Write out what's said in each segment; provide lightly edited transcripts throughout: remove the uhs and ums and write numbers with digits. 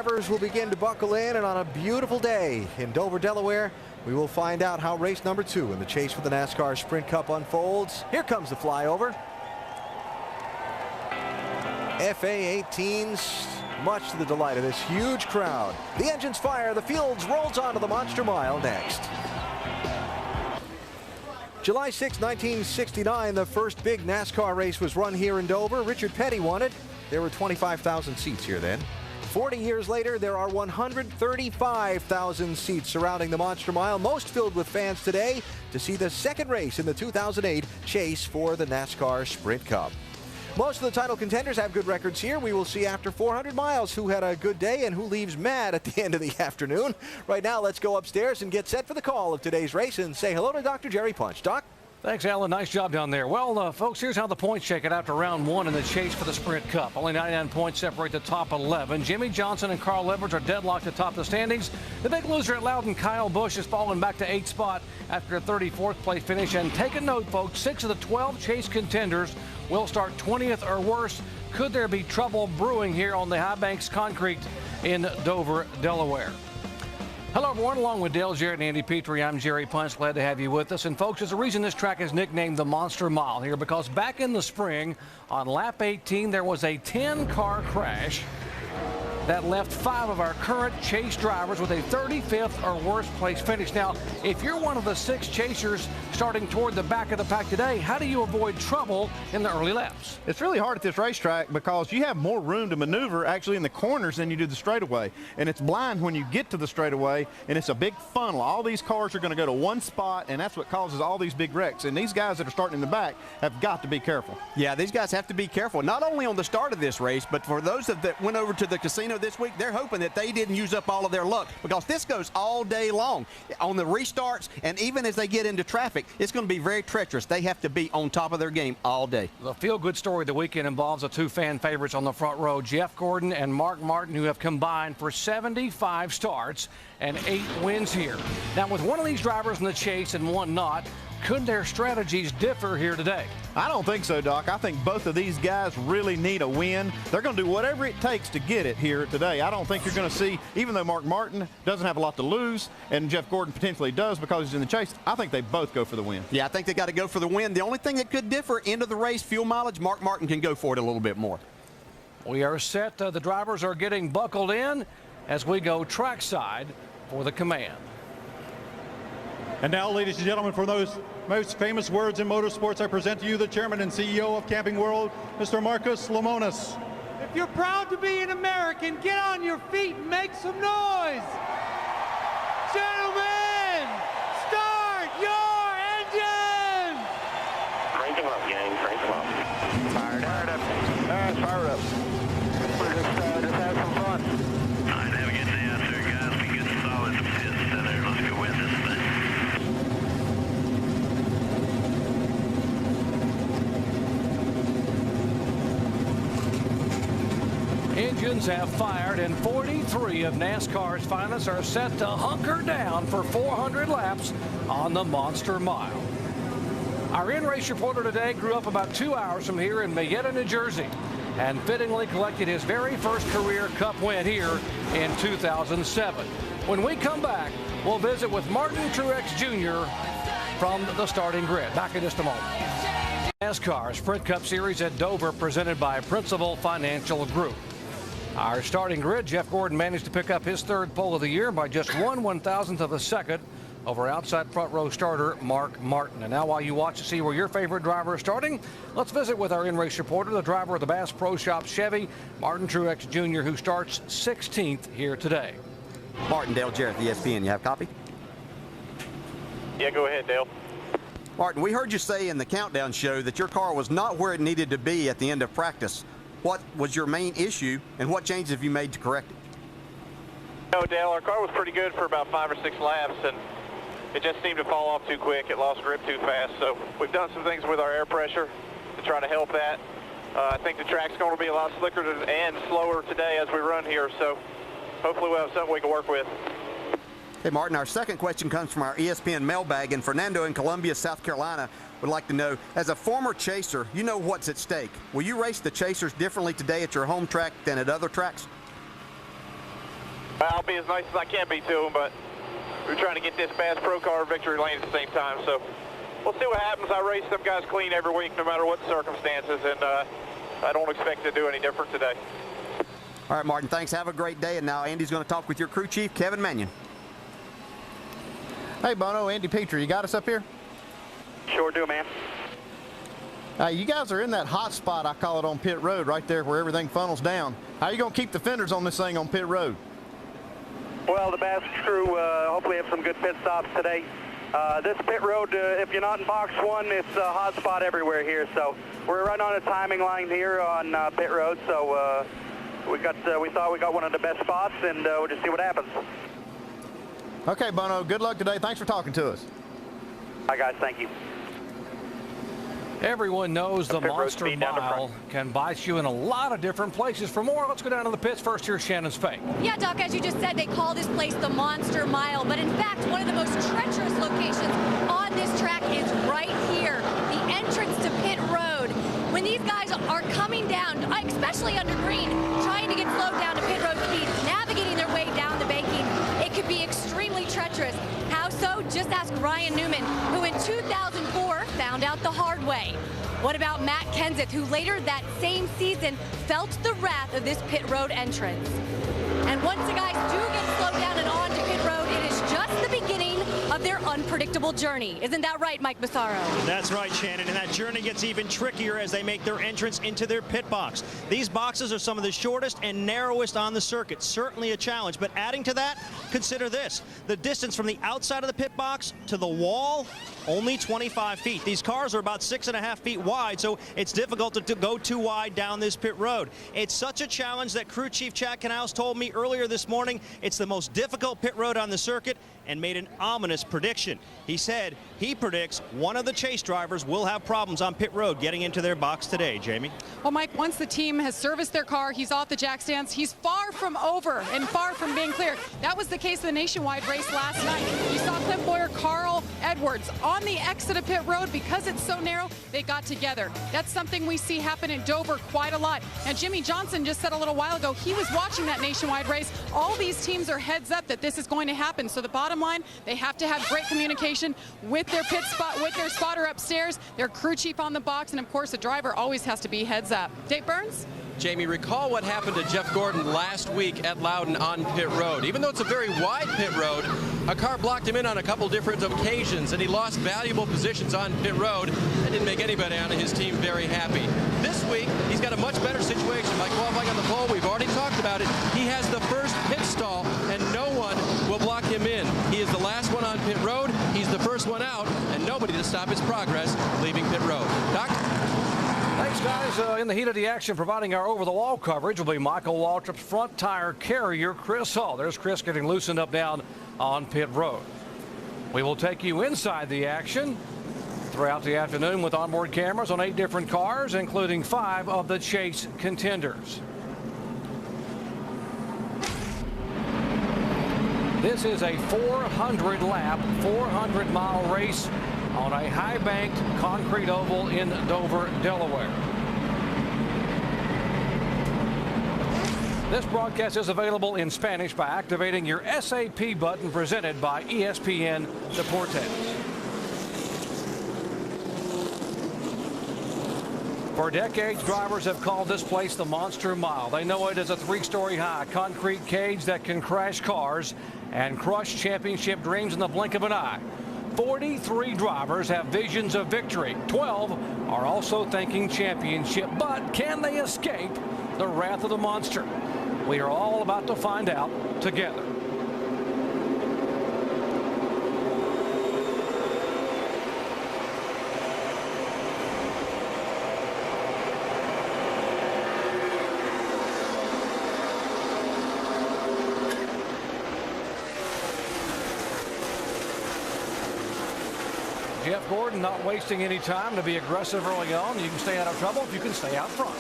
Drivers will begin to buckle in, and on a beautiful day in Dover, Delaware, we will find out how race number 2 in the chase for the NASCAR Sprint Cup unfolds. Here comes the flyover. FA18s, much to the delight of this huge crowd. The engines fire, the fields rolls onto the Monster Mile next. July 6, 1969, the first big NASCAR race was run here in Dover. Richard Petty won it. There were 25,000 seats here then. 40 years later, there are 135,000 seats surrounding the Monster Mile, most filled with fans today to see the second race in the 2008 chase for the NASCAR Sprint Cup. Most of the title contenders have good records here. We will see after 400 miles who had a good day and who leaves mad at the end of the afternoon. Right now, let's go upstairs and get set for the call of today's race and say hello to Dr. Jerry Punch. Doc? Thanks, Alan. Nice job down there. Well, folks, here's how the points shake it after round 1 in the chase for the Sprint Cup. Only 99 points separate the top 11. Jimmy Johnson and Carl Edwards are deadlocked atop the standings. The big loser at Loudon, Kyle Busch, has fallen back to 8th spot after a 34th place finish. And take a note, folks, 6 of the 12 chase contenders will start 20th or worse. Could there be trouble brewing here on the High Banks concrete in Dover, Delaware? Hello, everyone. Along with Dale Jarrett and Andy Petrie, I'm Jerry Punch. Glad to have you with us. And, folks, there's a reason this track is nicknamed the Monster Mile here, because back in the spring on lap 18, there was a 10-car crash that left 5 of our current chase drivers with a 35th or worse place finish. Now, if you're one of the 6 chasers starting toward the back of the pack today, how do you avoid trouble in the early laps? It's really hard at this racetrack because you have more room to maneuver actually in the corners than you do the straightaway. And it's blind when you get to the straightaway, and it's a big funnel. All these cars are going to go to one spot, and that's what causes all these big wrecks. And these guys that are starting in the back have got to be careful. Yeah, these guys have to be careful, not only on the start of this race, but for those that went over to the casino this week, they're hoping that they didn't use up all of their luck, because this goes all day long on the restarts, and even as they get into traffic, it's going to be very treacherous. They have to be on top of their game all day. The feel-good story of the weekend involves the 2 fan favorites on the front row, Jeff Gordon and Mark Martin, who have combined for 75 starts and 8 wins here. Now, with one of these drivers in the chase and one not, could their strategies differ here today? I don't think so, Doc. I think both of these guys really need a win. They're going to do whatever it takes to get it here today. I don't think you're going to see, even though Mark Martin doesn't have a lot to lose and Jeff Gordon potentially does because he's in the chase, I think they both go for the win. Yeah, I think they got to go for the win. The only thing that could differ, end of the race, fuel mileage, Mark Martin can go for it a little bit more. We are set. The drivers are getting buckled in as we go trackside for the command. And now, ladies and gentlemen, for those most famous words in motorsports, I present to you the chairman and CEO of Camping World, Mr. Marcus Lemonis. If you're proud to be an American, get on your feet and make some noise. Gentlemen, start your engine. Crank them up, gang. Crank them up. Fired up. All right, fired up. Just have some fun. All right, have a good day out there, guys. Be good and solid. Just there. Let's go win this thing. Engines have fired, and 43 of NASCAR's finalists are set to hunker down for 400 laps on the Monster Mile. Our in-race reporter today grew up about 2 hours from here in Marietta, New Jersey, and fittingly collected his very first career Cup win here in 2007. When we come back, we'll visit with Martin Truex Jr. from the starting grid. Back in just a moment. NASCAR Sprint Cup Series at Dover, presented by Principal Financial Group. Our starting grid, Jeff Gordon managed to pick up his 3rd pole of the year by just 1/1000th of a second over outside front row starter Mark Martin. And now, while you watch to see where your favorite driver is starting, let's visit with our in-race reporter, the driver of the Bass Pro Shop Chevy, Martin Truex Jr., who starts 16th here today. Martin, Dale Jarrett, ESPN. You have a copy? Yeah, go ahead, Dale. Martin, we heard you say in the countdown show that your car was not where it needed to be at the end of practice. What was your main issue, and what changes have you made to correct it? No, Dale, our car was pretty good for about 5 or 6 laps, and it just seemed to fall off too quick. It lost grip too fast. So we've done some things with our air pressure to try to help that. I think the track's going to be a lot slicker and slower today as we run here, so hopefully we'll have something we can work with. Hey, Martin, our second question comes from our ESPN mailbag, and Fernando in Columbia, South Carolina would like to know, as a former chaser, you know what's at stake. Will you race the chasers differently today at your home track than at other tracks? Well, I'll be as nice as I can be to him, but we're trying to get this Bass Pro Car victory lane at the same time. So we'll see what happens. I race them guys clean every week, no matter what the circumstances, and I don't expect to do any different today. All right, Martin, thanks. Have a great day. And now Andy's going to talk with your crew chief, Kevin Mannion. Hey, Bono, Andy Petrie, you got us up here? Sure do, man. You guys are in that hot spot, I call it, on pit road, right there where everything funnels down. How are you going to keep the fenders on this thing on pit road? Well, the Bass crew hopefully have some good pit stops today. This pit road, if you're not in box one, it's a hot spot everywhere here. So we're right on a timing line here on pit road. So we thought we got one of the best spots, and we'll just see what happens. Okay, Bono, good luck today. Thanks for talking to us. Hi, guys. Thank you. Everyone knows the Monster Mile can bite you in a lot of different places. For more, let's go down to the pits. First, here's Shannon Spake. Yeah, Doc, as you just said, they call this place the Monster Mile. But in fact, one of the most treacherous locations on this track is right here, the entrance to pit road. When these guys are coming down, especially under green, trying to get slowed down to pit road speed, navigating their way down the banking, it could be extremely treacherous. How so? Just ask Ryan Newman, who in 2004 found out the hard way. What about Matt Kenseth, who later that same season felt the wrath of this pit road entrance? And once the guys do get slowed down and on to pit road, it is just the beginning of their unpredictable journey. Isn't that right, Mike Massaro? That's right, Shannon, and that journey gets even trickier as they make their entrance into their pit box. These boxes are some of the shortest and narrowest on the circuit. Certainly a challenge, but adding to that, consider this. The distance from the outside of the pit box to the wall, only 25 feet. These cars are about 6.5 feet wide, so it's difficult to go too wide down this pit road. It's such a challenge that crew chief Chad Knaus told me earlier this morning it's the most difficult pit road on the circuit, and made an ominous prediction. He said he predicts one of the chase drivers will have problems on pit road getting into their box today. Jamie? Well, Mike, once the team has serviced their car, he's off the jack stands. He's far from over and far from being clear. That was the case of the nationwide race last night. You saw Cliff Bowyer, Carl Edwards on the exit of pit road. Because it's so narrow, they got together. That's something we see happen in Dover quite a lot. And Jimmy Johnson just said a little while ago he was watching that nationwide race. All these teams are heads up that this is going to happen. So the bottom line, they have to have great communication with their pit spot, with their spotter upstairs, their crew chief on the box, and of course the driver always has to be heads up. Dave Burns? Jamie, recall what happened to Jeff Gordon last week at Loudon on pit road. Even though it's a very wide pit road, a car blocked him in on a couple different occasions, and he lost valuable positions on pit road. That didn't make anybody on his team very happy. This week, he's got a much better situation. By qualifying on the pole, we've already talked about it. He has the first pit stall, and no one will block him in. He is the last one on pit road. He's the first one out, and nobody to stop his progress leaving pit road. Doc? Thanks, guys. In the heat of the action, providing our over-the-wall coverage will be Michael Waltrip's front tire carrier, Chris Hull. There's Chris getting loosened up down on pit road. We will take you inside the action throughout the afternoon with onboard cameras on 8 different cars, including 5 of the chase contenders. This is a 400-lap, 400-mile race on a high-banked concrete oval in Dover, Delaware. This broadcast is available in Spanish by activating your SAP button presented by ESPN Deportes. For decades, drivers have called this place the Monster Mile. They know it as a 3-story high concrete cage that can crash cars and crush championship dreams in the blink of an eye. 43 drivers have visions of victory. 12 are also thinking championship. But can they escape the wrath of the monster? We are all about to find out together. Jeff Gordon not wasting any time to be aggressive early on. You can stay out of trouble if you can stay out front.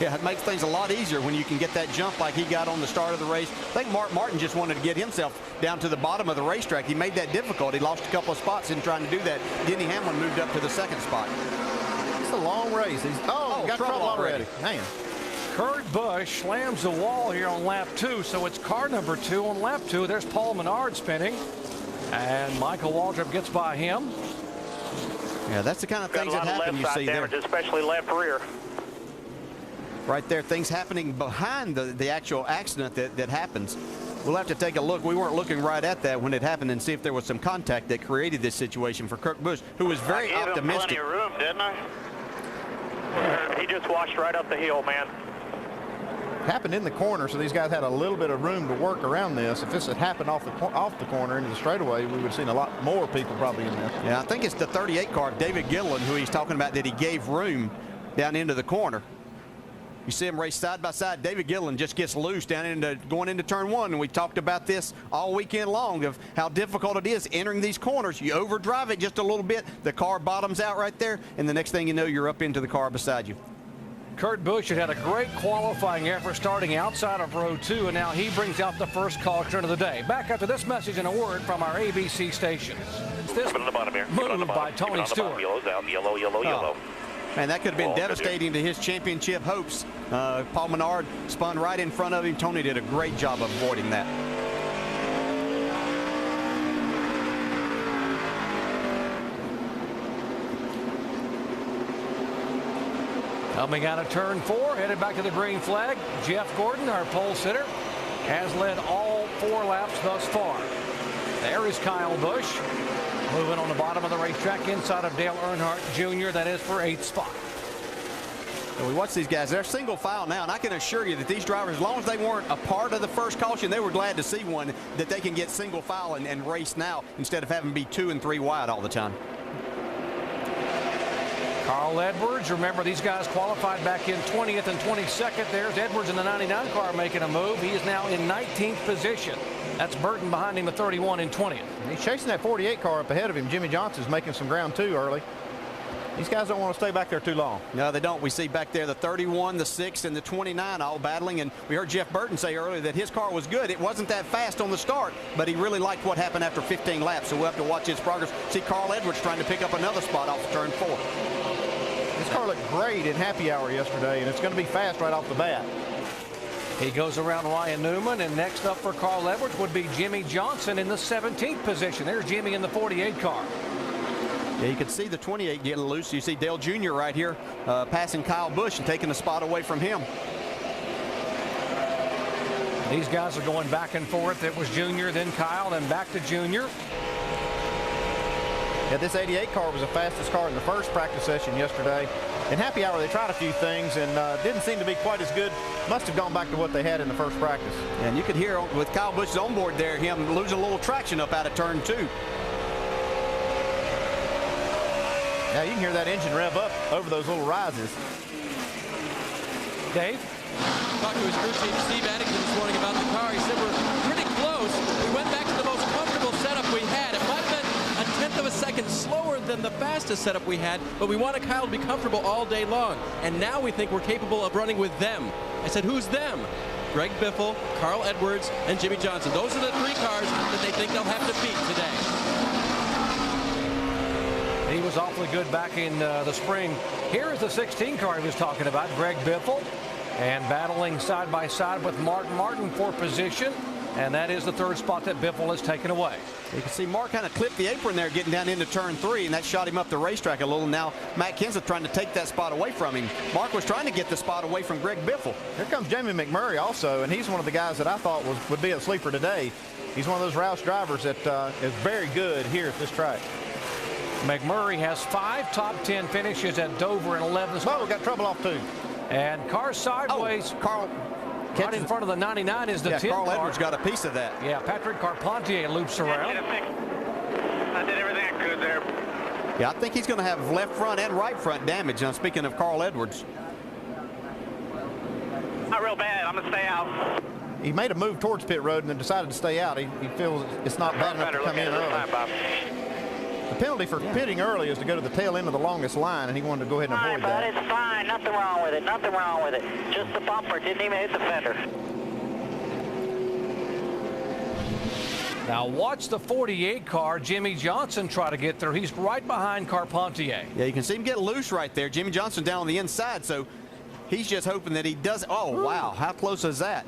Yeah, it makes things a lot easier when you can get that jump like he got on the start of the race. I think Mark Martin just wanted to get himself down to the bottom of the racetrack. He made that difficult. He lost a couple of spots in trying to do that. Denny Hamlin moved up to the 2nd spot. It's a long race. Got trouble already. Man. Kurt Busch slams the wall here on lap 2, so it's car number 2 on lap 2. There's Paul Menard spinning, and Michael Waltrip gets by him. Yeah, that's the kind of things that happen you see there. Especially left rear. Right there, things happening behind the actual accident that happens. We'll have to take a look. We weren't looking right at that when it happened and see if there was some contact that created this situation for Kurt Busch, who was very optimistic. I gave him plenty of room, didn't I? He just washed right up the hill, man. Happened in the corner, so these guys had a little bit of room to work around this. If this had happened off the corner into the straightaway, we would have seen a lot more people probably in there. Yeah, I think it's the 38 car, David Gilliland, who he's talking about, that he gave room down into the corner. You see him race side by side. David Gilliland just gets loose going into turn 1, and we talked about this all weekend long of how difficult it is entering these corners. You overdrive it just a little bit, the car bottoms out right there, and the next thing you know, you're up into the car beside you. Kurt Busch had a great qualifying effort starting outside of row 2, and now he brings out the first caution of the day. Back after this message and a word from our ABC stations. This on the bottom here. move by Tony Stewart. Yellow's out. Yellow, yellow, yellow. Man, that could have been devastating to his championship hopes. Paul Menard spun right in front of him. Tony did a great job of avoiding that. Coming out of turn 4, headed back to the green flag, Jeff Gordon, our pole sitter, has led all 4 laps thus far. There is Kyle Busch, moving on the bottom of the racetrack inside of Dale Earnhardt Jr. That is for 8th spot. And we watch these guys. They're single file now, and I can assure you that these drivers, as long as they weren't a part of the first caution, they were glad to see one that they can get single file and race now instead of having to be 2 and 3 wide all the time. Carl Edwards, remember these guys qualified back in 20th and 22nd. There's Edwards in the 99 car making a move. He is now in 19th position. That's Burton behind him at 31 and 20th. And he's chasing that 48 car up ahead of him. Jimmy Johnson's making some ground too early. These guys don't want to stay back there too long. No, they don't. We see back there the 31, the 6, and the 29 all battling. And we heard Jeff Burton say earlier that his car was good. It wasn't that fast on the start, but he really liked what happened after 15 laps. So we'll have to watch his progress. See Carl Edwards trying to pick up another spot off of turn 4. This car looked great in happy hour yesterday, and it's going to be fast right off the bat. He goes around Ryan Newman, and next up for Carl Edwards would be Jimmy Johnson in the 17th position. There's Jimmy in the 48 car. Yeah, you can see the 28 getting loose. You see Dale Jr. right here passing Kyle Busch and taking the spot away from him. These guys are going back and forth. It was Junior, then Kyle, then back to Junior. Yeah, this 88 car was the fastest car in the first practice session yesterday. In happy hour, they tried a few things and didn't seem to be quite as good. Must have gone back to what they had in the first practice. And you could hear with Kyle Busch's onboard there, him losing a little traction up out of turn 2. Now you can hear that engine rev up over those little rises. Dave? Talked to his crew chief, Steve Addington, this morning about the car. He said we're pretty close. We went back to the most comfortable setup we had. It might have been a tenth of a second slower than the fastest setup we had, but we wanted Kyle to be comfortable all day long. And now we think we're capable of running with them. I said, who's them? Greg Biffle, Carl Edwards, and Jimmy Johnson. Those are the 3 cars that they think they'll have to beat today. He was awfully good back in the spring. Here is the 16 car he was talking about, Greg Biffle, and battling side by side with Martin Martin for position. And that is the 3rd spot that Biffle has taken away. You can see Mark kind of clipped the apron there getting down into turn 3, and that shot him up the racetrack a little. Now Matt Kenseth trying to take that spot away from him. Mark was trying to get the spot away from Greg Biffle. Here comes Jamie McMurray also, and he's one of the guys that I thought would be a sleeper today. He's one of those Roush drivers that is very good here at this track. McMurray has 5 top 10 finishes at Dover and 11 spots. Oh, we got trouble off 2. And car sideways. Carl right in front of the 99 is the 10 Carl car. Edwards got a piece of that. Yeah, Patrick Carpentier loops around. I did everything I could there. Yeah, I think he's going to have left front and right front damage. Now, speaking of Carl Edwards. Not real bad. I'm going to stay out. He made a move towards pit road and then decided to stay out. He feels it's not bad enough to come in early. The penalty for pitting early is to go to the tail end of the longest line, and he wanted to go ahead and avoid that. It's fine. Nothing wrong with it. Nothing wrong with it. Just the bumper. Didn't even hit the fender. Now watch the 48 car, Jimmy Johnson, try to get through. He's right behind Carpentier. Yeah, you can see him get loose right there. Jimmy Johnson down on the inside, so He's just hoping that he does. Oh, wow. How close is that?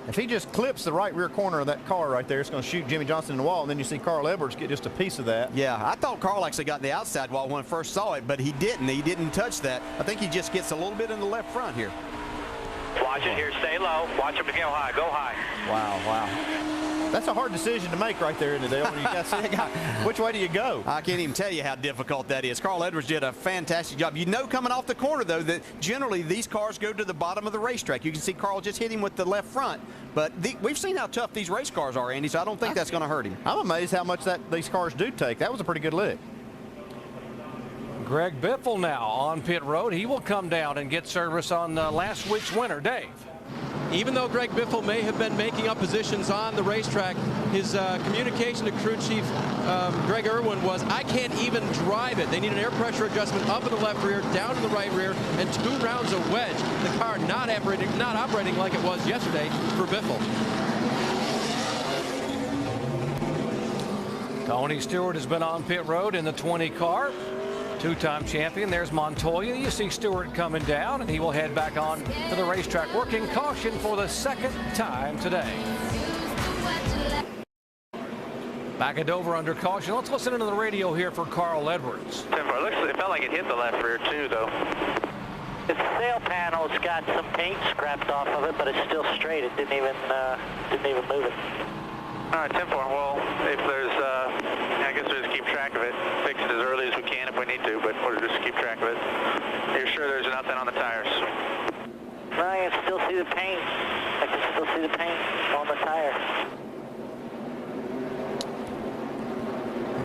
If he just clips the right rear corner of that car right there, it's going to shoot Jimmy Johnson in the wall, and then you see Carl Edwards get just a piece of that. Yeah, I thought Carl actually got the outside wall when I first saw it, but he didn't. He didn't touch that. I think he just gets a little bit in the left front here. Watch it here. Stay low. Watch him to go high. Go high. Wow, wow. That's a hard decision to make right there in the Dale. You got to see which way do you go? I can't even tell you how difficult that is. Carl Edwards did a fantastic job. You know, coming off the corner, though, that generally these cars go to the bottom of the racetrack. You can see Carl just hit him with the left front. But we've seen how tough these race cars are, Andy, so I don't think that's going to hurt him. I'm amazed how much these cars do take. That was a pretty good lick. Greg Biffle now on pit road. He will come down and get service on last week's winner, Dave. Even though Greg Biffle may have been making up positions on the racetrack, his communication to crew chief Greg Irwin was, I can't even drive it. They need an air pressure adjustment up in the left rear, down in the right rear, and 2 rounds of wedge. The car not operating like it was yesterday for Biffle. Tony Stewart has been on pit road in the 20 car. 2-time champion. There's Montoya. You see Stewart coming down, and he will head back on to the racetrack, working caution for the 2nd time today. Back at Dover under caution. Let's listen into the radio here for Carl Edwards. It felt like it hit the left rear too, though. The sail panel's got some paint scrapped off of it, but it's still straight. It didn't even move it. All right, 10-4. Well, if there's, I guess we'll just keep track of it. Fix it as early as we can if we need to, but we'll just keep track of it. You're sure there's nothing on the tires? I can still see the paint. I can still see the paint on the tire.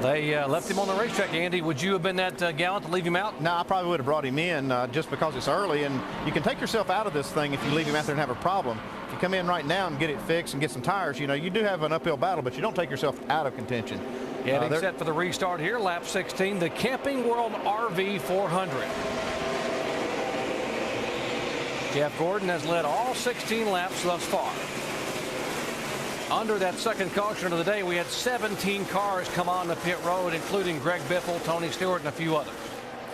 They left him on the racetrack, Andy. Would you have been that gallant to leave him out? No, I probably would have brought him in just because it's early, and you can take yourself out of this thing if you leave him out there and have a problem. If you come in right now and get it fixed and get some tires, you know, you do have an uphill battle, but you don't take yourself out of contention. Getting set for the restart here, lap 16, the Camping World RV 400. Jeff Gordon has led all 16 laps thus far. Under that second caution of the day, we had 17 cars come on the pit road, including Greg Biffle, Tony Stewart, and a few others.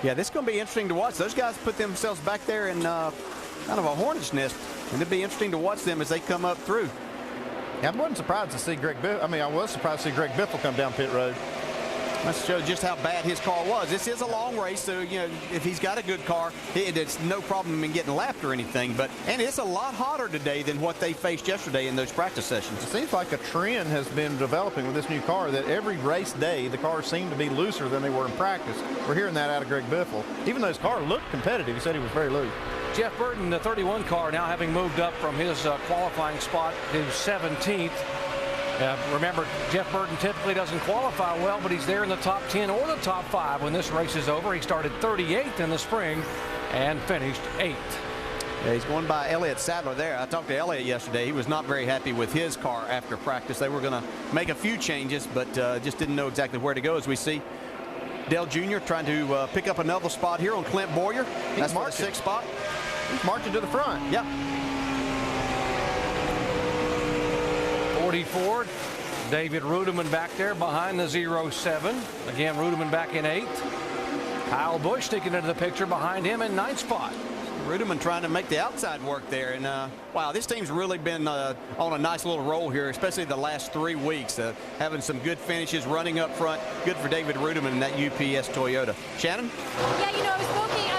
Yeah, this is going to be interesting to watch. Those guys put themselves back there in kind of a hornet's nest, and it'll be interesting to watch them as they come up through. Yeah, I wasn't surprised to see Greg Biffle. I mean, I was surprised to see Greg Biffle come down pit road. That shows just how bad his car was. This is a long race, so you know if he's got a good car, it's no problem in getting lapped or anything. And it's a lot hotter today than what they faced yesterday in those practice sessions. It seems like a trend has been developing with this new car that every race day the cars seem to be looser than they were in practice. We're hearing that out of Greg Biffle. Even though his car looked competitive, he said he was very loose. Jeff Burton, the 31 car, now having moved up from his qualifying spot to 17th. Remember, Jeff Burton typically doesn't qualify well, but he's there in the top 10 or the top 5 when this race is over. He started 38th in the spring and finished 8th. Yeah, he's going by Elliott Sadler there. I talked to Elliott yesterday. He was not very happy with his car after practice. They were going to make a few changes, but just didn't know exactly where to go. As we see Dale Jr. trying to pick up another spot here on Clint Boyer. That's the 6th spot. He's marching to the front. Yeah. 44, David Rudeman back there behind the 07. Again, Rudeman back in 8th. Kyle Busch sticking into the picture behind him in 9th spot. Rudeman trying to make the outside work there. And, wow, this team's really been on a nice little roll here, especially the last 3 weeks. Having some good finishes, running up front. Good for David Rudeman in that UPS Toyota. Shannon? Yeah, you know, I was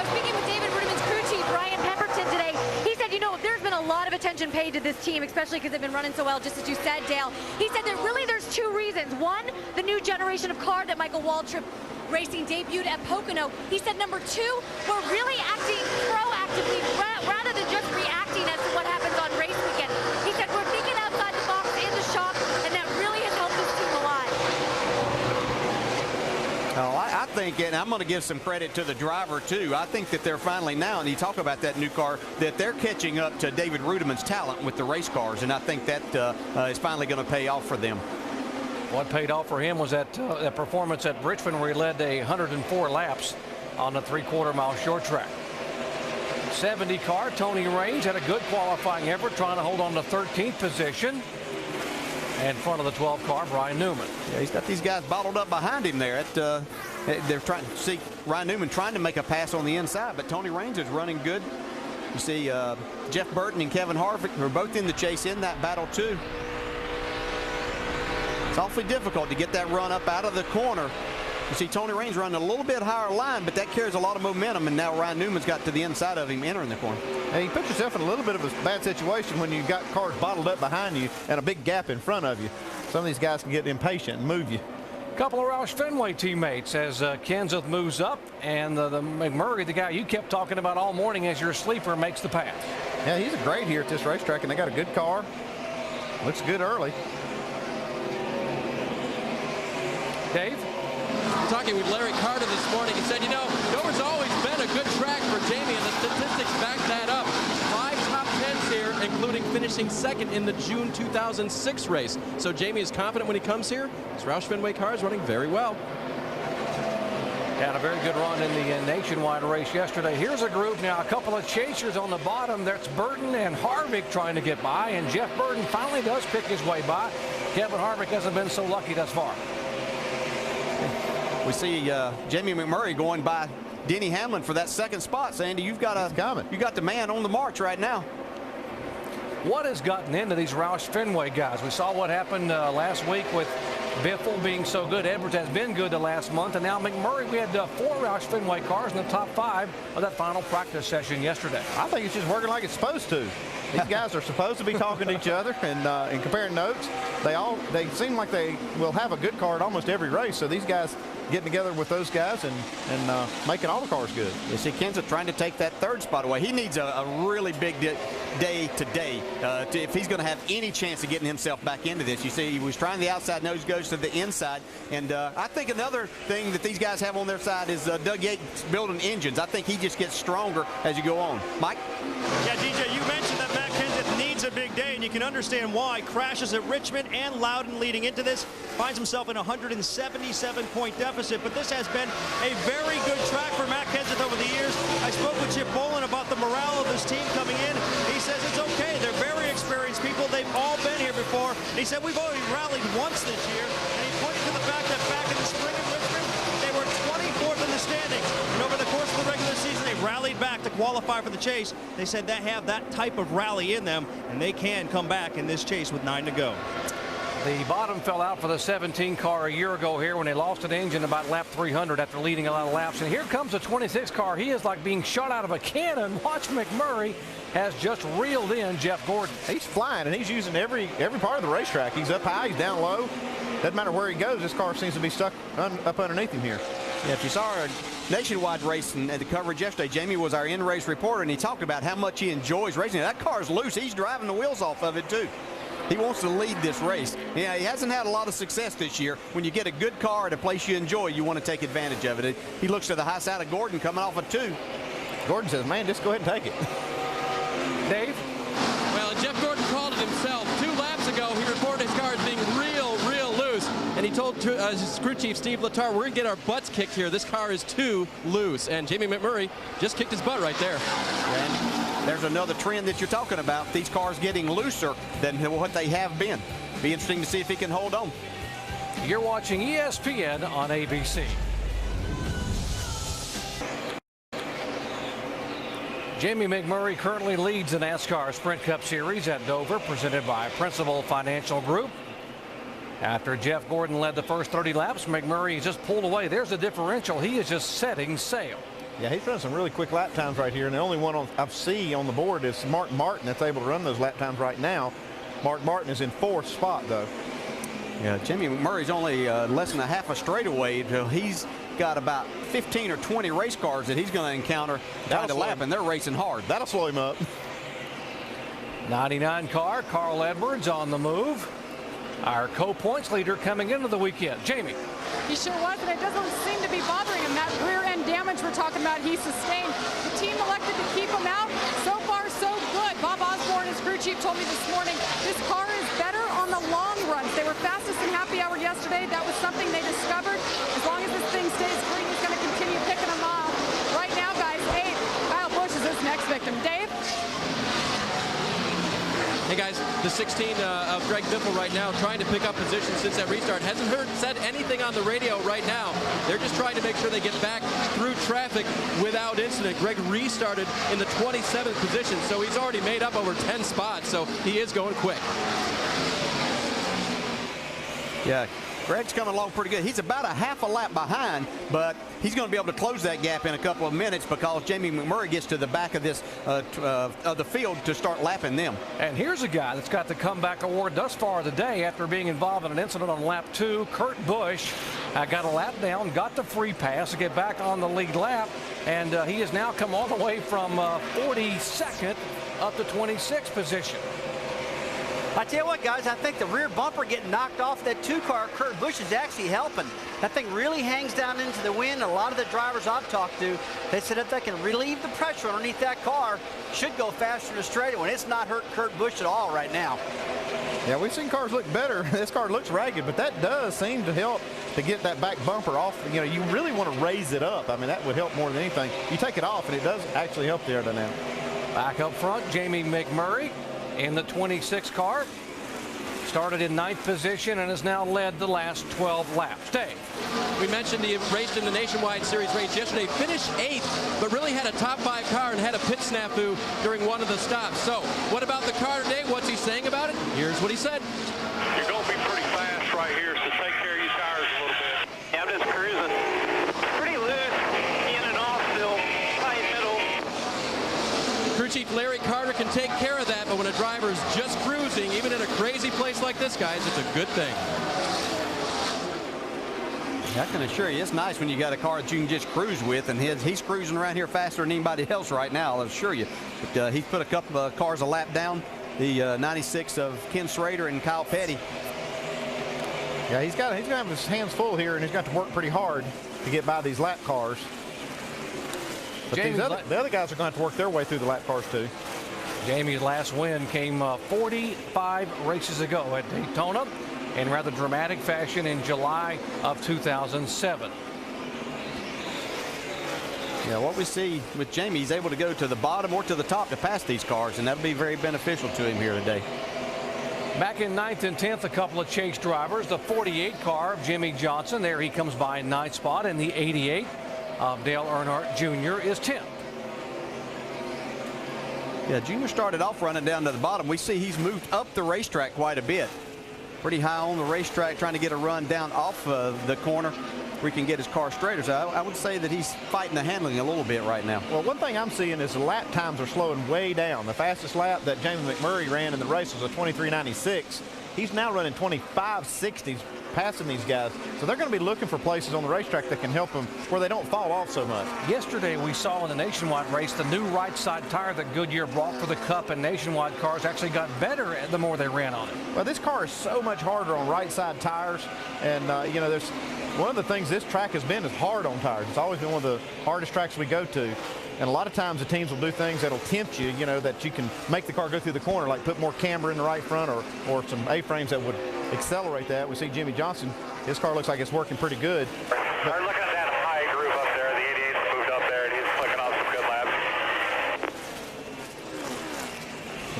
speaking with David Rudeman's crew chief, Ryan Pemberton, today. He said, you know, there's been a lot of attention paid to this team, especially because they've been running so well, just as you said, Dale. He said that really there's 2 reasons. One, the new generation of car that Michael Waltrip Racing debuted at Pocono. He said number 2, we're really acting proactively rather than just reacting as to what happens on race weekend. He said we're thinking outside the box in the shop, and that really has helped this team a lot. Oh, I think, and I'm going to give some credit to the driver too. I think that they're finally now, and you talk about that new car, that they're catching up to David Rudeman's talent with the race cars, and I think that is finally going to pay off for them. What paid off for him was that performance at Richmond where he led 104 laps on the 3/4 mile short track. 70 car, Tony Raines had a good qualifying effort trying to hold on to 13th position. In front of the 12 car, Brian Newman. Yeah, he's got these guys bottled up behind him there. They're trying to see Ryan Newman trying to make a pass on the inside, but Tony Raines is running good. You see Jeff Burton and Kevin Harvick were both in the chase in that battle too. It's awfully difficult to get that run up out of the corner. You see Tony Raines running a little bit higher line, but that carries a lot of momentum, and now Ryan Newman's got to the inside of him entering the corner. Hey, you put yourself in a little bit of a bad situation when you've got cars bottled up behind you and a big gap in front of you. Some of these guys can get impatient and move you. Couple of Roush Fenway teammates as Kenseth moves up, and the McMurray, the guy you kept talking about all morning as your sleeper, makes the pass. Yeah, he's a great here at this racetrack, and they got a good car. Looks good early. Dave? Talking with Larry Carter this morning, he said, you know, Dover's always been a good track for Jamie, and the statistics back that up. 5 top 10s here, including finishing second in the June 2006 race. So Jamie is confident when he comes here. His Roush Fenway car is running very well. Had a very good run in the nationwide race yesterday. Here's a group now, a couple of chasers on the bottom. That's Burton and Harvick trying to get by, and Jeff Burton finally does pick his way by. Kevin Harvick hasn't been so lucky thus far. We see Jamie McMurray going by Denny Hamlin for that second spot. Sandy, you got the man on the march right now. What has gotten into these Roush Fenway guys? We saw what happened last week with Biffle being so good. Edwards has been good the last month, and now McMurray. We had 4 Roush Fenway cars in the top 5 of that final practice session yesterday. I think it's just working like it's supposed to. These guys are supposed to be talking to each other and comparing notes. They seem like they will have a good car at almost every race. So these guys getting together with those guys and making all the cars good. You see Kenseth trying to take that 3rd spot away. He needs a really big day today if he's going to have any chance of getting himself back into this. You see, he was trying the outside, nose goes to the inside. And I think another thing that these guys have on their side is Doug Yates building engines. I think he just gets stronger as you go on. Mike? Yeah, DJ, you mentioned that Matt Kenseth needs a big day, and you can understand why. Crashes at Richmond and Loudon leading into this. Finds himself in a 177-point deficit, but this has been a very good track for Matt Kenseth over the years. I spoke with Chip Bolin about the morale of this team coming in. He says it's okay. They're very experienced people. They've all been here before. He said we've already rallied once this year, and he pointed to the fact that back in the spring in Richmond, they were 24th in the standings. And over the course of the regular season, they rallied back to qualify for the chase. They said they have that type of rally in them, and they can come back in this chase with 9 to go. The bottom fell out for the 17 car a year ago here when they lost an engine about lap 300 after leading a lot of laps. And here comes the 26 car. He is like being shot out of a cannon. Watch McMurray has just reeled in Jeff Gordon. He's flying, and he's using every part of the racetrack. He's up high, he's down low. Doesn't matter where he goes, this car seems to be stuck up underneath him here. Yeah, if you saw our nationwide race and the coverage yesterday, Jamie was our in-race reporter, and he talked about how much he enjoys racing. That car's loose. He's driving the wheels off of it, too. He wants to lead this race. Yeah, he hasn't had a lot of success this year. When you get a good car at a place you enjoy, you want to take advantage of it. He looks to the high side of Gordon coming off of 2. Gordon says, man, just go ahead and take it. Dave? Well, Jeff Gordon called it himself. 2 laps ago, he reported his car as being real loose. And he told his crew chief, Steve Letarte, we're going to get our butts kicked here. This car is too loose. And Jamie McMurray just kicked his butt right there. And there's another trend that you're talking about. These cars getting looser than what they have been. Be interesting to see if he can hold on. You're watching ESPN on ABC. Jamie McMurray currently leads the NASCAR Sprint Cup Series at Dover, presented by Principal Financial Group. After Jeff Gordon led the first 30 laps, McMurray has just pulled away. There's the differential. He is just setting sail. Yeah, he's running some really quick lap times right here, and the only one I see on the board is Mark Martin that's able to run those lap times right now. Mark Martin is in 4th spot, though. Yeah, Jamie McMurray's only less than a half a straightaway. He's got about 15 or 20 race cars that he's going to encounter trying to lap, and they're racing hard. That'll slow him up. 99 car, Carl Edwards on the move. Our co-points leader coming into the weekend. Jamie. He sure was, and it doesn't seem to be bothering him. That rear end damage we're talking about, he sustained. The team elected to keep him out. So far, so good. Bob Osborne, his crew chief, told me this morning, this car is better on the long runs. They were fastest in happy hour yesterday. That was something they discovered. As long as this thing stays clean, he's going to continue picking them off. Right now, guys, 8. Kyle Busch is his next victim. Dave? Hey guys, the 16 of Greg Biffle right now trying to pick up position since that restart. Hasn't said anything on the radio right now. They're just trying to make sure they get back through traffic without incident. Greg restarted in the 27th position, so he's already made up over 10 spots, so he is going quick. Yeah, Greg's coming along pretty good. He's about a half a lap behind, but he's going to be able to close that gap in a couple of minutes because Jamie McMurray gets to the back of this of the field to start lapping them. And here's a guy that's got the comeback award thus far today after being involved in an incident on lap 2. Kurt Busch got a lap down, got the free pass to get back on the lead lap, and he has now come all the way from 42nd up to 26th position. I tell you what, guys, I think the rear bumper getting knocked off that 2-car, Kurt Busch, is actually helping. That thing really hangs down into the wind. A lot of the drivers I've talked to, they said if they can relieve the pressure underneath that car, should go faster to straightaway. It's not hurt Kurt Busch at all right now. Yeah, we've seen cars look better. This car looks ragged, but that does seem to help to get that back bumper off. You know, you really want to raise it up. I mean, that would help more than anything. You take it off, and it does actually help the aerodynamic. Back up front, Jamie McMurray in the 26 car. Started in 9th position and has now led the last 12 laps. Dave. We mentioned he raced in the Nationwide Series race yesterday, finished 8th, but really had a top 5 car and had a pit snafu during one of the stops. So what about the car today? What's he saying about it? Here's what he said. You're going to be pretty fast right here, so take care of your tires a little bit. Yeah, I'm just cruising. Pretty loose, in and off still, tight middle. Crew Chief Larry Carter can take care of that, but when a driver is just cruising, even in a crazy place like this, guys, it's a good thing. I can assure you, it's nice when you got a car that you can just cruise with, and he's cruising around here faster than anybody else right now, I'll assure you. But he's put a couple of cars a lap down, the 96 of Ken Schrader and Kyle Petty. Yeah, he's going to have his hands full here, and he's got to work pretty hard to get by these lap cars. But the other guys are going to have to work their way through the lap cars, too. Jamie's last win came 45 races ago at Daytona in rather dramatic fashion in July of 2007. Yeah, what we see with Jamie, he's able to go to the bottom or to the top to pass these cars, and that'll be very beneficial to him here today. Back in 9th and 10th, a couple of chase drivers. The 48 car of Jimmy Johnson, there he comes by 9th spot, and the 88 of Dale Earnhardt Jr. is 10th. Yeah, Junior started off running down to the bottom. We see he's moved up the racetrack quite a bit. Pretty high on the racetrack, trying to get a run down off the corner where he can get his car straighter. So I would say that he's fighting the handling a little bit right now. Well, one thing I'm seeing is the lap times are slowing way down. The fastest lap that Jamie McMurray ran in the race was a 23.96. He's now running 25.60s, passing these guys. So they're going to be looking for places on the racetrack that can help them where they don't fall off so much. Yesterday we saw in the Nationwide race the new right side tire that Goodyear brought for the Cup and Nationwide cars actually got better the more they ran on it. Well, this car is so much harder on right side tires, and you know, there's one of the things this track has been is hard on tires. It's always been one of the hardest tracks we go to. And a lot of times the teams will do things that'll tempt you, you know, that you can make the car go through the corner, like put more camber in the right front or some A-frames that would accelerate that. We see Jimmy Johnson, his car looks like it's working pretty good. They're looking at that high groove up there. The 88's moved up there, and he's clicking off some good laps.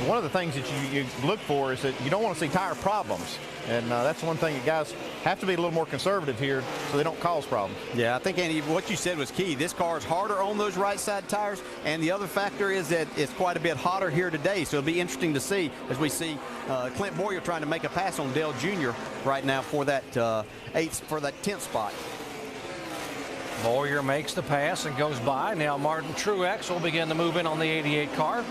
One of the things that you look for is that you don't want to see tire problems. And that's one thing that guys have to be a little more conservative here so they don't cause problems. Yeah, I think, Andy, what you said was key. This car is harder on those right side tires, and the other factor is that it's quite a bit hotter here today. So it'll be interesting to see as we see Clint Boyer trying to make a pass on Dale Jr. right now for that 10th spot. Boyer makes the pass and goes by. Now Martin Truex will begin to move in on the 88 car.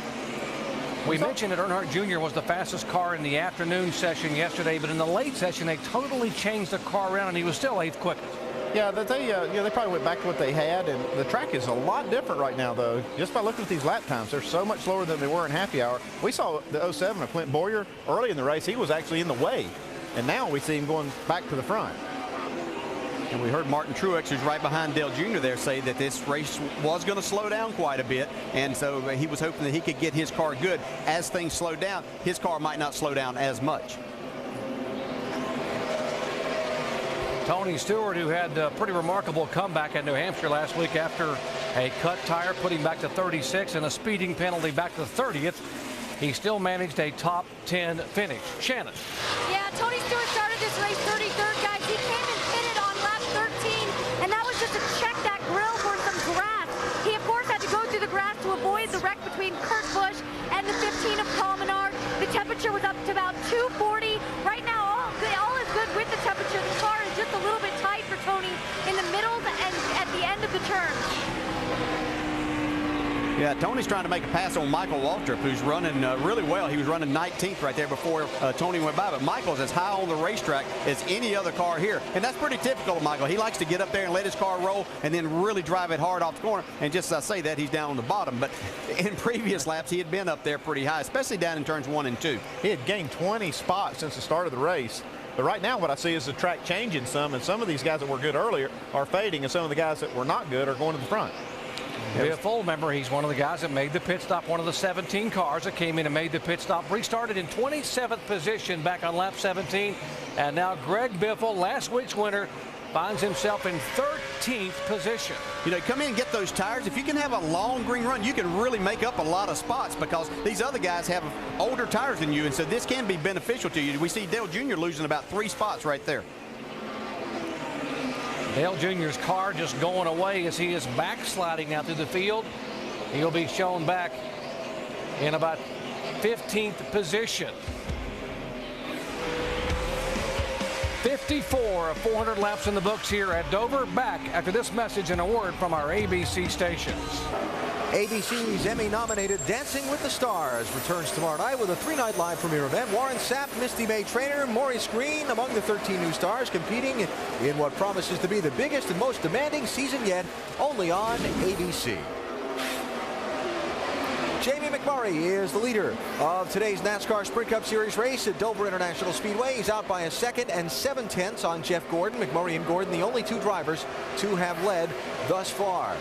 We mentioned that Earnhardt Jr. was the fastest car in the afternoon session yesterday, but in the late session they totally changed the car around and he was still 8th quickest. Yeah, they probably went back to what they had, and the track is a lot different right now, though. Just by looking at these lap times, they're so much slower than they were in happy hour. We saw the 07 of Clint Boyer early in the race. He was actually in the way, and now we see him going back to the front. And we heard Martin Truex, who's right behind Dale Jr. there, say that this race was going to slow down quite a bit. And so he was hoping that he could get his car good. As things slow down, his car might not slow down as much. Tony Stewart, who had a pretty remarkable comeback at New Hampshire last week after a cut tire put him back to 36 and a speeding penalty back to 30th. he still managed a top 10 finish. Shannon. Yeah, Tony Stewart started this race 33rd, guys. He came and pitted on lap 13, and that was just to check that grill for some grass. He, of course, had to go through the grass to avoid the wreck between Kurt Busch and the 15 of Paul Menard. The temperature was up to about 240. Right now, all is good with the temperature. The car is just a little bit tight for Tony in the middle and at the end of the turn. Yeah, Tony's trying to make a pass on Michael Waltrip, who's running really well. He was running 19th right there before Tony went by, but Michael's as high on the racetrack as any other car here, and that's pretty typical of Michael. He likes to get up there and let his car roll and then really drive it hard off the corner, and just as I say that, he's down on the bottom, but in previous laps, he had been up there pretty high, especially down in turns 1 and 2. He had gained 20 spots since the start of the race. But right now what I see is the track changing some, and some of these guys that were good earlier are fading, and some of the guys that were not good are going to the front. Biffle, remember, he's one of the guys that made the pit stop, one of the 17 cars that came in and made the pit stop. Restarted in 27th position back on lap 17. And now Greg Biffle, last week's winner, finds himself in 13th position. You know, come in and get those tires. If you can have a long green run, you can really make up a lot of spots because these other guys have older tires than you, and so this can be beneficial to you. We see Dale Jr. losing about 3 spots right there. Dale Jr.'s car just going away as he is backsliding now through the field. He'll be shown back in about 15th position. 54 of 400 laps in the books here at Dover. Back after this message and a word from our ABC stations. ABC's Emmy-nominated Dancing with the Stars returns tomorrow night with a 3-night live premiere event. Warren Sapp, Misty May Traynor, Maurice Green among the 13 new stars competing in what promises to be the biggest and most demanding season yet, only on ABC. Jamie McMurray is the leader of today's NASCAR Sprint Cup Series race at Dover International Speedway. He's out by a second and 7/10 on Jeff Gordon. McMurray and Gordon, the only 2 drivers to have led thus far.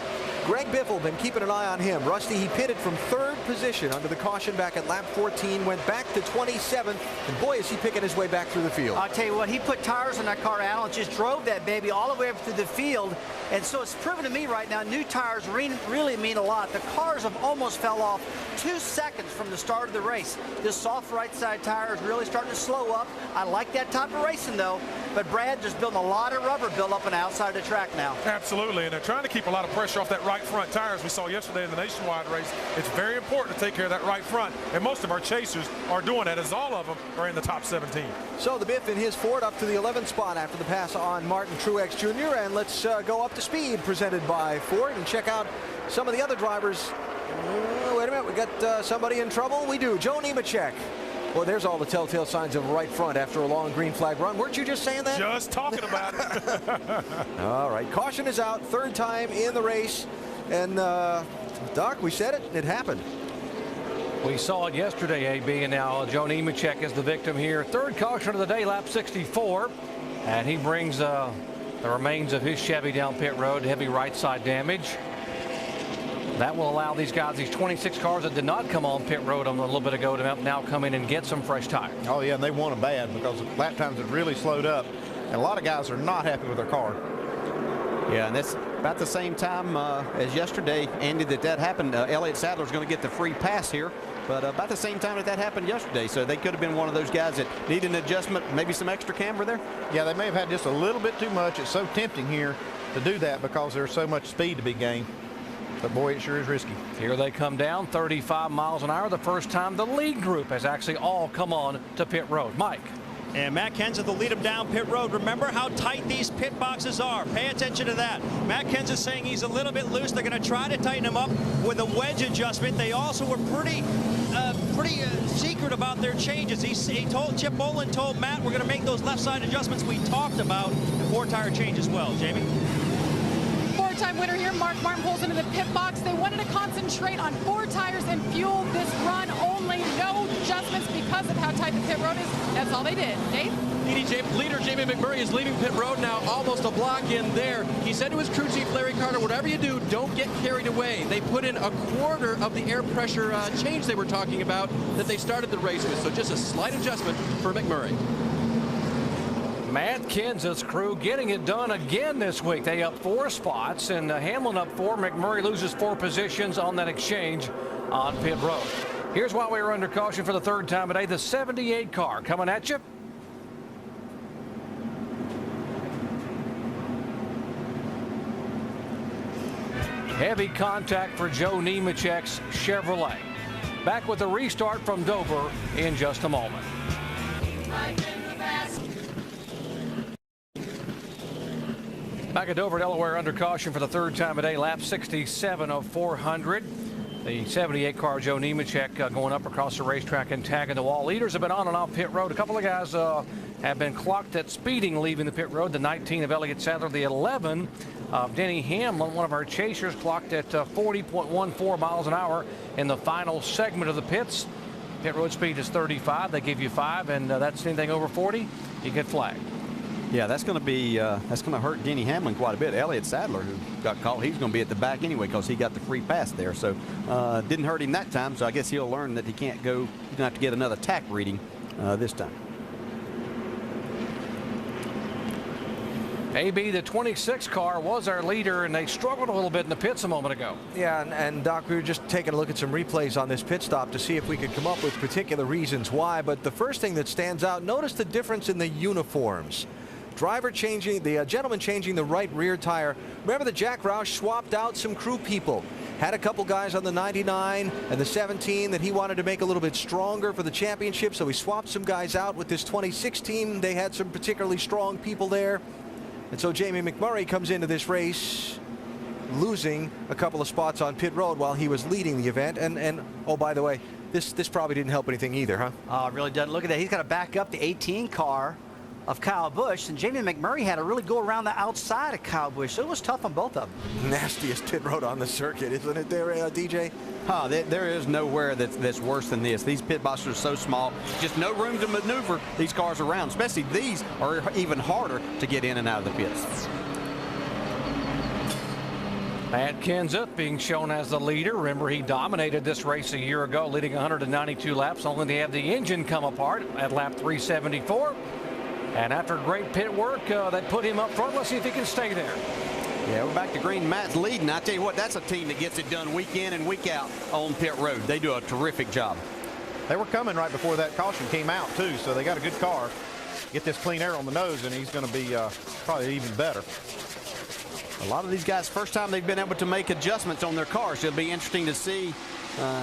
Greg Biffle, been keeping an eye on him. Rusty, he pitted from 3rd position under the caution back at lap 14, went back to 27th, and boy, is he picking his way back through the field. I'll tell you what, he put tires on that car, Al, and just drove that baby all the way up through the field. And so it's proven to me right now, new tires really mean a lot. The cars have almost fell off 2 seconds from the start of the race. This soft right side tire is really starting to slow up. I like that type of racing, though. But Brad just building a lot of rubber buildup on the outside of the track now. Absolutely, and they're trying to keep a lot of pressure off that right front tire, as we saw yesterday in the nationwide race. It's very important to take care of that right front, and most of our chasers are doing that, as all of them are in the top 17. So the Biff in his Ford up to the 11th spot after the pass on Martin Truex Jr. And let's go up to speed, presented by Ford, and check out some of the other drivers. Wait a minute, we got somebody in trouble. We do. Joe Nemechek. Well, there's all the telltale signs of right front after a long green flag run. Weren't you just saying that? Just talking about it. All right, caution is out, 3rd time in the race. And Doc, we said it, it happened. We saw it yesterday, AB, and now Joe Nemechek is the victim here. 3rd caution of the day, lap 64. And he brings the remains of his Chevy down pit road, heavy right side damage. That will allow these guys, these 26 cars that did not come on pit road a little bit ago, to now come in and get some fresh tires. Oh, yeah, and they want them bad because lap times have really slowed up, and a lot of guys are not happy with their car. Yeah, and that's about the same time as yesterday, Andy, that happened. Elliott Sadler's going to get the free pass here, but about the same time that happened yesterday. So they could have been one of those guys that need an adjustment, maybe some extra camber there. Yeah, they may have had just a little bit too much. It's so tempting here to do that because there's so much speed to be gained. But boy, it sure is risky. Here they come down 35 miles an hour. The first time the lead group has actually all come on to pit road. Mike. And Matt Kenseth will lead him down pit road. Remember how tight these pit boxes are. Pay attention to that. Matt Kenseth saying he's a little bit loose. They're going to try to tighten him up with a wedge adjustment. They also were pretty secret about their changes. Chip Bolin told Matt, we're going to make those left side adjustments we talked about. And 4-tire change as well. Jamie? 4-time winner here. Mark Martin pulls into the pit box. They wanted to concentrate on 4 tires and fuel this run only. No adjustments because of how tight the pit road is. That's all they did. Dave? Leader Jamie McMurray is leaving pit road now, almost a block in there. He said to his crew chief Larry Carter, whatever you do, don't get carried away. They put in a quarter of the air pressure change they were talking about that they started the race with. So just a slight adjustment for McMurray. Matt Kenseth's crew getting it done again this week. They up 4 spots, and Hamlin up 4. McMurray loses 4 positions on that exchange on pit road. Here's why we were under caution for the third time today. The 78 car coming at you. Heavy contact for Joe Nemechek's Chevrolet. Back with the restart from Dover in just a moment. Back at Dover, Delaware, under caution for the third time today. Lap 67 of 400. The 78 car Joe Nemechek going up across the racetrack and tagging the wall. Leaders have been on and off pit road. A couple of guys have been clocked at speeding leaving the pit road. The 19 of Elliott Sadler, the 11 of Denny Hamlin, one of our chasers, clocked at 40.14 miles an hour in the final segment of the pits. Pit road speed is 35. They give you 5, and that's anything over 40, you get flagged. Yeah, that's going to be that's going to hurt Denny Hamlin quite a bit. Elliott Sadler, who got caught, he's going to be at the back anyway because he got the free pass there. So didn't hurt him that time. So I guess he'll learn that he can't go. He's going to have to get another tack reading this time. AB, the 26 car, was our leader, and they struggled a little bit in the pits a moment ago. Yeah, and Doc, we were just taking a look at some replays on this pit stop to see if we could come up with particular reasons why. But the first thing that stands out, notice the difference in the uniforms. Driver changing, the gentleman changing the right rear tire. Remember that Jack Roush swapped out some crew people. Had a couple guys on the 99 and the 17 that he wanted to make a little bit stronger for the championship, so he swapped some guys out. With this 2016, they had some particularly strong people there. And so Jamie McMurray comes into this race losing a couple of spots on pit road while he was leading the event. And oh, by the way, this probably didn't help anything either, huh? It really doesn't. Look at that. He's got to back up the 18 car of Kyle Busch, and Jamie McMurray had to really go around the outside of Kyle Busch. So it was tough on both of them. Nastiest pit road on the circuit, isn't it there, DJ? There is nowhere that's worse than this. These pit boxes are so small, just no room to maneuver these cars around. Especially these are even harder to get in and out of the pits. Matt Kenseth being shown as the leader. Remember, he dominated this race a year ago, leading 192 laps, only to have the engine come apart at lap 374. And after great pit work, that put him up front. Let's see if he can stay there. Yeah, we're back to Green. Matt's leading. I tell you what, that's a team that gets it done week in and week out on pit road. They do a terrific job. They were coming right before that caution came out, too, so they got a good car. Get this clean air on the nose, and he's going to be probably even better. A lot of these guys, first time they've been able to make adjustments on their cars. It'll be interesting to see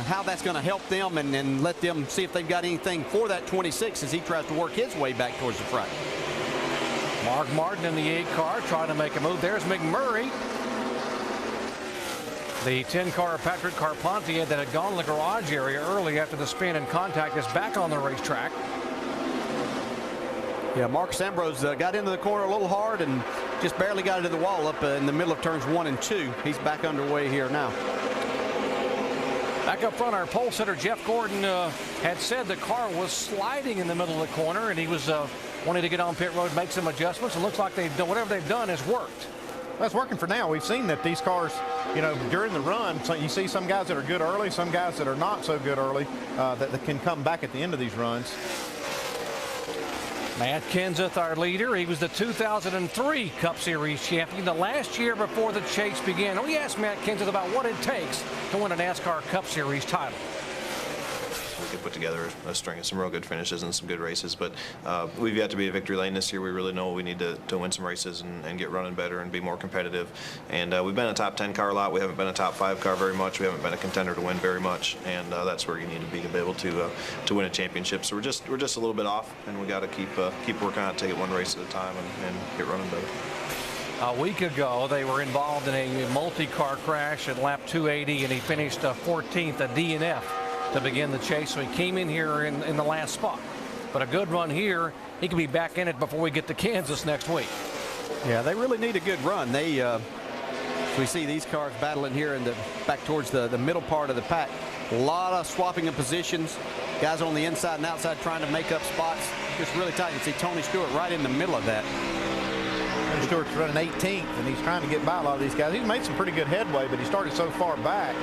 how that's going to help them and let them see if they've got anything for that 26 as he tries to work his way back towards the front. Mark Martin in the 8 car trying to make a move. There's McMurray. The 10 car Patrick Carpentier that had gone to the garage area early after the spin and contact is back on the racetrack. Yeah, Marcus Ambrose got into the corner a little hard and just barely got into the wall up in the middle of turns 1 and 2. He's back underway here now. Back up front, our pole sitter Jeff Gordon had said the car was sliding in the middle of the corner, and he was wanting to get on pit road, make some adjustments. It looks like they've done whatever they've done has worked. That's working for now. We've seen that these cars, you know, during the run, so you see some guys that are good early, some guys that are not so good early, that can come back at the end of these runs. Matt Kenseth, our leader. He was the 2003 Cup Series champion, the last year before the chase began. We asked Matt Kenseth about what it takes to win a NASCAR Cup Series title. We could put together a string of some real good finishes and some good races, but we've yet to be a victory lane this year. We really know we need to win some races and get running better and be more competitive. And we've been a top 10 car a lot. We haven't been a top 5 car very much. We haven't been a contender to win very much, and that's where you need to be able to win a championship. So we're just a little bit off, and we got to keep working on it, take it one race at a time, and get running better. A week ago, they were involved in a multi-car crash at lap 280, and he finished 14th, a DNF. To begin the chase, so he came in here in the last spot. But a good run here, he can be back in it before we get to Kansas next week. Yeah, they really need a good run. They we see these cars battling here in the back towards the middle part of the pack. A lot of swapping of positions. Guys on the inside and outside trying to make up spots. Just really tight. You see Tony Stewart right in the middle of that. Tony Stewart's running 18th, and he's trying to get by a lot of these guys. He's made some pretty good headway, but he started so far back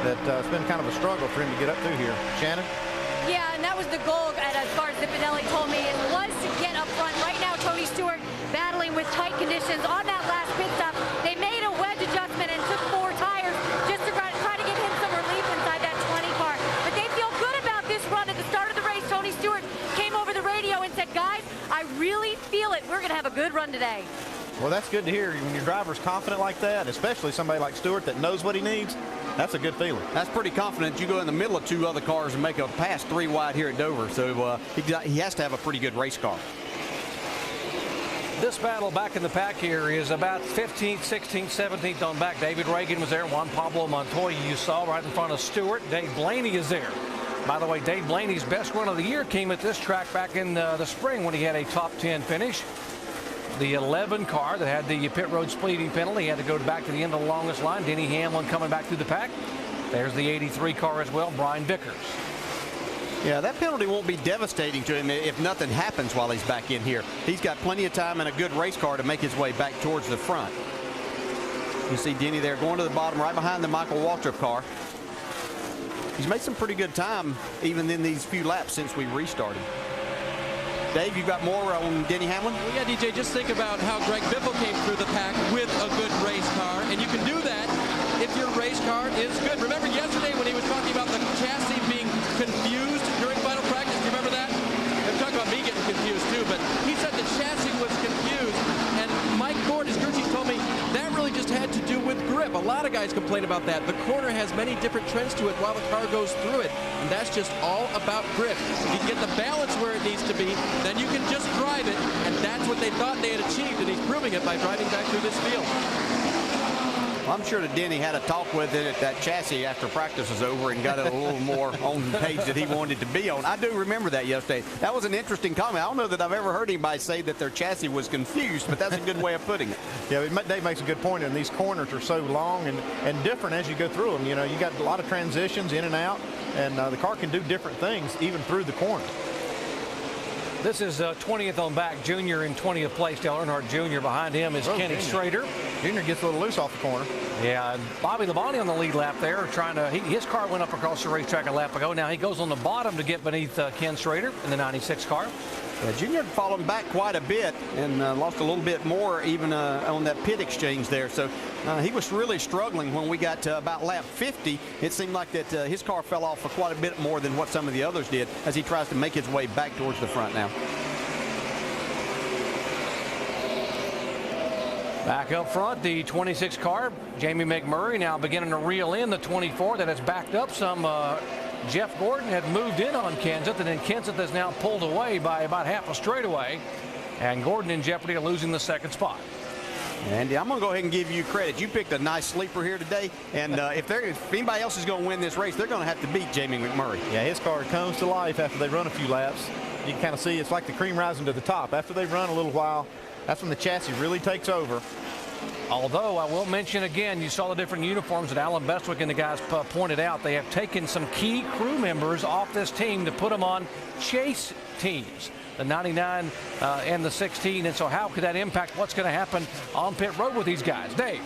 that it's been kind of a struggle for him to get up through here. Shannon? Yeah, and that was the goal, as far as Zippinelli told me, it was to get up front. Right now, Tony Stewart battling with tight conditions on that last pit stop. They made a wedge adjustment and took 4 tires just to try to get him some relief inside that 20 car. But they feel feel it. We're going to have a good run today. Well, that's good to hear. When your driver's confident like that, especially somebody like Stewart that knows what he needs, that's a good feeling. That's pretty confident. You go in the middle of 2 other cars and make a pass 3 wide here at Dover. So he has to have a pretty good race car. This battle back in the pack here is about 15th, 16th, 17th on back. David Reagan was there. Juan Pablo Montoya you saw right in front of Stewart. Dave Blaney is there. By the way, Dave Blaney's best run of the year came at this track back in the spring when he had a top 10 finish. The 11 car that had the pit road speeding penalty had to go back to the end of the longest line. Denny Hamlin coming back through the pack. There's the 83 car as well, Brian Vickers. Yeah, that penalty won't be devastating to him if nothing happens while he's back in here. He's got plenty of time and a good race car to make his way back towards the front. You see Denny there going to the bottom right behind the Michael Waltrip car. He's made some pretty good time even in these few laps since we restarted. Dave, you got more on Denny Hamlin? Well, yeah, DJ, just think about how Greg Biffle came through the pack with a good race car, and you can do that if your race car is good. Remember yesterday when he was talking about the chassis being confused during final practice? Do you remember that? I'm talking about me getting confused too, but he said the chassis was confused, and Mike Gord, his crew chief, told me that really just had to do with grip. A lot of guys complain about that. The corner has many different trends to it while the car goes through it, and that's just all about grip. If you can get the balance where it needs to be, then you can just drive it, and that's what they thought they had achieved, and he's proving it by driving back through this field. I'm sure that Denny had a talk with it at that chassis after practice was over and got it a little more on the page that he wanted to be on. I do remember that yesterday. That was an interesting comment. I don't know that I've ever heard anybody say that their chassis was confused, but that's a good way of putting it. Yeah, Dave makes a good point, and these corners are so long and different as you go through them. You know, you got a lot of transitions in and out, and the car can do different things even through the corner. This is 20th on back, Junior in 20th place. Dale Earnhardt Jr. behind him is Kenny Schrader. Junior gets a little loose off the corner. Yeah, and Bobby Labonte on the lead lap there, trying to. His car went up across the racetrack a lap ago. Now he goes on the bottom to get beneath Ken Schrader in the 96 car. Yeah, Junior had fallen back quite a bit and lost a little bit more even on that pit exchange there. So he was really struggling when we got to about lap 50. It seemed like that his car fell off for quite a bit more than what some of the others did as he tries to make his way back towards the front now. Back up front, the 26 car, Jamie McMurray now beginning to reel in the 24 that has backed up some. Jeff Gordon had moved in on Kenseth, and then Kenseth is now pulled away by about half a straightaway, and Gordon in jeopardy of losing the second spot. Andy, I'm going to go ahead and give you credit. You picked a nice sleeper here today, and if anybody else is going to win this race, they're going to have to beat Jamie McMurray. Yeah, his car comes to life after they run a few laps. You can kind of see it's like the cream rising to the top. After they've run a little while, that's when the chassis really takes over. Although I will mention again, you saw the different uniforms that Alan Bestwick and the guys pointed out. They have taken some key crew members off this team to put them on chase teams, the 99 and the 16. And so how could that impact what's going to happen on pit road with these guys? Dave.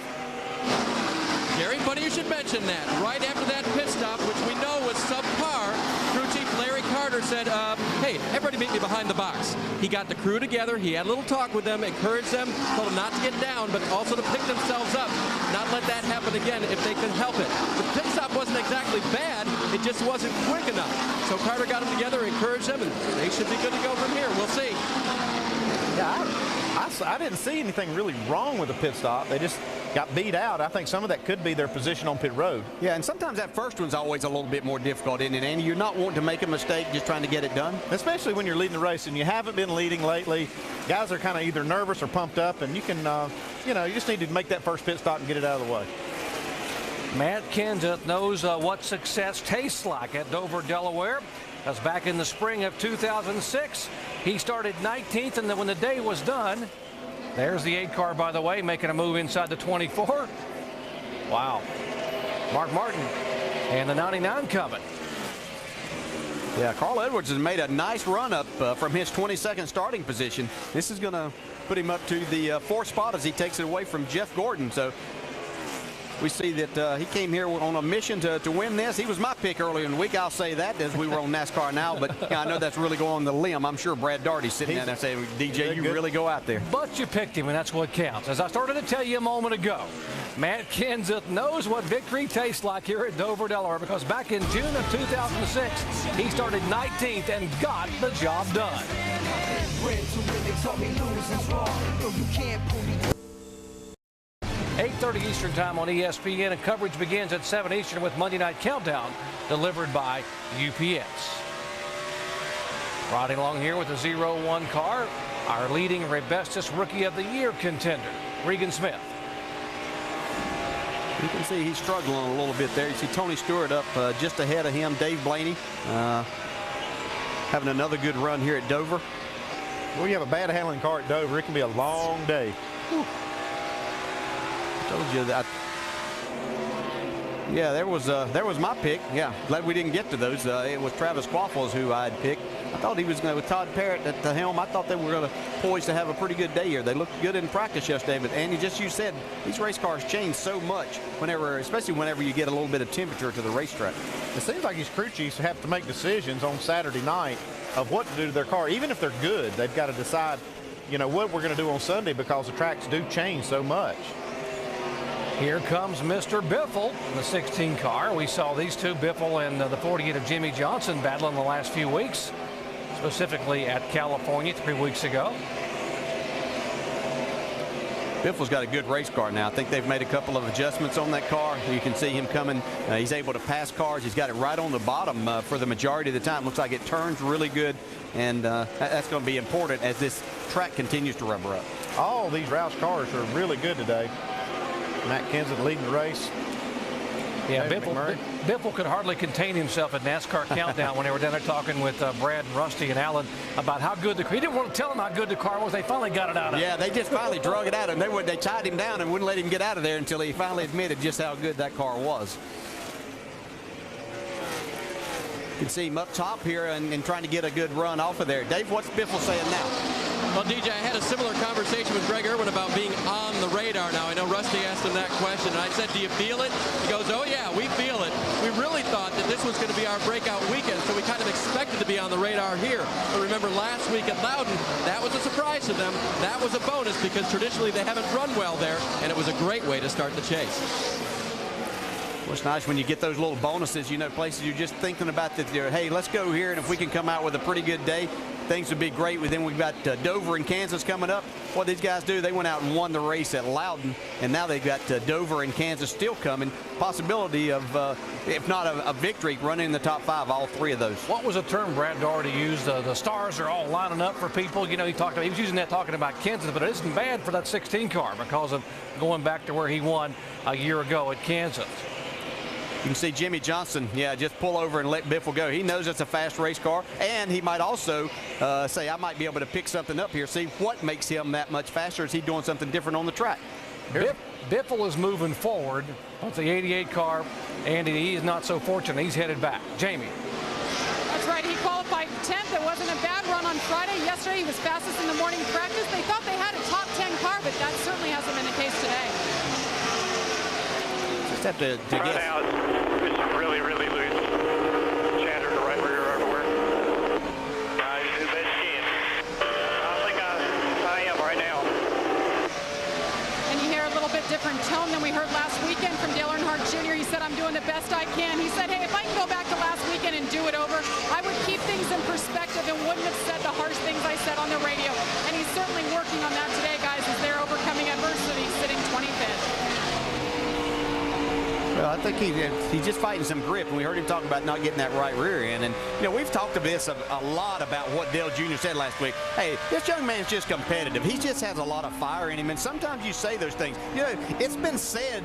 Gary, funny you should mention that. Right after that pit stop, which we know was subpar, crew chief Larry Carter said, hey, everybody meet me behind the box. He got the crew together. He had a little talk with them, encouraged them, told them not to get down, but also to pick themselves up, not let that happen again if they could help it. The pit stop wasn't exactly bad. It just wasn't quick enough. So Carter got them together, encouraged them, and they should be good to go from here. We'll see. Yeah, I didn't see anything really wrong with the pit stop. They just got beat out. I think some of that could be their position on pit road. Yeah, and sometimes that first one's always a little bit more difficult, isn't it, Andy? You're not wanting to make a mistake, just trying to get it done. Especially when you're leading the race and you haven't been leading lately. Guys are kind of either nervous or pumped up, and you can, you just need to make that first pit stop and get it out of the way. Matt Kenseth knows what success tastes like at Dover, Delaware. As back in the spring of 2006, he started 19th, and then when the day was done, there's the 8 car, by the way, making a move inside the 24. Wow. Mark Martin and the 99 coming. Yeah, Carl Edwards has made a nice run up from his 22nd starting position. This is going to put him up to the 4th spot as he takes it away from Jeff Gordon. So we see that he came here on a mission to win this. He was my pick earlier in the week. I'll say that as we were on NASCAR Now. But I know that's really going on the limb. I'm sure Brad Daugherty's sitting down there saying, DJ, you really go out there. But you picked him, and that's what counts. As I started to tell you a moment ago, Matt Kenseth knows what victory tastes like here at Dover, Delaware, because back in June of 2006, he started 19th and got the job done. win to win. They taught me losing's wrong. No, you can't pull me. 8:30 Eastern Time on ESPN, and coverage begins at 7 Eastern with Monday Night Countdown delivered by UPS. Riding along here with the 0-1 car, our leading Rebestis Rookie of the Year contender, Regan Smith. You can see he's struggling a little bit there. You see Tony Stewart up just ahead of him. Dave Blaney having another good run here at Dover. Well, you have a bad handling car at Dover, it can be a long day. Whew. Told you that. Yeah, there was my pick. Yeah, glad we didn't get to those. It was Travis Quaffles who I had picked. I thought he was going to, with Todd Parrott at the helm, I thought they were going to poised to have a pretty good day here. They looked good in practice yesterday, but Andy, just you said, these race cars change so much especially whenever you get a little bit of temperature to the racetrack. It seems like these crew chiefs have to make decisions on Saturday night of what to do to their car. Even if they're good, they've got to decide, you know, what we're going to do on Sunday because the tracks do change so much. Here comes Mr. Biffle in the 16 car. We saw these two, Biffle and the 48 of Jimmy Johnson, battling the last few weeks, specifically at California 3 weeks ago. Biffle's got a good race car now. I think they've made a couple of adjustments on that car. You can see him coming. He's able to pass cars. He's got it right on the bottom for the majority of the time. Looks like it turns really good, and that's going to be important as this track continues to rubber up. All these Roush cars are really good today. Matt Kenseth leading the race. Yeah, Biffle could hardly contain himself at NASCAR Countdown when they were down there talking with Brad and Rusty and Alan about how good the car. He didn't want to tell them how good the car was. They finally got it out of him. Yeah, they just finally drug it out of him. They tied him down and wouldn't let him get out of there until he finally admitted just how good that car was. You can see him up top here and trying to get a good run off of there. Dave, what's Biffle saying now? Well, DJ, I had a similar conversation with Greg Irwin about being on the radar now. I know Rusty asked him that question, and I said, do you feel it? He goes, oh, yeah, we feel it. We really thought that this was going to be our breakout weekend, so we kind of expected to be on the radar here. But remember, last week at Loudon, that was a surprise to them. That was a bonus because traditionally they haven't run well there, and it was a great way to start the chase. Well, it's nice when you get those little bonuses, you know, places you're just thinking about that, hey, let's go here, and if we can come out with a pretty good day, things would be great. Then we've got Dover and Kansas coming up. What these guys do, they went out and won the race at Loudon, and now they've got Dover and Kansas still coming. Possibility of, if not a victory, running in the top 5, all 3 of those. What was a term Brad Daugherty used? The stars are all lining up for people. You know, he was using that talking about Kansas, but it isn't bad for that 16 car because of going back to where he won a year ago at Kansas. You can see Jimmy Johnson, yeah, just pull over and let Biffle go. He knows it's a fast race car, and he might also say, I might be able to pick something up here, see what makes him that much faster. Is he doing something different on the track? Biffle is moving forward with the 88 car, and he is not so fortunate. He's headed back. Jamie. That's right. He qualified 10th. It wasn't a bad run on Friday. Yesterday, he was fastest in the morning practice. They thought they had a top 10 car, but that certainly hasn't been the case today. Just have to right guess. now, it's really, really loose. Chatter to right rear everywhere. Do the best you can. I think I am right now. And you hear a little bit different tone than we heard last weekend from Dale Earnhardt Jr. He said, I'm doing the best I can. He said, hey, if I can go back to last weekend and do it over, I would keep things in perspective and wouldn't have said the harsh things I said on the radio. And he's certainly working on that today, guys, as they're overcoming adversity, sitting 25th. Well, I think he's just fighting some grip, and we heard him talk about not getting that right rear end. And, you know, we've talked to this a lot about what Dale Jr. said last week. Hey, this young man's just competitive. He just has a lot of fire in him, and sometimes you say those things. You know, it's been said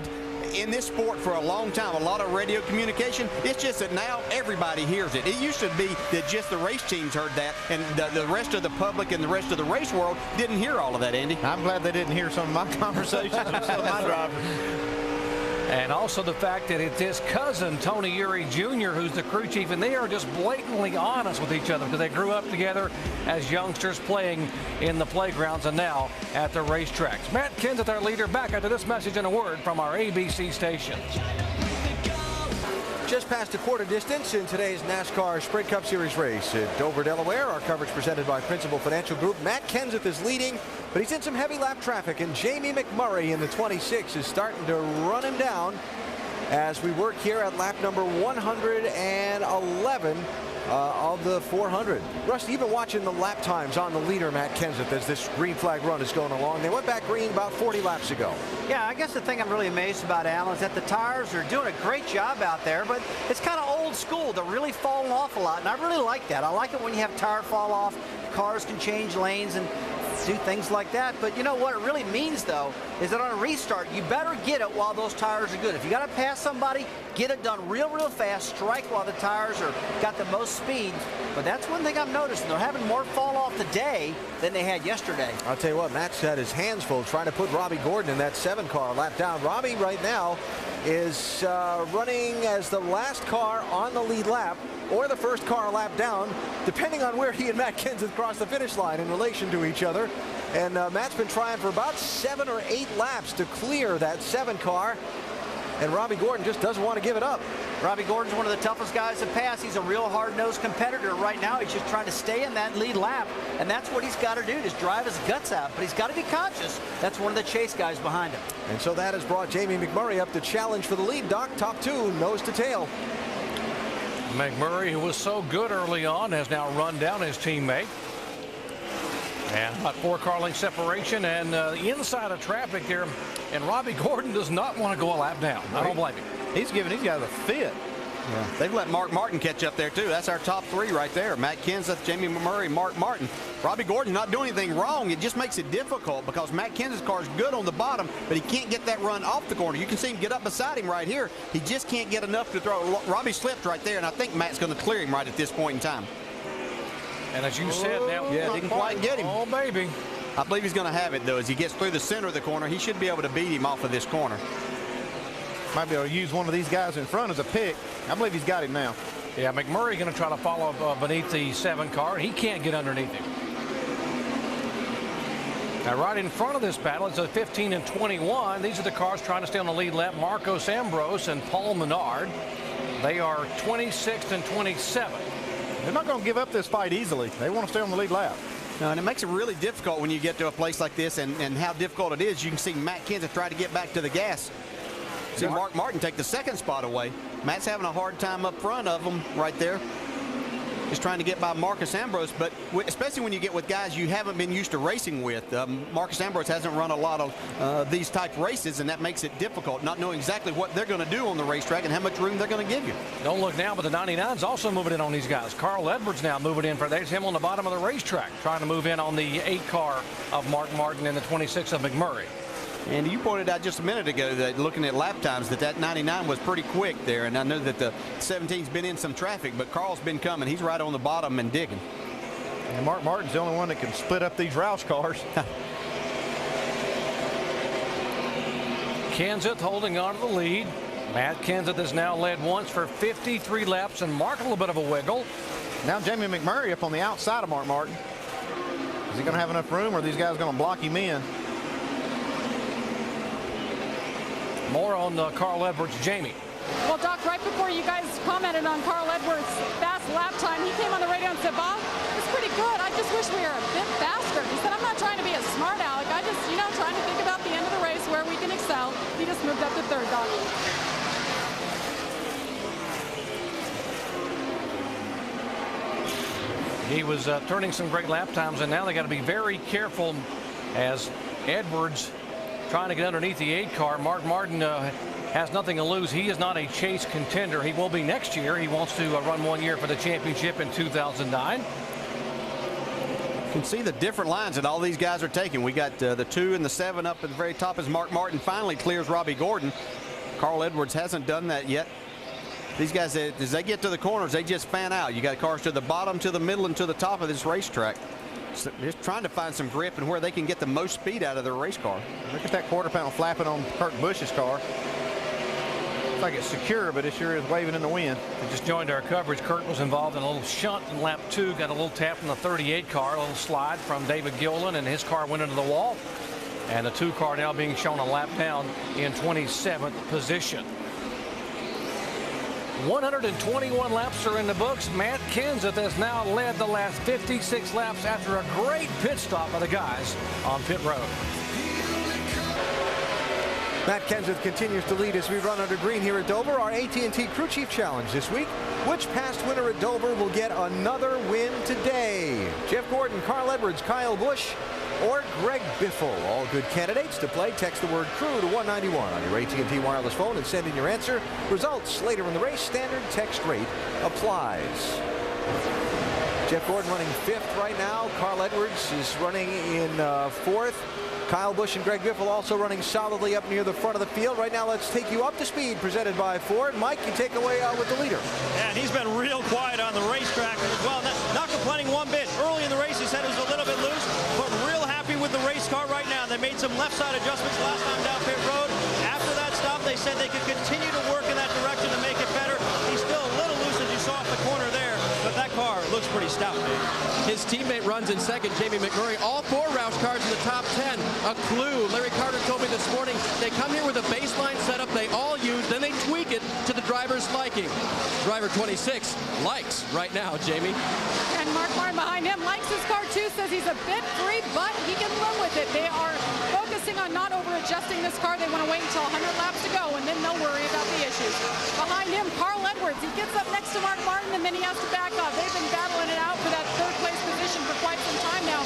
in this sport for a long time, a lot of radio communication. It's just that now everybody hears it. It used to be that just the race teams heard that, and the rest of the public and the rest of the race world didn't hear all of that, Andy. I'm glad they didn't hear some of my conversations with some of my drivers. And also the fact that it's his cousin, Tony Eury Jr., who's the crew chief, and they are just blatantly honest with each other because they grew up together as youngsters playing in the playgrounds and now at the racetracks. Matt Kenseth, our leader, back after this message and a word from our ABC stations. Just past a quarter distance in today's NASCAR Sprint Cup Series race at Dover, Delaware. Our coverage presented by Principal Financial Group. Matt Kenseth is leading, but he's in some heavy lap traffic, and Jamie McMurray in the 26 is starting to run him down as we work here at lap number 111 of the 400. Rusty, you've been watching the lap times on the leader, Matt Kenseth, as this green flag run is going along. They went back green about 40 laps ago. Yeah, I guess the thing I'm really amazed about, Alan, is that the tires are doing a great job out there, but it's kind of old school. They're really falling off a lot, and I really like that. I like it when you have tire fall off, cars can change lanes and do things like that. But you know what it really means, though, is that on a restart, you better get it while those tires are good. If you got to pass somebody, get it done real fast, strike while the tires are got the most speed. But that's one thing I'm noticing. They're having more fall off today than they had yesterday. I'll tell you what, Matt's had his hands full trying to put Robbie Gordon in that 7 car lap down. Robbie right now is running as the last car on the lead lap or the first car lap down, depending on where he and Matt Kenseth cross the finish line in relation to each other. And Matt's been trying for about 7 or 8 laps to clear that 7 car. And Robbie Gordon just doesn't want to give it up. Robbie Gordon's one of the toughest guys to pass. He's a real hard-nosed competitor. Right now, he's just trying to stay in that lead lap, and that's what he's got to do, just drive his guts out. But he's got to be conscious. That's one of the chase guys behind him. And so that has brought Jamie McMurray up to challenge for the lead. Doc, top 2, nose to tail. McMurray, who was so good early on, has now run down his teammate. And about 4 car length separation and inside of traffic there. And Robbie Gordon does not want to go a lap down. I don't blame him. He's giving these guys a fit. Yeah, they've let Mark Martin catch up there, too. That's our top 3 right there. Matt Kenseth, Jamie McMurray, Mark Martin. Robbie Gordon's not doing anything wrong. It just makes it difficult because Matt Kenseth's car is good on the bottom, but he can't get that run off the corner. You can see him get up beside him right here. He just can't get enough to throw. Robbie slipped right there, and I think Matt's going to clear him right at this point in time. And as you said, now didn't quite get him. Oh, baby. I believe he's going to have it, though. As he gets through the center of the corner, he should be able to beat him off of this corner. Might be able to use one of these guys in front as a pick. I believe he's got him now. Yeah, McMurray going to try to follow beneath the 7 car. He can't get underneath him. Now, right in front of this battle, it's a 15 and 21. These are the cars trying to stay on the lead lap. Marcos Ambrose and Paul Menard. They are 26th and 27. They're not going to give up this fight easily. They want to stay on the lead lap. No, and it makes it really difficult when you get to a place like this and how difficult it is. You can see Matt Kenseth try to get back to the gas. See Mark Martin take the 2nd spot away. Matt's having a hard time up front of him right there. Just trying to get by Marcus Ambrose, but especially when you get with guys you haven't been used to racing with. Marcus Ambrose hasn't run a lot of these type races, and that makes it difficult, not knowing exactly what they're going to do on the racetrack and how much room they're going to give you. Don't look now, but the 99's also moving in on these guys. Carl Edwards now moving in. There's him on the bottom of the racetrack, trying to move in on the 8 car of Mark Martin and the 26 of McMurray. And you pointed out just a minute ago that looking at lap times that 99 was pretty quick there, and I know that the 17's been in some traffic, but Carl's been coming. He's right on the bottom and digging. And Mark Martin's the only one that can split up these Roush cars. Kenseth holding on to the lead. Matt Kenseth has now led once for 53 laps and marked a little bit of a wiggle. Now Jamie McMurray up on the outside of Mark Martin. Is he going to have enough room, or are these guys going to block him in? More on Carl Edwards. Jamie. Well, Doc, right before you guys commented on Carl Edwards' fast lap time, he came on the radio and said, Bob, it's pretty good. I just wish we were a bit faster. He said, I'm not trying to be a smart aleck. I just, trying to think about the end of the race where we can excel. He just moved up to 3rd, Doc. He was turning some great lap times, and now they got to be very careful as Edwards trying to get underneath the 8 car. Mark Martin has nothing to lose. He is not a chase contender. He will be next year. He wants to run 1 year for the championship in 2009. You can see the different lines that all these guys are taking. We got the 2 and the 7 up at the very top as Mark Martin finally clears Robbie Gordon. Carl Edwards hasn't done that yet. These guys, as they get to the corners, they just fan out. You got cars to the bottom, to the middle, and to the top of this racetrack. So just trying to find some grip and where they can get the most speed out of their race car. Look at that quarter panel flapping on Kurt Busch's car. Looks like it's secure, but it sure is waving in the wind. We just joined our coverage. Kurt was involved in a little shunt in lap 2. Got a little tap from the 38 car, a little slide from David Gilliland, and his car went into the wall. And the 2 car now being shown a lap down in 27th position. 121 laps are in the books. Matt Kenseth has now led the last 56 laps after a great pit stop by the guys on pit road. Matt Kenseth continues to lead as we run under green here at Dover. Our AT&T Crew Chief Challenge this week. Which past winner at Dover will get another win today? Jeff Gordon, Carl Edwards, Kyle Busch, or Greg Biffle? All good candidates to play. Text the word crew to 191 on your AT&T wireless phone and send in your answer. Results later in the race. Standard text rate applies. Jeff Gordon running 5th right now. Carl Edwards is running in 4th. Kyle Busch and Greg Biffle also running solidly up near the front of the field. Right now, let's take you up to speed, presented by Ford. Mike, you take away with the leader. Yeah, and he's been real quiet on the racetrack as well. Not complaining one bit. Early in the race, he said it was a little bit loose, but real happy with the race car right now. They made some left side adjustments last time down pit road. After that stop, they said they could continue to work in that direction to make it better. He's still a little loose, as you saw off the corner there, but that car looks pretty stout, man. His teammate runs in second, Jamie McMurray. All 4 Roush cars in the top 10. A clue. Larry Carter told me this morning they come here with a baseline setup they all use, then they tweak it to the driver's liking. Driver 26 likes right now, Jamie. And Mark Martin behind him likes his car too, says he's a bit free, but he can live with it. They are focusing on not over-adjusting this car. They want to wait until 100 laps to go, and then they'll worry about the issues. Behind him, Carl Edwards. He gets up next to Mark Martin, and then he has to back up. They've been battling it out for that 3rd place position for quite some time now.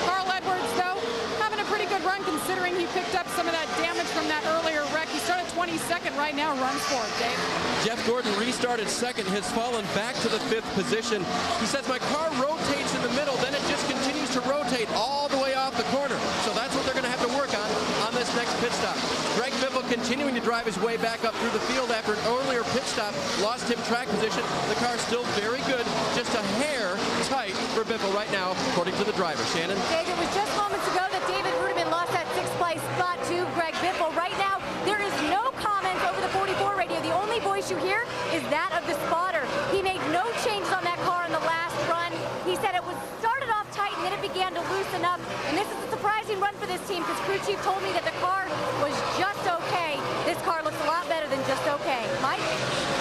Carl Edwards, though, having a pretty good run considering he picked up some of that damage from that earlier wreck. He started 22nd right now, runs for it, Dave. Jeff Gordon restarted second, has fallen back to the 5th position. He says, my car rotates in the middle, then it just continues to rotate all the way off the corner. So that's what they're going to have to work on this next pit stop. Greg Biffle continuing to drive his way back up through the field after an earlier pit stop. Lost him track position. The car's still very good, just a hair tight for Biffle right now, according to the driver. Shannon? Dave, it was just moments ago that David Rudiman lost that 6th place spot to Greg Biffle. Right now, there is no comments over the 44 radio. The only voice you hear is that of the spotter. He made no changes on that car in the last run. He said it was started off tight and then it began to loosen up. And this is a surprising run for this team because crew chief told me that the car was just okay. This car looks a lot better than just okay. Mike?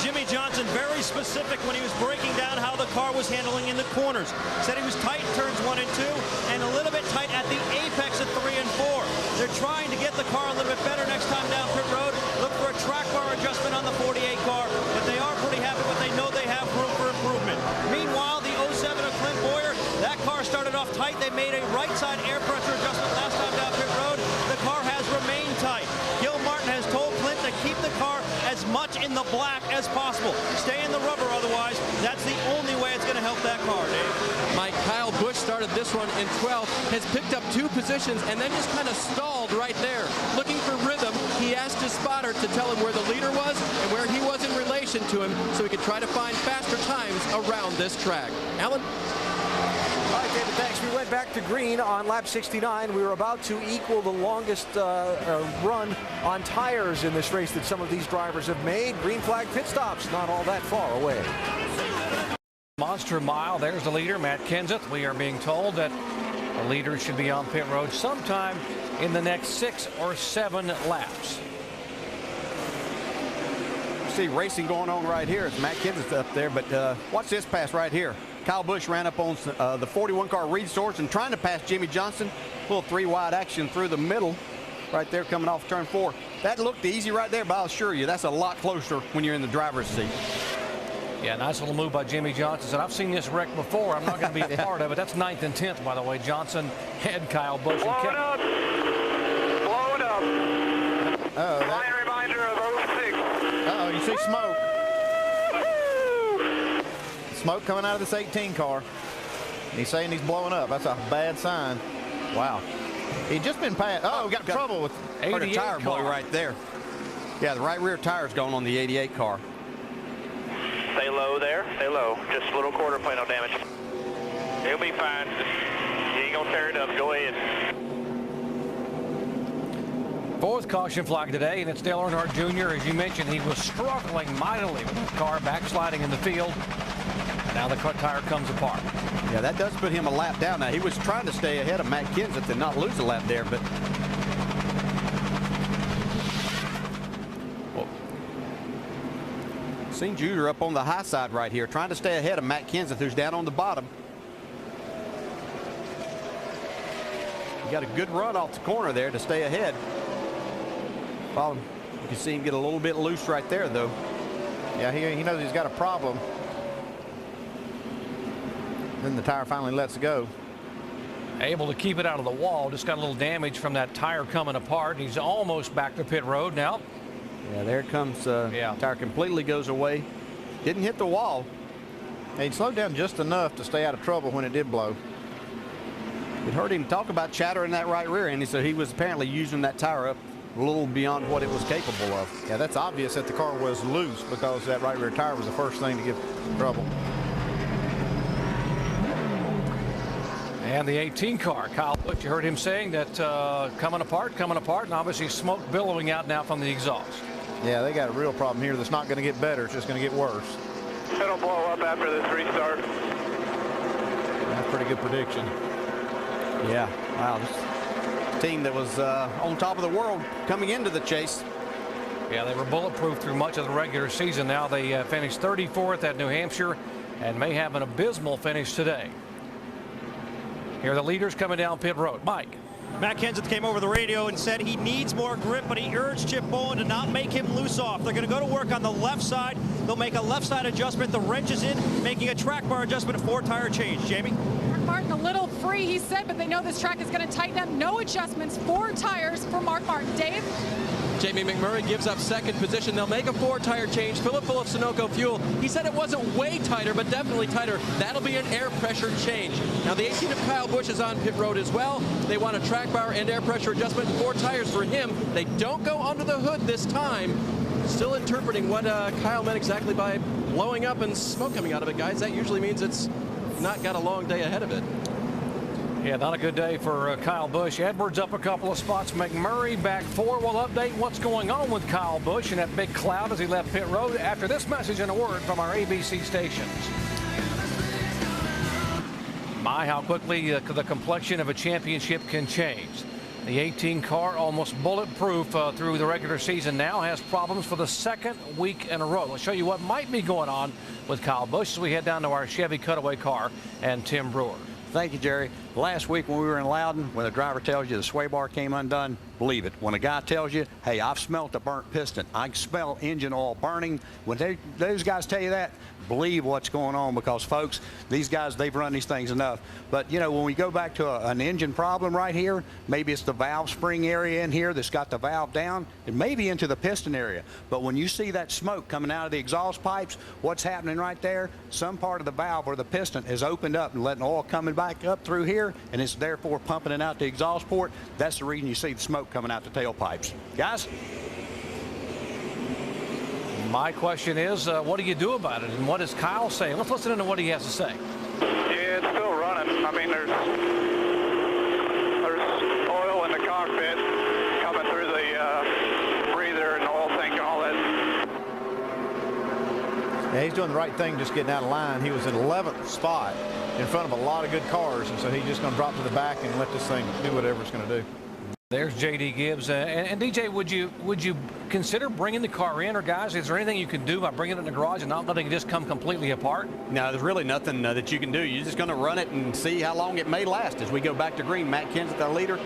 Jimmy Johnson very specific when he was breaking down how the car was handling in the corners. Said he was tight in turns 1 and 2 and a little bit tight at the apex at 3 and 4. They're trying to get the car a little bit better next time down pit road. Look for a track bar adjustment on the 48 car, but they are pretty happy, but they know they have room for improvement. Meanwhile, the 07 of Clint Boyer, that car started off tight. They made a right side air pressure adjustment last time down pit road. The car has remained tight. Gil Martin has told Clint to keep the car as much in the black as possible. Stay in the rubber otherwise. That's the only way it's going to help that car, Dave. Mike, Kyle Busch started this one in 12th, has picked up 2 positions, and then just kind of stalled right there. Looking for rhythm, he asked his spotter to tell him where the leader was and where he was in relation to him so he could try to find faster times around this track. Alan? All right, David, thanks. We went back to green on lap 69. We were about to equal the longest run on tires in this race that some of these drivers have made. Green flag pit stops, not all that far away. Monster mile. There's the leader, Matt Kenseth. We are being told that the leader should be on pit road sometime in the next 6 or 7 laps. See racing going on right here. It's Matt Kenseth up there, but watch this pass right here. Kyle Busch ran up on the 41 car resource and trying to pass Jimmy Johnson. Little 3 wide action through the middle right there coming off turn 4. That looked easy right there, but I'll assure you that's a lot closer when you're in the driver's seat. Yeah, nice little move by Jimmy Johnson. Said, I've seen this wreck before. I'm not going to be a part of it. That's 9th and 10th, by the way. Johnson had Kyle Busch. Blow it up. Blow it up. Fine reminder of 06. Uh-oh, you see smoke. Smoke coming out of this 18 car. He's saying he's blowing up. That's a bad sign. Wow. He'd just been passed. Oh, got trouble with a tire blow right there. Yeah, the right rear tire's gone on the 88 car. Stay low there. Stay low. Just a little quarter panel damage. He'll be fine. You ain't gonna tear it up. Go ahead. 4th caution flag today, and it's Dale Earnhardt Jr. As you mentioned, he was struggling mightily with the car backsliding in the field. Now the tire comes apart. Yeah, that does put him a lap down. Now, he was trying to stay ahead of Matt Kenseth and not lose a lap there, but seen Junior up on the high side right here, trying to stay ahead of Matt Kenseth, who's down on the bottom. He got a good run off the corner there to stay ahead. Well, you can see him get a little bit loose right there, though. Yeah, he knows he's got a problem. Then the tire finally lets go. Able to keep it out of the wall. Just got a little damage from that tire coming apart. He's almost back to pit road now. Yeah, there it comes. Tire completely goes away. Didn't hit the wall. He slowed down just enough to stay out of trouble when it did blow. It heard him talk about chatter in that right rear end, so he was apparently using that tire up a little beyond what it was capable of. Yeah, that's obvious that the car was loose because that right rear tire was the first thing to give trouble. And the 18 car, Kyle Busch, you heard him saying that coming apart, and obviously smoke billowing out now from the exhaust. Yeah, they got a real problem here that's not going to get better. It's just going to get worse. It'll blow up after this restart. That's a pretty good prediction. Yeah, wow. This team that was on top of the world coming into the chase. Yeah, they were bulletproof through much of the regular season. Now they finished 34th at New Hampshire and may have an abysmal finish today. Here are the leaders coming down pit road. Mike. Matt Kenseth came over the radio and said he needs more grip, but he urged Chip Bowen to not make him loose off. They're going to go to work on the left side. They'll make a left side adjustment. The wrench is in, making a track bar adjustment, a 4-tire change. Jamie? Mark Martin a little free, he said, but they know this track is going to tighten up. No adjustments, 4 tires for Mark Martin. Dave? Jamie McMurray gives up second position. They'll make a 4-tire change, fill it full of Sunoco fuel. He said it wasn't way tighter, but definitely tighter. That'll be an air pressure change. Now the 18 of Kyle Busch is on pit road as well. They want a track bar and air pressure adjustment, 4 tires for him. They don't go under the hood this time. Still interpreting what Kyle meant exactly by blowing up and smoke coming out of it, guys. That usually means it's not got a long day ahead of it. Yeah, not a good day for Kyle Busch. Edwards up a couple of spots. McMurray back 4. We'll update what's going on with Kyle Busch and that big cloud as he left pit road after this message and a word from our ABC stations. My, how quickly the complexion of a championship can change. The 18 car, almost bulletproof through the regular season, now has problems for the 2nd week in a row. Let's show you what might be going on with Kyle Busch as we head down to our Chevy Cutaway car and Tim Brewer. Thank you, Jerry. Last week when we were in Loudon, when the driver tells you the sway bar came undone, believe it. When a guy tells you, hey, I've smelt a burnt piston, I can smell engine oil burning, when those guys tell you that, believe what's going on, because, folks, these guys, they've run these things enough. But, you know, when we go back to an engine problem right here, maybe it's the valve spring area in here that's got the valve down, and maybe into the piston area. But when you see that smoke coming out of the exhaust pipes, what's happening right there? Some part of the valve or the piston is opened up and letting oil coming back up through here, and it's therefore pumping it out the exhaust port. That's the reason you see the smoke coming out the tailpipes. Guys? My question is, what do you do about it, and what is Kyle saying? Let's listen to what he has to say. Yeah, it's still running. I mean, there's oil in the cockpit coming through the breather and oil tank and all that. Yeah, he's doing the right thing, just getting out of line. He was in 11th spot in front of a lot of good cars, and so he's just going to drop to the back and let this thing do whatever it's going to do. There's J.D. Gibbs. And DJ, would you consider bringing the car in, or guys, is there anything you can do by bringing it in the garage and not letting it just come completely apart? No, there's really nothing that you can do. You're just going to run it and see how long it may last as we go back to green. Matt Kenseth, our leader.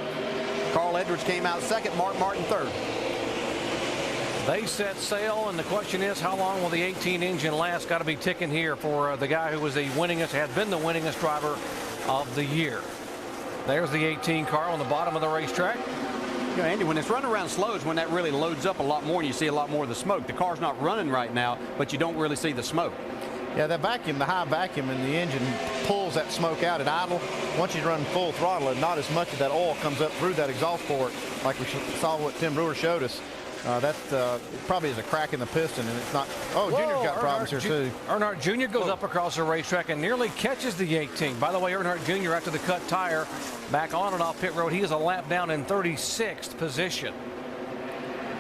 Carl Edwards came out 2nd, Mark Martin 3rd. They set sail, and the question is, how long will the 18 engine last? Got to be ticking here for the guy who was the winningest, had been the winningest driver of the year. There's the 18 car on the bottom of the racetrack. You know, Andy, when it's running around slow is when that really loads up a lot more and you see a lot more of the smoke. The car's not running right now, but you don't really see the smoke. Yeah, that vacuum, the high vacuum in the engine pulls that smoke out at idle. Once you run full throttle, and not as much of that oil comes up through that exhaust port like we saw what Tim Brewer showed us. That probably is a crack in the piston, and it's not. Oh, Junior's got problems here too. Earnhardt Jr. goes up across the racetrack and nearly catches the 18. By the way, Earnhardt Jr. after the cut tire, back on and off pit road, he is a lap down in 36th position.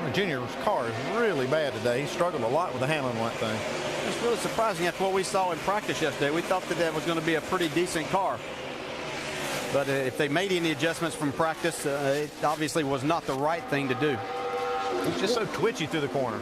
Well, Junior's car is really bad today. He struggled a lot with the handling of that thing. It's really surprising after what we saw in practice yesterday. We thought that was going to be a pretty decent car. But if they made any adjustments from practice, it obviously was not the right thing to do. He's just so twitchy through the corner.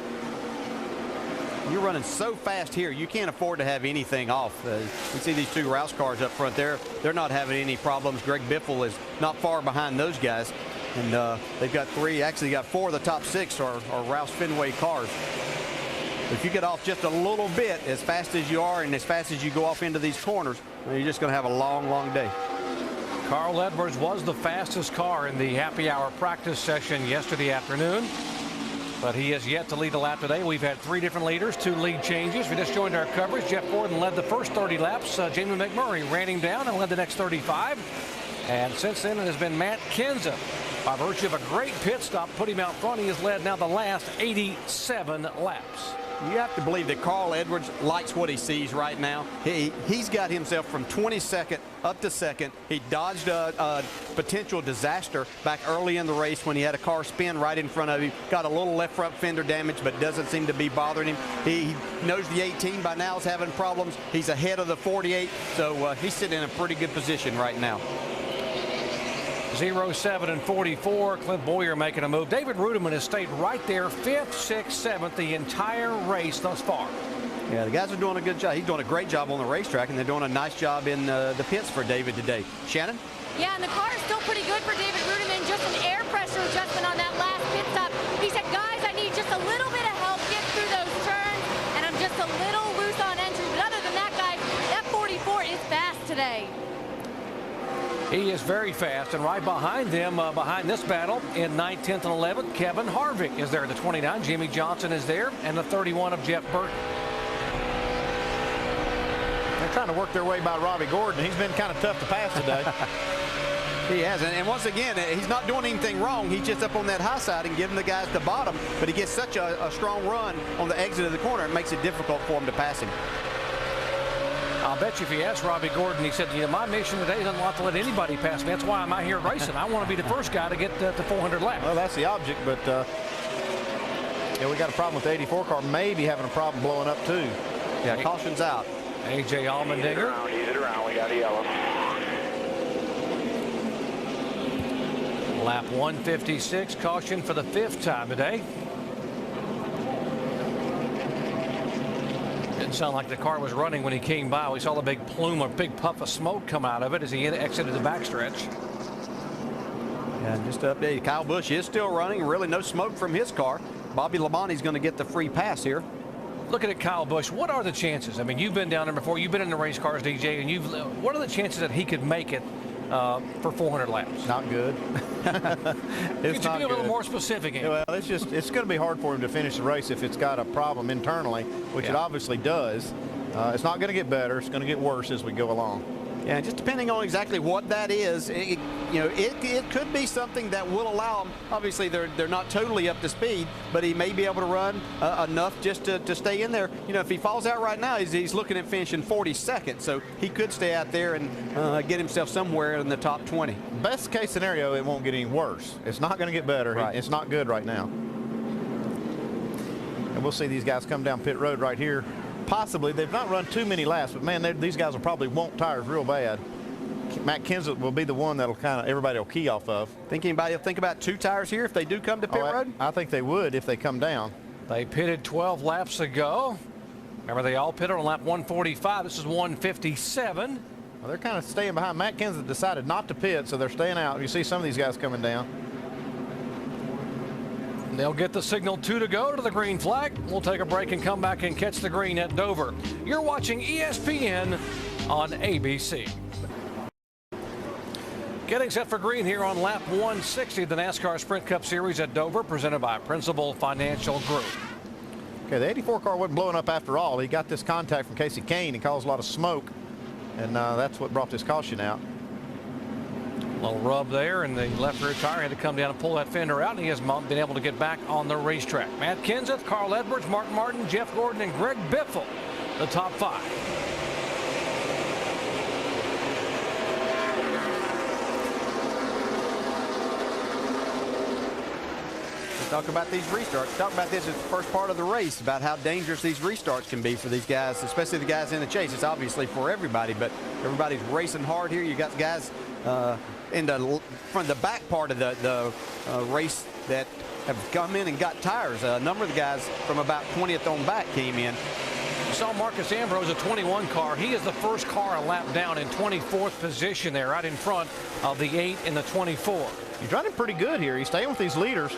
You're running so fast here, you can't afford to have anything off. You see these 2 Rouse cars up front there. They're not having any problems. Greg Biffle is not far behind those guys. And they've got three, actually got four of the top six are Roush Fenway cars. If you get off just a little bit, as fast as you are and as fast as you go off into these corners, you're just going to have a long, long day. Carl Edwards was the fastest car in the happy hour practice session yesterday afternoon, but he has yet to lead a lap today. We've had three different leaders, 2 lead changes. We just joined our coverage. Jeff Gordon led the first 30 laps. Jamie McMurray ran him down and led the next 35. And since then, it has been Matt Kenseth. By virtue of a great pit stop, put him out front. He has led now the last 87 laps. You have to believe that Carl Edwards likes what he sees right now. He's got himself from 22nd up to second. He dodged a potential disaster back early in the race when he had a car spin right in front of him. Got a little left front fender damage, but doesn't seem to be bothering him. He knows the 18 by now is having problems. He's ahead of the 48, so he's sitting in a pretty good position right now. 0-7 and 44. Clint Boyer making a move. David Rudiman has stayed right there, 5th, 6th, 7th the entire race thus far. Yeah, the guys are doing a good job. He's doing a great job on the racetrack, and they're doing a nice job in the pits for David today. Shannon? Yeah, and the car is still pretty good for David Rudiman. Just an air pressure adjustment on that last pit stop. He said, guys, I need just a little bit of help get through those turns, and I'm just a little loose on entry. But other than that, guys, that 44 is fast today. He is very fast, and right behind them, behind this battle, in 9th, 10th, and 11th, Kevin Harvick is there at the 29. Jimmy Johnson is there, and the 31 of Jeff Burton. They're trying to work their way by Robbie Gordon. He's been kind of tough to pass today. He has, and once again, he's not doing anything wrong. He's just up on that high side and giving the guys the bottom, but he gets such a strong run on the exit of the corner, it makes it difficult for him to pass him. I'll bet you if you ask Robbie Gordon, he said, my mission today is not to let anybody pass me. That's why I'm out here racing. I want to be the first guy to get to 400 laps. Well, that's the object, but yeah, we got a problem with the 84 car, maybe having a problem blowing up too. Yeah, caution's out. A.J. Allmendinger. Ease it around. We got a yellow. Lap 156, caution for the 5th time today. Didn't sound like the car was running when he came by. We saw the big plume or big puff of smoke come out of it as he exited the backstretch. And just to update, Kyle Busch is still running. Really no smoke from his car. Bobby Labonte's going to get the free pass here. Looking at Kyle Busch, what are the chances? I mean, you've been down there before. You've been in the race cars, DJ, and what are the chances that he could make it for 400 laps? Not good. Could you be a little more specific? Well, it's going to be hard for him to finish the race if it's got a problem internally, which it obviously does. It's not going to get better. It's going to get worse as we go along. Yeah, just depending on exactly what that is, it could be something that will allow him. Obviously, they're not totally up to speed, but he may be able to run enough just to stay in there. If he falls out right now, he's looking at finishing 42nd, so he could stay out there and get himself somewhere in the top 20. Best case scenario, it won't get any worse. It's not going to get better. Right. It's not good right now. And we'll see these guys come down pit road right here. Possibly, they've not run too many laps, but man, these guys will probably want tires real bad. Matt Kenseth will be the one that'll everybody will key off of. Think anybody will think about 2 tires here if they do come to pit road? I think they would if they come down. They pitted 12 laps ago. Remember, they all pitted on lap 145. This is 157. Well, they're kind of staying behind. Matt Kenseth decided not to pit, so they're staying out. You see some of these guys coming down. They'll get the signal 2 to go to the green flag. We'll take a break and come back and catch the green at Dover. You're watching ESPN on ABC. Getting set for green here on lap 160, the NASCAR Sprint Cup Series at Dover, presented by Principal Financial Group. Okay, the 84 car wasn't blowing up after all. He got this contact from Casey Kane and caused a lot of smoke, and that's what brought this caution out. A little rub there, and the left rear tire had to come down and pull that fender out, and he has been able to get back on the racetrack. Matt Kenseth, Carl Edwards, Mark Martin, Jeff Gordon, and Greg Biffle, the top 5. Talk about these restarts. Talk about this as the first part of the race, about how dangerous these restarts can be for these guys, especially the guys in the chase. It's obviously for everybody, but everybody's racing hard here. You got guys from the back part of the race that have come in and got tires. A number of the guys from about 20th on back came in. You saw Marcus Ambrose, a 21 car. He is the first car a lap down in 24th position there, right in front of the 8 and the 24. He's running pretty good here. He's staying with these leaders.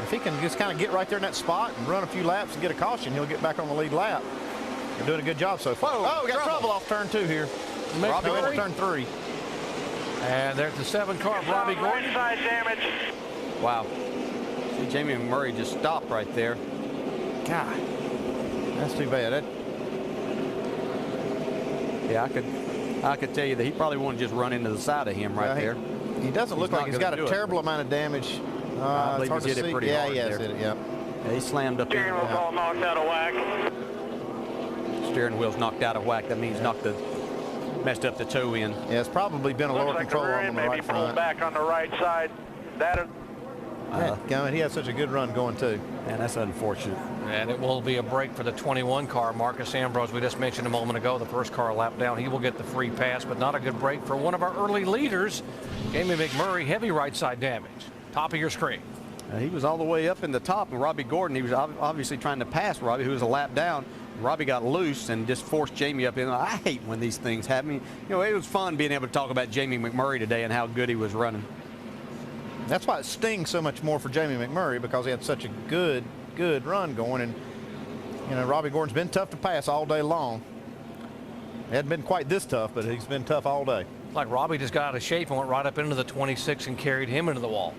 If he can just kind of get right there in that spot and run a few laps and get a caution, he'll get back on the lead lap. They're doing a good job so far. Whoa, we got trouble off turn 2 here. Robbie went to turn 3. And there's the 7 car of Robbie Gordon. Right side damage. Wow. See, Jamie McMurray just stopped right there. God, that's too bad. Yeah, I could tell you that he probably won't just run into the side of him right there. He doesn't look like he's got a terrible amount of damage. I believe he's hit it pretty hard yeah, there. Hit it, yep. Yeah, he slammed up. Steering wheel's all knocked out of whack. Steering wheel's knocked out of whack. That means messed up the toe in. Yeah, it's probably been a lower control on the right front. Back on the right side. He had such a good run going too. Man, that's unfortunate. And it will be a break for the 21 car. Marcus Ambrose, we just mentioned a moment ago, the first car lap down. He will get the free pass, but not a good break for one of our early leaders, Jamie McMurray. Heavy right side damage. Top of your screen. He was all the way up in the top, and Robbie Gordon, he was obviously trying to pass Robbie, who was a lap down. Robbie got loose and just forced Jamie up in. I hate when these things happen. You know, it was fun being able to talk about Jamie McMurray today and how good he was running. That's why it stings so much more for Jamie McMurray, because he had such a good run going. And, you know, Robbie Gordon's been tough to pass all day long. He hadn't been quite this tough, but he's been tough all day. Like Robbie just got out of shape and went right up into the 26 and carried him into the wall.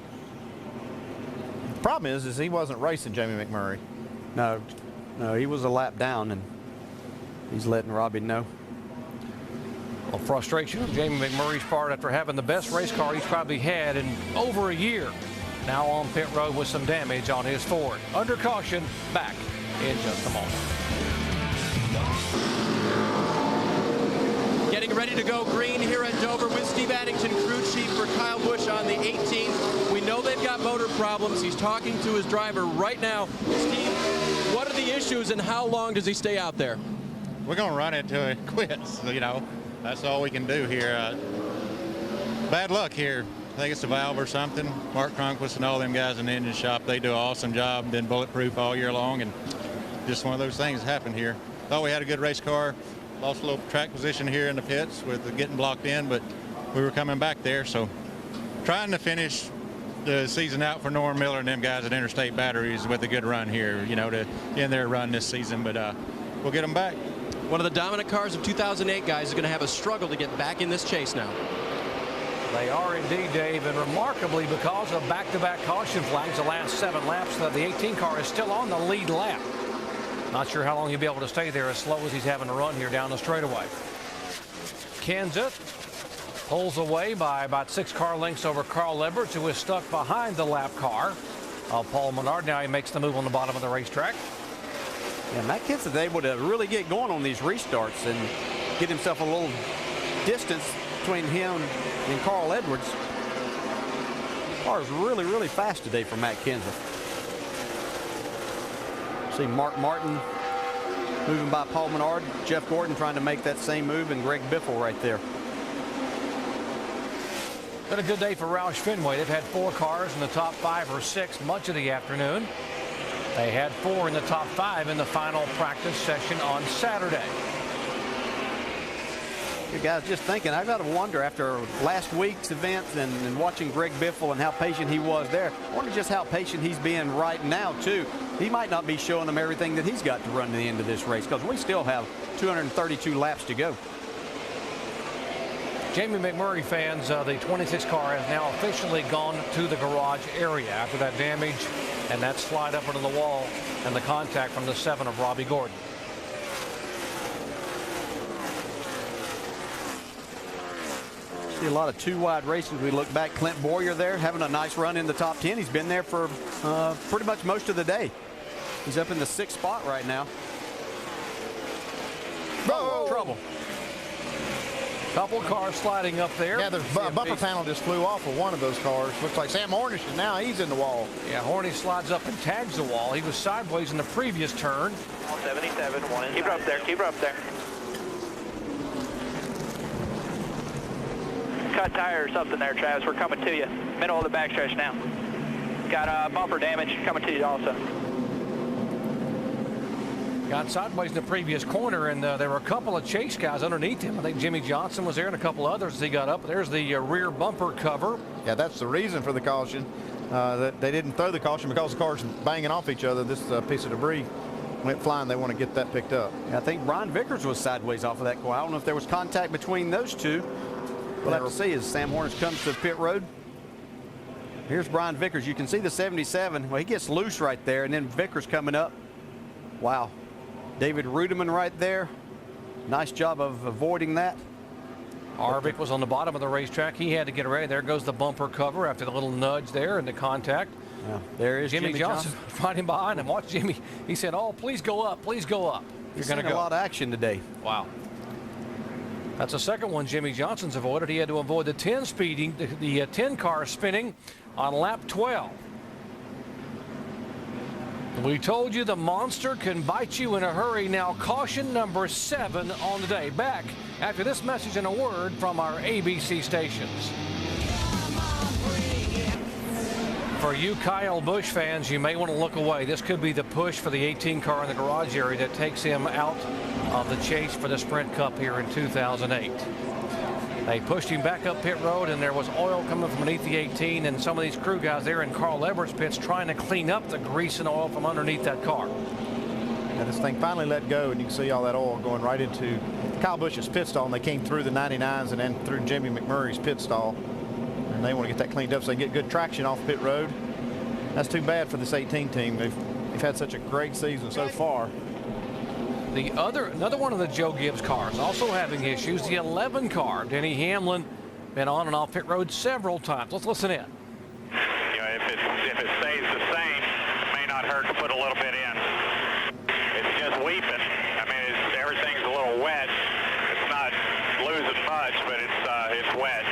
The problem is he wasn't racing Jamie McMurray. No, he was a lap down, and he's letting Robbie know. Well, frustration on Jamie McMurray's part after having the best race car he's probably had in over a year. Now on pit road with some damage on his Ford. Under caution, back in just a moment. Getting ready to go green here at Dover with Steve Addington, crew chief for Kyle Busch on the 18th. We know they've got motor problems. He's talking to his driver right now. Steve, what are the issues and how long does he stay out there? We're going to run it till it quits, you know. That's all we can do here. Bad luck here. I think it's a valve or something. Mark Cronquist and all them guys in the engine shop, they do an awesome job, been bulletproof all year long, and just one of those things happened here. Thought we had a good race car. Lost a little track position here in the pits with getting blocked in, but we were coming back there. So trying to finish the season out for Norm Miller and them guys at Interstate Batteries with a good run here, you know, to end their run this season, but we'll get them back. One of the dominant cars of 2008, guys, is going to have a struggle to get back in this chase now. They are indeed, Dave, and remarkably, because of back-to-back caution flags the last 7 laps, the 18 car is still on the lead lap. Not sure how long he'll be able to stay there as slow as he's having to run here down the straightaway. Kenseth pulls away by about 6 car lengths over Carl Edwards, who is stuck behind the lap car of Paul Menard. Now he makes the move on the bottom of the racetrack. Yeah, Matt Kenseth is able to really get going on these restarts and get himself a little distance between him and Carl Edwards. The car is really, really fast today for Matt Kenseth. See Mark Martin moving by Paul Menard, Jeff Gordon trying to make that same move, and Greg Biffle right there. Been a good day for Roush Fenway. They've had 4 cars in the top 5 or 6 much of the afternoon. They had 4 in the top 5 in the final practice session on Saturday. You guys, just thinking, I've got to wonder after last week's events and watching Greg Biffle and how patient he was there, I wonder just how patient he's being right now, too. He might not be showing them everything that he's got to run to the end of this race, because we still have 232 laps to go. Jamie McMurray fans, the 26 car has now officially gone to the garage area after that damage and that slide up into the wall and the contact from the 7 of Robbie Gordon. See a lot of 2-wide races. We look back, Clint Boyer there having a nice run in the top 10. He's been there for pretty much most of the day. He's up in the 6th spot right now. Oh, trouble. Couple cars sliding up there. Yeah, the bumper panel just flew off of one of those cars. Looks like Sam Hornish is now. He's in the wall. Yeah, Hornish slides up and tags the wall. He was sideways in the previous turn. 77, 1 inside. Keep her up there. Keep her up there. Cut tire or something there, Travis. We're coming to you. Middle of the backstretch now. Got bumper damage coming to you also. Got sideways in the previous corner, and there were a couple of chase guys underneath him. I think Jimmy Johnson was there and a couple others as he got up. There's the rear bumper cover. Yeah, that's the reason for the caution. That they didn't throw the caution because the cars banging off each other. This piece of debris went flying. They want to get that picked up. I think Brian Vickers was sideways off of that car. I don't know if there was contact between those two. We'll have to see as Sam Hornish comes to pit road. Here's Brian Vickers. You can see the 77. Well, he gets loose right there, and then Vickers coming up. Wow. David Rudeman right there. Nice job of avoiding that. Harvick was on the bottom of the racetrack. He had to get ready. There goes the bumper cover after the little nudge there and the contact. Yeah, there is Jimmy Johnson right in behind him. Watch Jimmy. He said, "Oh, please go up. Please go up." You're going to go. A lot of action today. Wow. That's the second one Jimmy Johnson's avoided. He had to avoid the 10 speeding, the 10 car spinning on lap 12. We told you the monster can bite you in a hurry. Now caution number 7 on the day. Back after this message and a word from our ABC stations. For you Kyle Busch fans, you may want to look away. This could be the push for the 18 car in the garage area that takes him out of the chase for the Sprint Cup here in 2008. They pushed him back up pit road, and there was oil coming from beneath the 18, and some of these crew guys there in Carl Everett's pits trying to clean up the grease and oil from underneath that car. And this thing finally let go, and you can see all that oil going right into Kyle Busch's pit stall, and they came through the 99s and then through Jimmy McMurray's pit stall. And they want to get that cleaned up so they get good traction off pit road. That's too bad for this 18 team. They've had such a great season so far. Another one of the Joe Gibbs cars also having issues. The 11 car, Denny Hamlin, been on and off pit road several times. Let's listen in. You know, if it stays the same, it may not hurt to put a little bit in. It's just weeping. I mean, everything's a little wet. It's not losing much, but it's wet.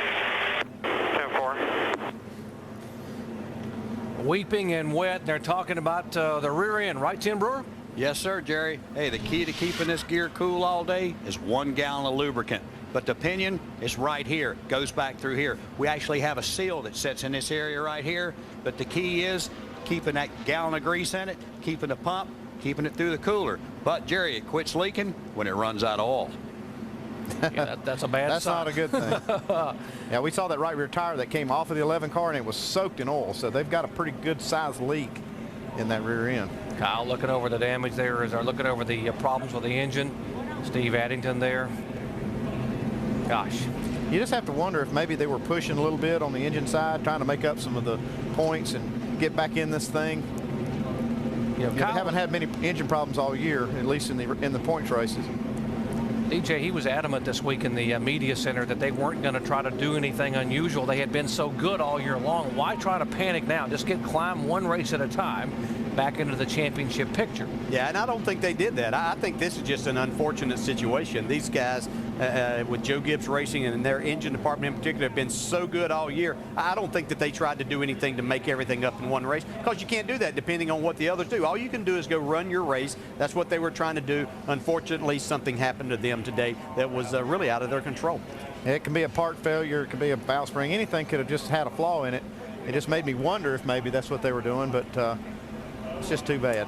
10-4. Weeping and wet. They're talking about the rear end, right, Tim Brewer? Yes, sir, Jerry. Hey, the key to keeping this gear cool all day is 1 gallon of lubricant. But the pinion is right here, goes back through here. We actually have a seal that sits in this area right here. But the key is keeping that gallon of grease in it, keeping the pump, keeping it through the cooler. But, Jerry, it quits leaking when it runs out of oil. Yeah, that's a bad That's sign. not a good thing. Yeah, we saw that right rear tire that came off of the 11 car, and it was soaked in oil. So they've got a pretty good sized leak in that rear end. Kyle looking over the damage there as they're looking over the problems with the engine. Steve Addington there. Gosh. You just have to wonder if maybe they were pushing a little bit on the engine side, trying to make up some of the points and get back in this thing. You know, they haven't had many engine problems all year, at least in the points races. DJ, he was adamant this week in the media center that they weren't going to try to do anything unusual. They had been so good all year long. Why try to panic now? Just climb one race at a time back into the championship picture. Yeah, and I don't think they did that. I think this is just an unfortunate situation. These guys with Joe Gibbs Racing and their engine department in particular have been so good all year. I don't think that they tried to do anything to make everything up in one race, because you can't do that depending on what the others do. All you can do is go run your race. That's what they were trying to do. Unfortunately, something happened to them today that was really out of their control. It can be a part failure. It could be a valve spring. Anything could have just had a flaw in it. It just made me wonder if maybe that's what they were doing, but it's just too bad.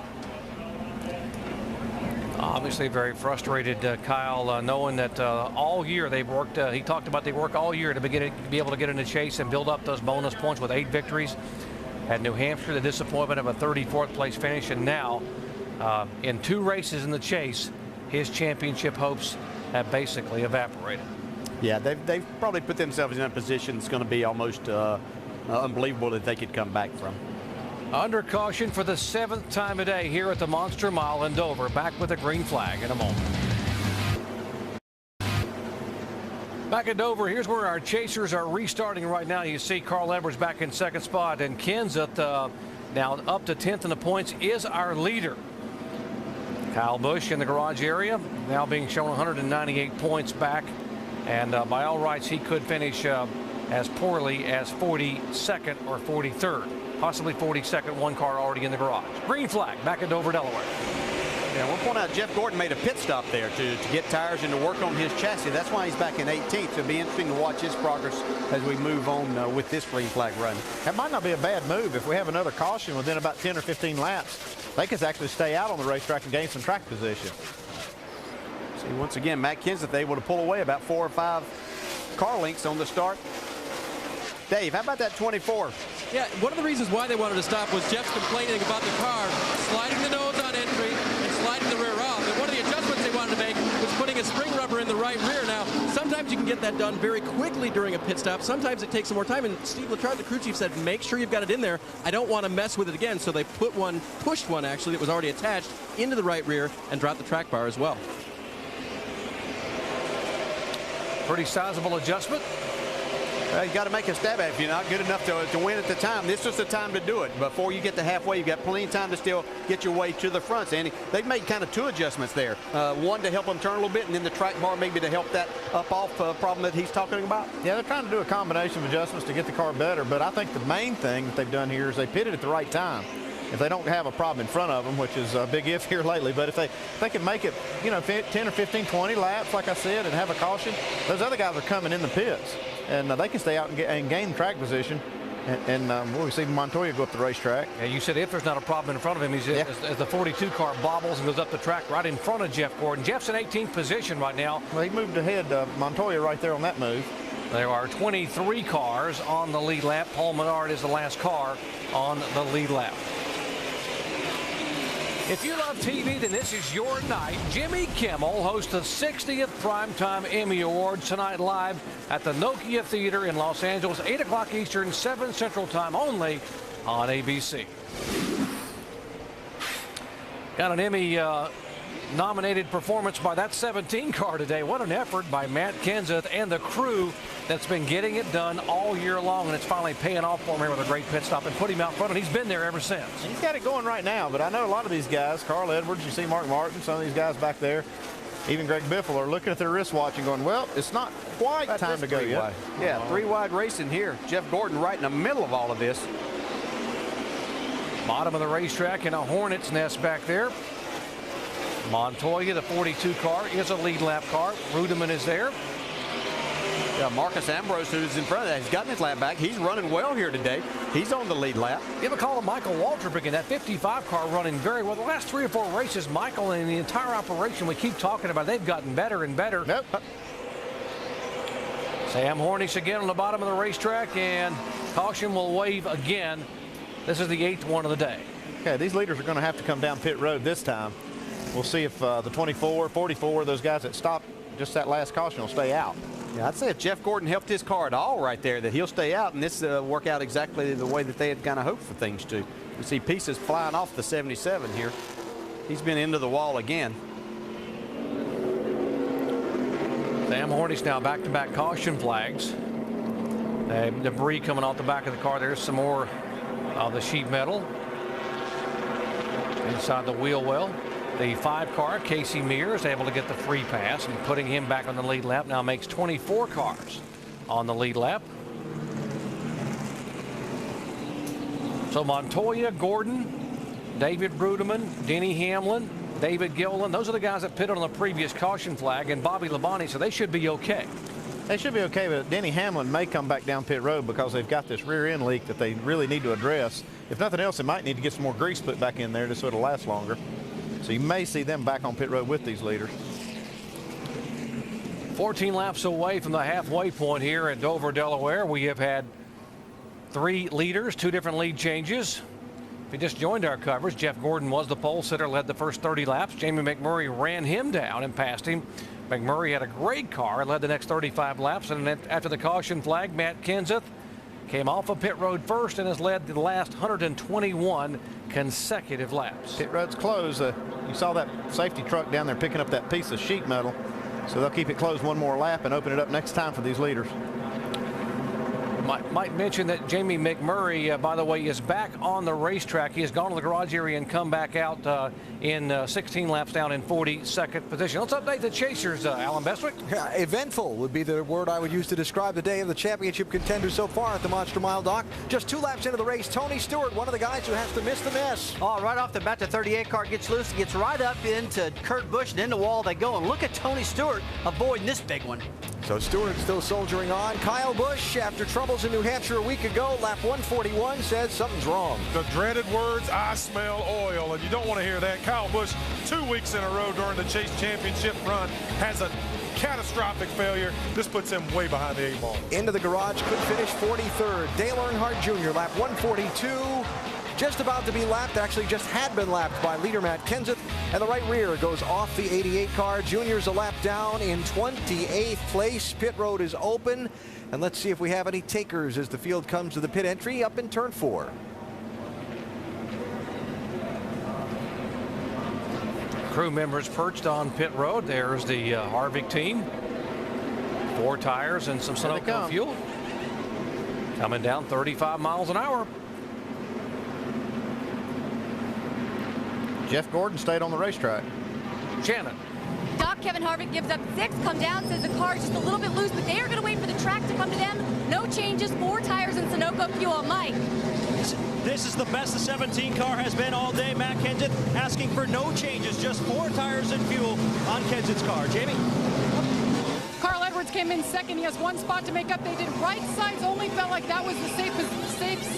Obviously very frustrated, Kyle, knowing that all year they've worked. He talked about they work all year to be able to get in the chase and build up those bonus points with 8 victories. At New Hampshire, the disappointment of a 34th place finish, and now in 2 races in the chase, his championship hopes have basically evaporated. Yeah, they've probably put themselves in a position that's going to be almost unbelievable that they could come back from. Under caution for the 7th time a day here at the Monster Mile in Dover. Back with a green flag in a moment. Back at Dover, here's where our chasers are restarting right now. You see Carl Edwards back in 2nd spot, and Kenseth now up to 10th in the points is our leader. Kyle Busch in the garage area now being shown 198 points back, and by all rights he could finish as poorly as 42nd or 43rd. Possibly 42nd, 1 car already in the garage. Green flag back at Dover, Delaware. Yeah, we'll point out Jeff Gordon made a pit stop there to get tires and to work on his chassis. That's why he's back in 18th. So it'll be interesting to watch his progress as we move on with this green flag run. That might not be a bad move. If we have another caution within about 10 or 15 laps, they could actually stay out on the racetrack and gain some track position. See, once again, Matt Kenseth able to pull away about 4 or 5 car lengths on the start. Dave, how about that 24? Yeah, one of the reasons why they wanted to stop was Jeff's complaining about the car sliding the nose on entry and sliding the rear off. And one of the adjustments they wanted to make was putting a spring rubber in the right rear. Now, sometimes you can get that done very quickly during a pit stop. Sometimes it takes some more time. And Steve Letarte, the crew chief, said, make sure you've got it in there. I don't want to mess with it again. So they pushed one actually that was already attached into the right rear and dropped the track bar as well. Pretty sizable adjustment. You got to make a stab at it. If you're not good enough to win at the time, this is the time to do it. Before you get to halfway, you've got plenty of time to still get your way to the front, Sandy. They've made kind of 2 adjustments there. One to help them turn a little bit, and then the track bar maybe to help that up-off problem that he's talking about. Yeah, they're trying to do a combination of adjustments to get the car better, but I think the main thing that they've done here is they pitted at the right time. If they don't have a problem in front of them, which is a big if here lately, but if they can make it, 10 or 15, 20 laps, like I said, and have a caution, those other guys are coming in the pits, and they can stay out and gain track position. And we'll see Montoya go up the racetrack. Yeah, you said if there's not a problem in front of him, he's as the 42 car bobbles and goes up the track right in front of Jeff Gordon. Jeff's in 18th position right now. Well, he moved ahead Montoya right there on that move. There are 23 cars on the lead lap. Paul Menard is the last car on the lead lap. If you love TV, then this is your night. Jimmy Kimmel hosts the 60th Primetime Emmy Awards tonight live at the Nokia Theater in Los Angeles, 8 o'clock Eastern, 7 Central Time only on ABC. Got an Emmy nominated performance by that 17 car today. What an effort by Matt Kenseth and the crew that's been getting it done all year long, and it's finally paying off for him here with a great pit stop and put him out front, and he's been there ever since. He's got it going right now, but I know a lot of these guys, Carl Edwards, you see Mark Martin, some of these guys back there, even Greg Biffle, are looking at their wristwatch and going, well, it's not quite time to go yet. Yeah, 3-wide racing here. Jeff Gordon right in the middle of all of this. Bottom of the racetrack in a hornet's nest back there. Montoya, the 42 car, is a lead lap car. Rudeman is there. Yeah, Marcus Ambrose, who's in front of that, he's gotten his lap back. He's running well here today. He's on the lead lap. Give a call to Michael Waltrip again. That 55 car running very well. The last 3 or 4 races, Michael and the entire operation we keep talking about, they've gotten better and better. Nope. Sam Hornish again on the bottom of the racetrack, and caution will wave again. This is the 8th one of the day. Okay, these leaders are going to have to come down pit road this time. We'll see if the 24, 44, those guys that stopped just that last caution will stay out. Yeah, I'd say if Jeff Gordon helped his car at all right there, that he'll stay out, and this work out exactly the way that they had kind of hoped for things to. You see pieces flying off the 77 here. He's been into the wall again. Sam Hornish now back-to-back caution flags. Debris coming off the back of the car. There's some more of the sheet metal inside the wheel well. The 5 car, Casey Mears, able to get the free pass, and putting him back on the lead lap now makes 24 cars on the lead lap. So Montoya, Gordon, David Brudeman, Denny Hamlin, David Gilliland, those are the guys that pitted on the previous caution flag, and Bobby Labonte, so they should be okay. They should be okay, but Denny Hamlin may come back down pit road because they've got this rear end leak that they really need to address. If nothing else, they might need to get some more grease put back in there just so it'll last longer. So you may see them back on pit road with these leaders. 14 laps away from the halfway point here at Dover, Delaware. We have had 3 leaders, 2 different lead changes. If you just joined our coverage, Jeff Gordon was the pole sitter, led the first 30 laps. Jamie McMurray ran him down and passed him. McMurray had a great car and led the next 35 laps. And then after the caution flag, Matt Kenseth came off of pit road first and has led the last 121 consecutive laps. Pit road's closed. You saw that safety truck down there picking up that piece of sheet metal. So they'll keep it closed one more lap and open it up next time for these leaders. Might mention that Jamie McMurray, by the way, is back on the racetrack. He has gone to the garage area and come back out in 16 laps down in 42nd position. Let's update the chasers, Alan Bestwick. Yeah, eventful would be the word I would use to describe the day of the championship contenders so far at the Monster Mile, Doc. Just 2 laps into the race, Tony Stewart, one of the guys who has to miss the mess. Oh, right off the bat, the 38 car gets loose, gets right up into Kurt Busch, and in the wall they go. And look at Tony Stewart avoiding this big one. So Stewart still soldiering on. Kyle Busch, after troubles in New Hampshire a week ago, lap 141, says something's wrong. The dreaded words, I smell oil, and you don't want to hear that. Kyle Busch, 2 weeks in a row during the Chase Championship run, has a catastrophic failure. This puts him way behind the 8 ball. Into the garage, could finish 43rd. Dale Earnhardt Jr., lap 142. Just about to be lapped, actually just had been lapped by leader Matt Kenseth, and the right rear goes off the 88 car. Junior's a lap down in 28th place. Pit road is open, and let's see if we have any takers as the field comes to the pit entry up in turn 4. Crew members perched on pit road. There's the Harvick team. 4 tires and some Sunoco fuel. Coming down 35 miles an hour. Jeff Gordon stayed on the racetrack. Shannon. Doc, Kevin Harvick gives up 6, come down, says the car's just a little bit loose, but they are going to wait for the track to come to them. No changes, 4 tires and Sunoco fuel. Mike. This is the best the 17 car has been all day. Matt Kenseth asking for no changes, just 4 tires and fuel on Kenseth's car. Jamie? Carl Edwards came in second. He has 1 spot to make up. They did right sides only. Felt like that was the safe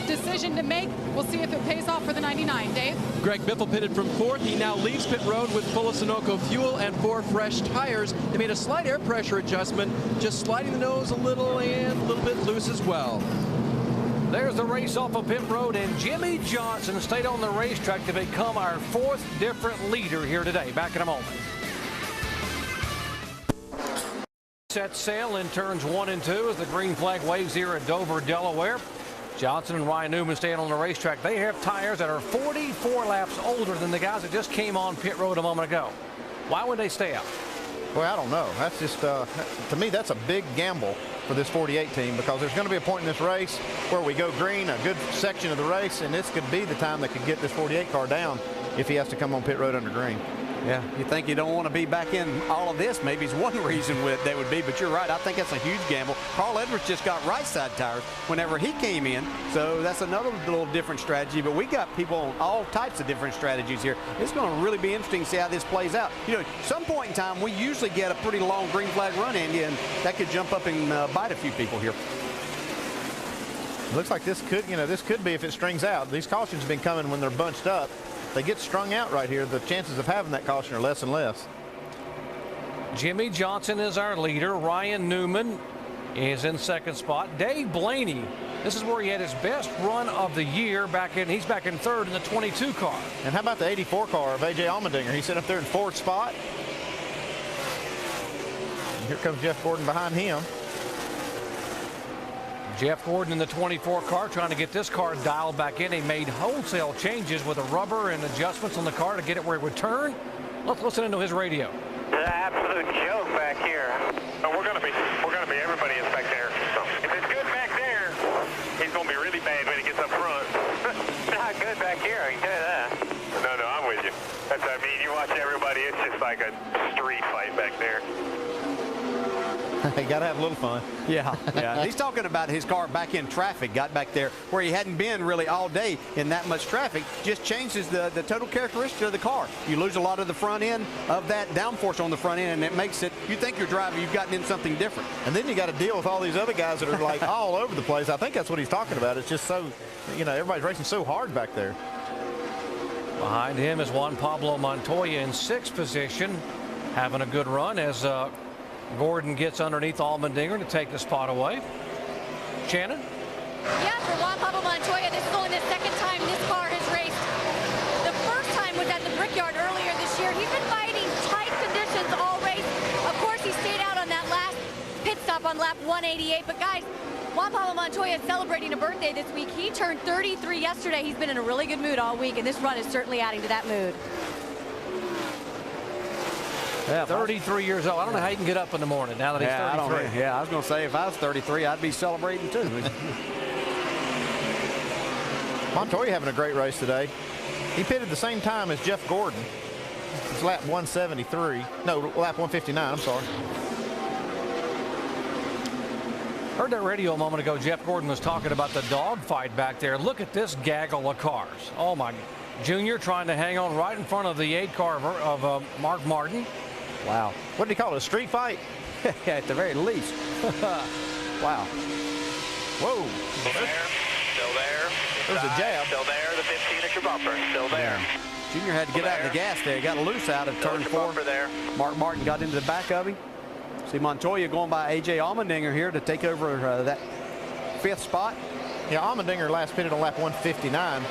decision to make. We'll see if it pays off for the 99. Dave? Greg Biffle pitted from 4th. He now leaves pit road with full of Sunoco fuel and 4 fresh tires. They made a slight air pressure adjustment, just sliding the nose a little and a little bit loose as well. There's the race off of pit road, and Jimmy Johnson stayed on the racetrack to become our 4th different leader here today. Back in a moment. Set sail in turns 1 and 2 as the green flag waves here at Dover, Delaware. Johnson and Ryan Newman staying on the racetrack. They have tires that are 44 laps older than the guys that just came on pit road a moment ago. Why would they stay out? Well, I don't know. That's just, to me, that's a big gamble for this 48 team, because there's going to be a point in this race where we go green a good section of the race, and this could be the time that could get this 48 car down if he has to come on pit road under green. Yeah, you think you don't want to be back in all of this. Maybe it's one reason that would be, but you're right. I think that's a huge gamble. Carl Edwards just got right side tires whenever he came in, so that's another little different strategy. But we got people on all types of different strategies here. It's going to really be interesting to see how this plays out. You know, some point in time, we usually get a pretty long green flag run, Andy, and that could jump up and bite a few people here. Looks like this could be if it strings out. These cautions have been coming when they're bunched up. They get strung out right here, the chances of having that caution are less and less. Jimmy Johnson is our leader. Ryan Newman is in 2nd spot. Dave Blaney, this is where he had his best run of the year. He's back in 3rd in the 22 car. And how about the 84 car of A.J. Allmendinger? He's sitting up there in 4th spot. And here comes Jeff Gordon behind him. Jeff Gordon in the 24 car trying to get this car dialed back in. He made wholesale changes with the rubber and adjustments on the car to get it where it would turn. Let's listen into his radio. It's an absolute joke back here. Oh, we're gonna be. Everybody is back there. So if it's good back there, he's gonna be really bad when he gets up front. It's not good back here. I can tell you that. No, I'm with you. That's what I mean. You watch everybody. It's just like a street fight back there. You got to have a little fun. Yeah. He's talking about his car back in traffic, got back there where he hadn't been really all day in that much traffic. Just changes the total characteristic of the car. You lose a lot of the front end of that downforce on the front end, and it makes it, you think you're driving, you've gotten in something different. And then you got to deal with all these other guys that are like all over the place. I think that's what he's talking about. It's just so, everybody's racing so hard back there. Behind him is Juan Pablo Montoya in 6th position, having a good run as Gordon gets underneath Allmendinger to take the spot away. Shannon? Yeah, for Juan Pablo Montoya, this is only the 2nd time this car has raced. The first time was at the Brickyard earlier this year. He's been fighting tight conditions all race. Of course, he stayed out on that last pit stop on lap 188. But guys, Juan Pablo Montoya is celebrating a birthday this week. He turned 33 yesterday. He's been in a really good mood all week, and this run is certainly adding to that mood. Yeah, 33 years old. I don't know how he can get up in the morning now that he's 33. I was going to say, if I was 33, I'd be celebrating too. Montoya having a great race today. He pitted the same time as Jeff Gordon. It's lap 173. No, lap 159, I'm sorry. Heard that radio a moment ago. Jeff Gordon was talking about the dogfight back there. Look at this gaggle of cars. Oh, my. Junior trying to hang on right in front of the 8 car of Mark Martin. Wow. What did he call it, a street fight? At the very least. Wow. Whoa. Still there. Still there. There's a jab. Still there. The 15-inch bumper. Still there. Junior had to get out of the gas there. He got loose out of turn 4. There. Mark Martin got into the back of him. See Montoya going by A.J. Allmendinger here to take over that 5th spot. Yeah, Allmendinger last pitted on lap 159.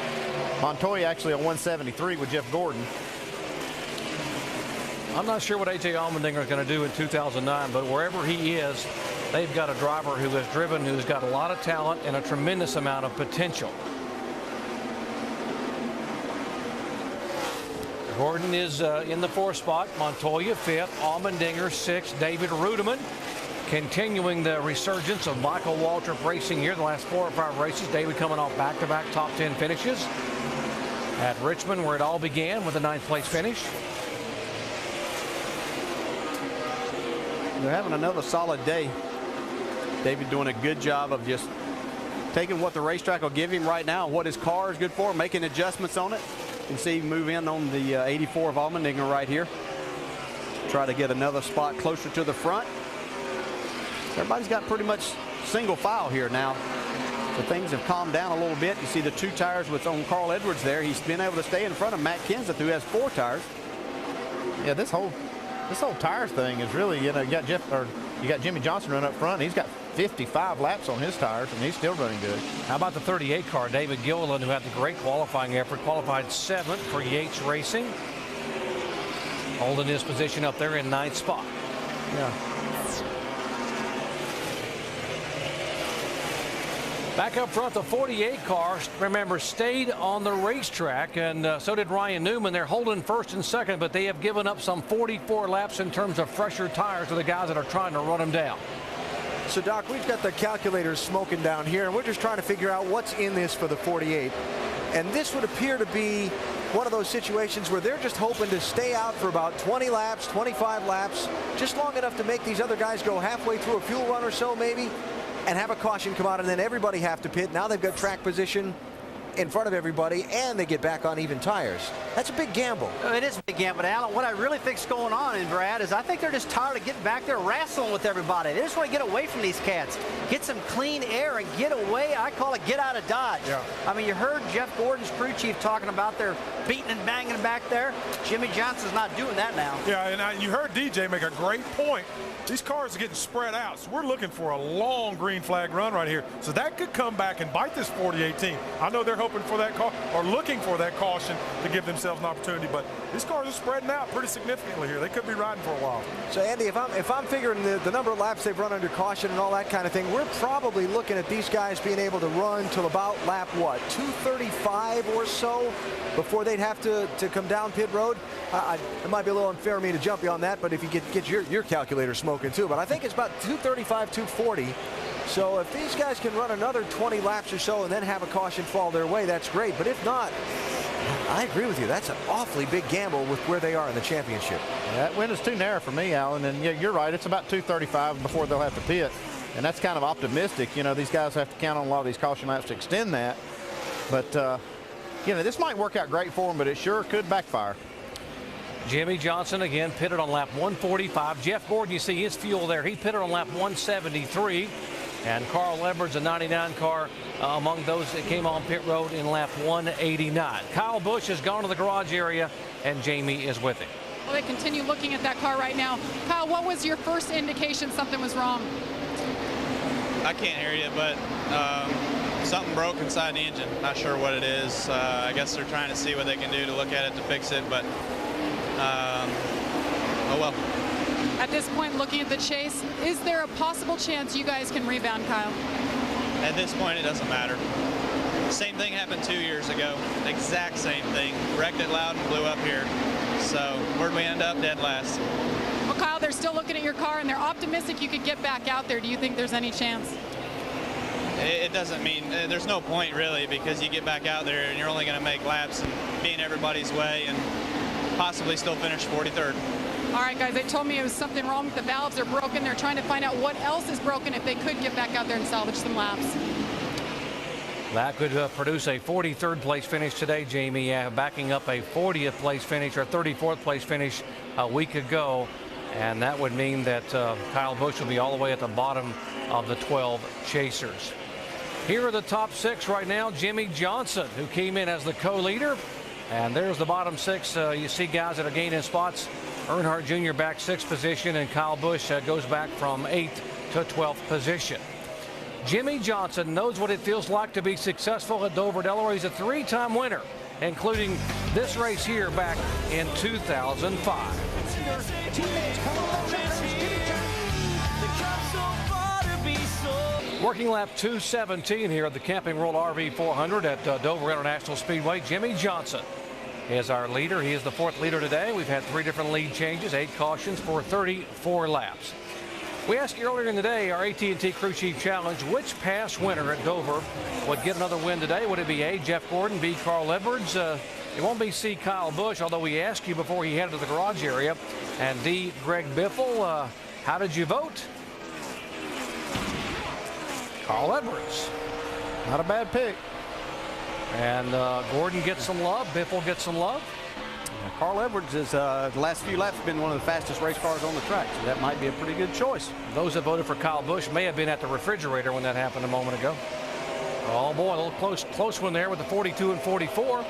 Montoya actually on 173 with Jeff Gordon. I'm not sure what A.J. Allmendinger is going to do in 2009, but wherever he is, they've got a driver who has driven, who's got a lot of talent and a tremendous amount of potential. Gordon is in the 4th spot. Montoya 5th. Allmendinger 6th. David Rudiman continuing the resurgence of Michael Waltrip racing here the last 4 or 5 races. David coming off back-to-back top 10 finishes at Richmond, where it all began with a 9th place finish. They're having another solid day. David doing a good job of just taking what the racetrack will give him right now, what his car is good for, making adjustments on it. You can see him move in on the 84 of Allmendinger right here. Try to get another spot closer to the front. Everybody's got pretty much single file here now. So things have calmed down a little bit. You see the 2 tires with on Carl Edwards there. He's been able to stay in front of Matt Kenseth, who has 4 tires. Yeah, this whole tires thing is really, you know, you got Jimmy Johnson running up front. He's got 55 laps on his tires, and he's still running good. How about the 38 car, David Gilliland, who had the great qualifying effort, qualified 7th for Yates Racing, holding his position up there in 9th spot. Yeah. Back up front, the 48 car, remember, stayed on the racetrack, and so did Ryan Newman. They're holding 1st and 2nd, but they have given up some 44 laps in terms of fresher tires to the guys that are trying to run them down. So, Doc, we've got the calculators smoking down here, and we're just trying to figure out what's in this for the 48. And this would appear to be one of those situations where they're just hoping to stay out for about 20 laps, 25 laps, just long enough to make these other guys go halfway through a fuel run or so, maybe, and have a caution come out, and then everybody have to pit. Now they've got track position in front of everybody, and they get back on even tires. That's a big gamble. It is a big gamble, Alan. What I really think is going on, and Brad, is I think they're just tired of getting back there wrestling with everybody. They just want to get away from these cats, get some clean air and get away. I call it get out of Dodge. Yeah. I mean, you heard Jeff Gordon's crew chief talking about their beating and banging back there. Jimmy Johnson's not doing that now. Yeah, and you heard DJ make a great point. These cars are getting spread out, so we're looking for a long green flag run right here. So that could come back and bite this 48 team. I know they're hoping for that call or looking for that caution to give themselves an opportunity, but these cars are spreading out pretty significantly here. They could be riding for a while. So, Andy, if I'm figuring the number of laps they've run under caution and all that kind of thing, we're probably looking at these guys being able to run till about lap, what, 235 or so before they'd have to come down pit road. It might be a little unfair of me to jump you on that, but if you get your calculator smoking too, but I think it's about 235, 240. So if these guys can run another 20 laps or so and then have a caution fall their way, that's great. But if not, I agree with you. That's an awfully big gamble with where they are in the championship. Yeah, that window's too narrow for me, Alan. And yeah, you're right. It's about 235 before they'll have to pit. And that's kind of optimistic. You know, these guys have to count on a lot of these caution laps to extend that. But, you know, this might work out great for them, but it sure could backfire. Jimmy Johnson again pitted on lap 145. Jeff Gordon, you see his fuel there. He pitted on lap 173. And Carl Edwards, a 99 car, among those that came on pit road in lap 189. Kyle Busch has gone to the garage area, and Jamie is with him. Well, they continue looking at that car right now. Kyle, what was your first indication something was wrong? I can't hear you, but something broke inside the engine. Not sure what it is. I guess they're trying to see what they can do to look at it to fix it, but oh well. At this point, looking at the chase, is there a possible chance you guys can rebound, Kyle? At this point, it doesn't matter. Same thing happened 2 years ago. Exact same thing. Wrecked at Loudon, blew up here. So where'd we end up? Dead last. Kyle, they're still looking at your car, and they're optimistic you could get back out there. Do you think there's any chance? It doesn't mean there's no point really, because you get back out there and you're only going to make laps and be in everybody's way and possibly still finish 43rd. All right, guys, they told me it was something wrong with the valves. They're broken. They're trying to find out what else is broken if they could get back out there and salvage some laps. That could produce a 43rd place finish today, Jamie, backing up a 40th place finish or 34th place finish a week ago. And that would mean that Kyle Busch will be all the way at the bottom of the 12 chasers. Here are the top 6 right now. Jimmie Johnson, who came in as the co-leader. And there's the bottom 6. You see guys that are gaining spots. Earnhardt Jr. back 6th position, and Kyle Busch goes back from 8th to 12th position. Jimmie Johnson knows what it feels like to be successful at Dover, Delaware. He's a 3-time winner, including this race here back in 2005. Working lap 217 here at the Camping World RV 400 at Dover International Speedway. Jimmie Johnson is our leader. He is the 4th leader today. We've had 3 different lead changes, 8 cautions for 34 laps. We asked you earlier in the day, our AT&T Crew Chief Challenge, which past winner at Dover would get another win today? Would it be A, Jeff Gordon, B, Carl Edwards? It won't be C, Kyle Busch, although we asked you before he headed to the garage area, and D, Greg Biffle. How did you vote? Carl Edwards. Not a bad pick. And Gordon gets some love. Biffle gets some love. Carl Edwards is the last few laps been one of the fastest race cars on the track, so that might be a pretty good choice. Those that voted for Kyle Busch may have been at the refrigerator when that happened a moment ago. Oh boy, a little close one there with the 42 and 44.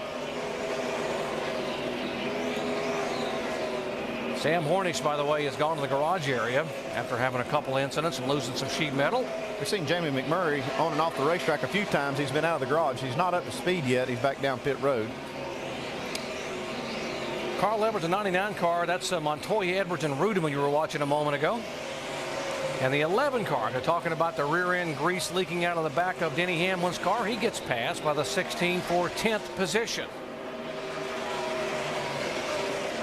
Sam Hornish, by the way, has gone to the garage area after having a couple incidents and losing some sheet metal. We've seen Jamie McMurray on and off the racetrack a few times. He's been out of the garage. He's not up to speed yet. He's back down pit road. Carl Edwards, a 99 car. That's Montoya, Edwards, and Rudeman you were watching a moment ago. And the 11 car, they're talking about the rear end grease leaking out of the back of Denny Hamlin's car. He gets passed by the 16 for 10th position.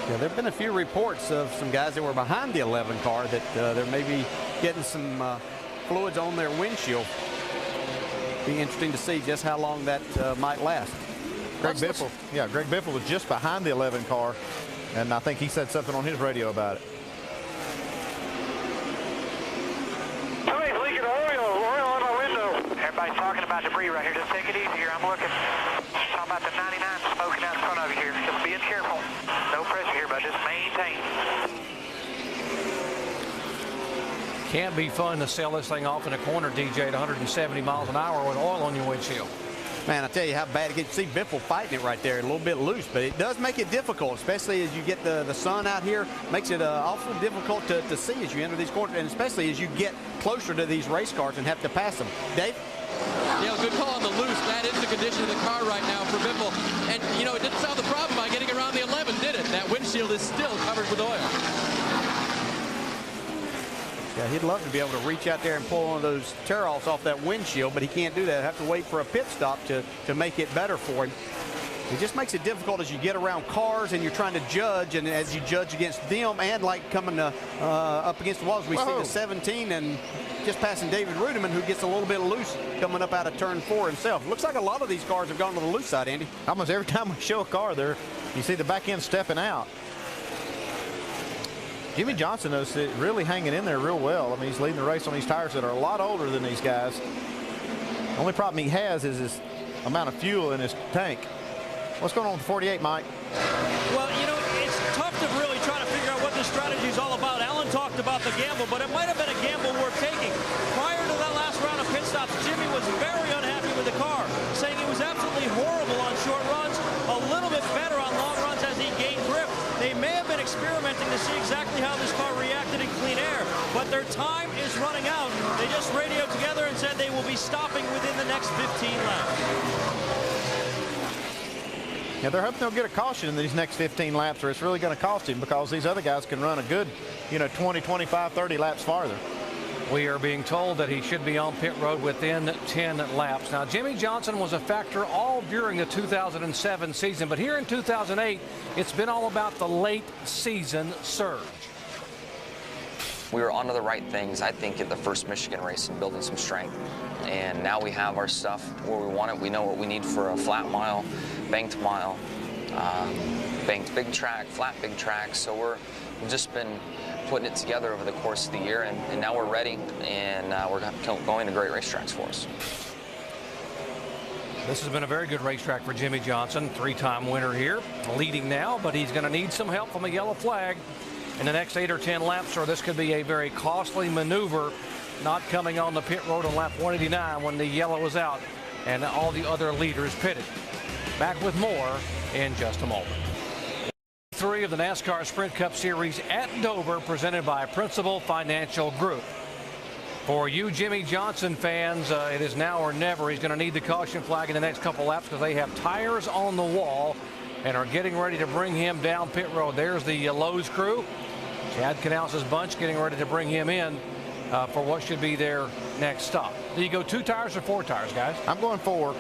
Yeah, there have been a few reports of some guys that were behind the 11 car that they're maybe getting some fluids on their windshield. Be interesting to see just how long that might last. Greg Biffle was just behind the 11 car, and I think he said something on his radio about it. Somebody's leaking oil on my window. Everybody's talking about debris right here. Just take it easy here. I'm looking. Talking about the 99 smoking out in front of you here. Just being careful. No pressure here, but just maintain. Can't be fun to sail this thing off in a corner, DJ, at 170 miles an hour with oil on your windshield. Man, I tell you how bad it gets. See Biffle fighting it right there, a little bit loose, but it does make it difficult, especially as you get the sun out here. Makes it awful difficult to see as you enter these corners, and especially as you get closer to these race cars and have to pass them. Dave? Yeah, good call on the loose. That is the condition of the car right now for Biffle. And, you know, it didn't solve the problem by getting around the 11, did it? That windshield is still covered with oil. Yeah, he'd love to be able to reach out there and pull one of those tear-offs off that windshield, but he can't do that. He'll have to wait for a pit stop to make it better for him. It just makes it difficult as you get around cars and you're trying to judge, and as you judge against them and like coming up against the walls. We see the 17 and just passing David Rudeman, who gets a little bit loose coming up out of turn 4 himself. Looks like a lot of these cars have gone to the loose side, Andy. Almost every time we show a car there, you see the back end stepping out. Jimmie Johnson is really hanging in there real well. I mean, he's leading the race on these tires that are a lot older than these guys. The only problem he has is his amount of fuel in his tank. What's going on with the 48, Mike? Well, you know, it's tough to really try to figure out what the strategy is all about. Alan talked about the gamble, but it might have been a gamble worth taking. Prior to that last round of pit stops, Jimmy was very unhappy with the car, saying it was absolutely horrible on short runs, a little bit better on long runs as he gained grip. They may have been experimenting to see exactly how this car reacted in clean air, but their time is running out. They just radioed together and said they will be stopping within the next 15 laps. Yeah, they're hoping they'll get a caution in these next 15 laps, or it's really going to cost him, because these other guys can run a good, 20, 25, 30 laps farther. We are being told that he should be on pit road within 10 laps. Now, Jimmie Johnson was a factor all during the 2007 season, but here in 2008, it's been all about the late season surge. We were onto the right things, I think, at the first Michigan race and building some strength. And now we have our stuff where we want it. We know what we need for a flat mile, banked mile, banked big track, flat big track. So we've just been putting it together over the course of the year, and now we're ready, and we're going to great racetracks for us. This has been a very good racetrack for Jimmie Johnson, 3-time winner here, leading now, but he's going to need some help from a yellow flag in the next 8 or 10 laps, or this could be a very costly maneuver, not coming on the pit road on lap 189 when the yellow is out and all the other leaders pitted. Back with more in just a moment. 3 of the NASCAR Sprint Cup Series at Dover, presented by Principal Financial Group. For you Jimmie Johnson fans, it is now or never. He's going to need the caution flag in the next couple laps because they have tires on the wall and are getting ready to bring him down pit road. There's the Lowe's crew. Chad Canals' bunch getting ready to bring him in for what should be their next stop. Do you go 2 tires or 4 tires, guys? I'm going 4.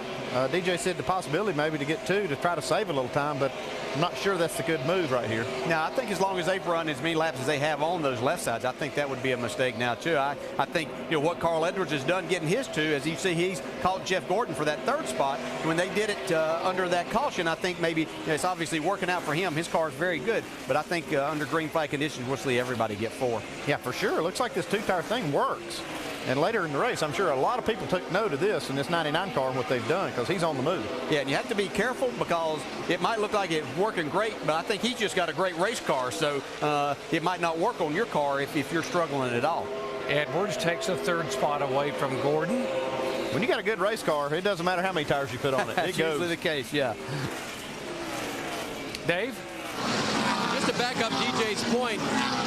DJ said the possibility maybe to get 2 to try to save a little time, but I'm not sure that's a good move right here. Now, I think as long as they've run as many laps as they have on those left sides, I think that would be a mistake now, too. I think, what Carl Edwards has done getting his 2, as you see, he's called Jeff Gordon for that 3rd spot. When they did it under that caution, I think maybe it's obviously working out for him. His car is very good, but I think under green flag conditions, we'll see everybody get 4. Yeah, for sure. It looks like this 2-tire thing works. And later in the race, I'm sure a lot of people took note of this in this 99 car and what they've done, because he's on the move. Yeah, and you have to be careful because it might look like it's working great, but I think he's just got a great race car, so it might not work on your car if you're struggling at all. Edwards takes a 3rd spot away from Gordon. When you got a good race car, it doesn't matter how many tires you put on it. That's usually the case, yeah. Dave? Just to back up DJ's point,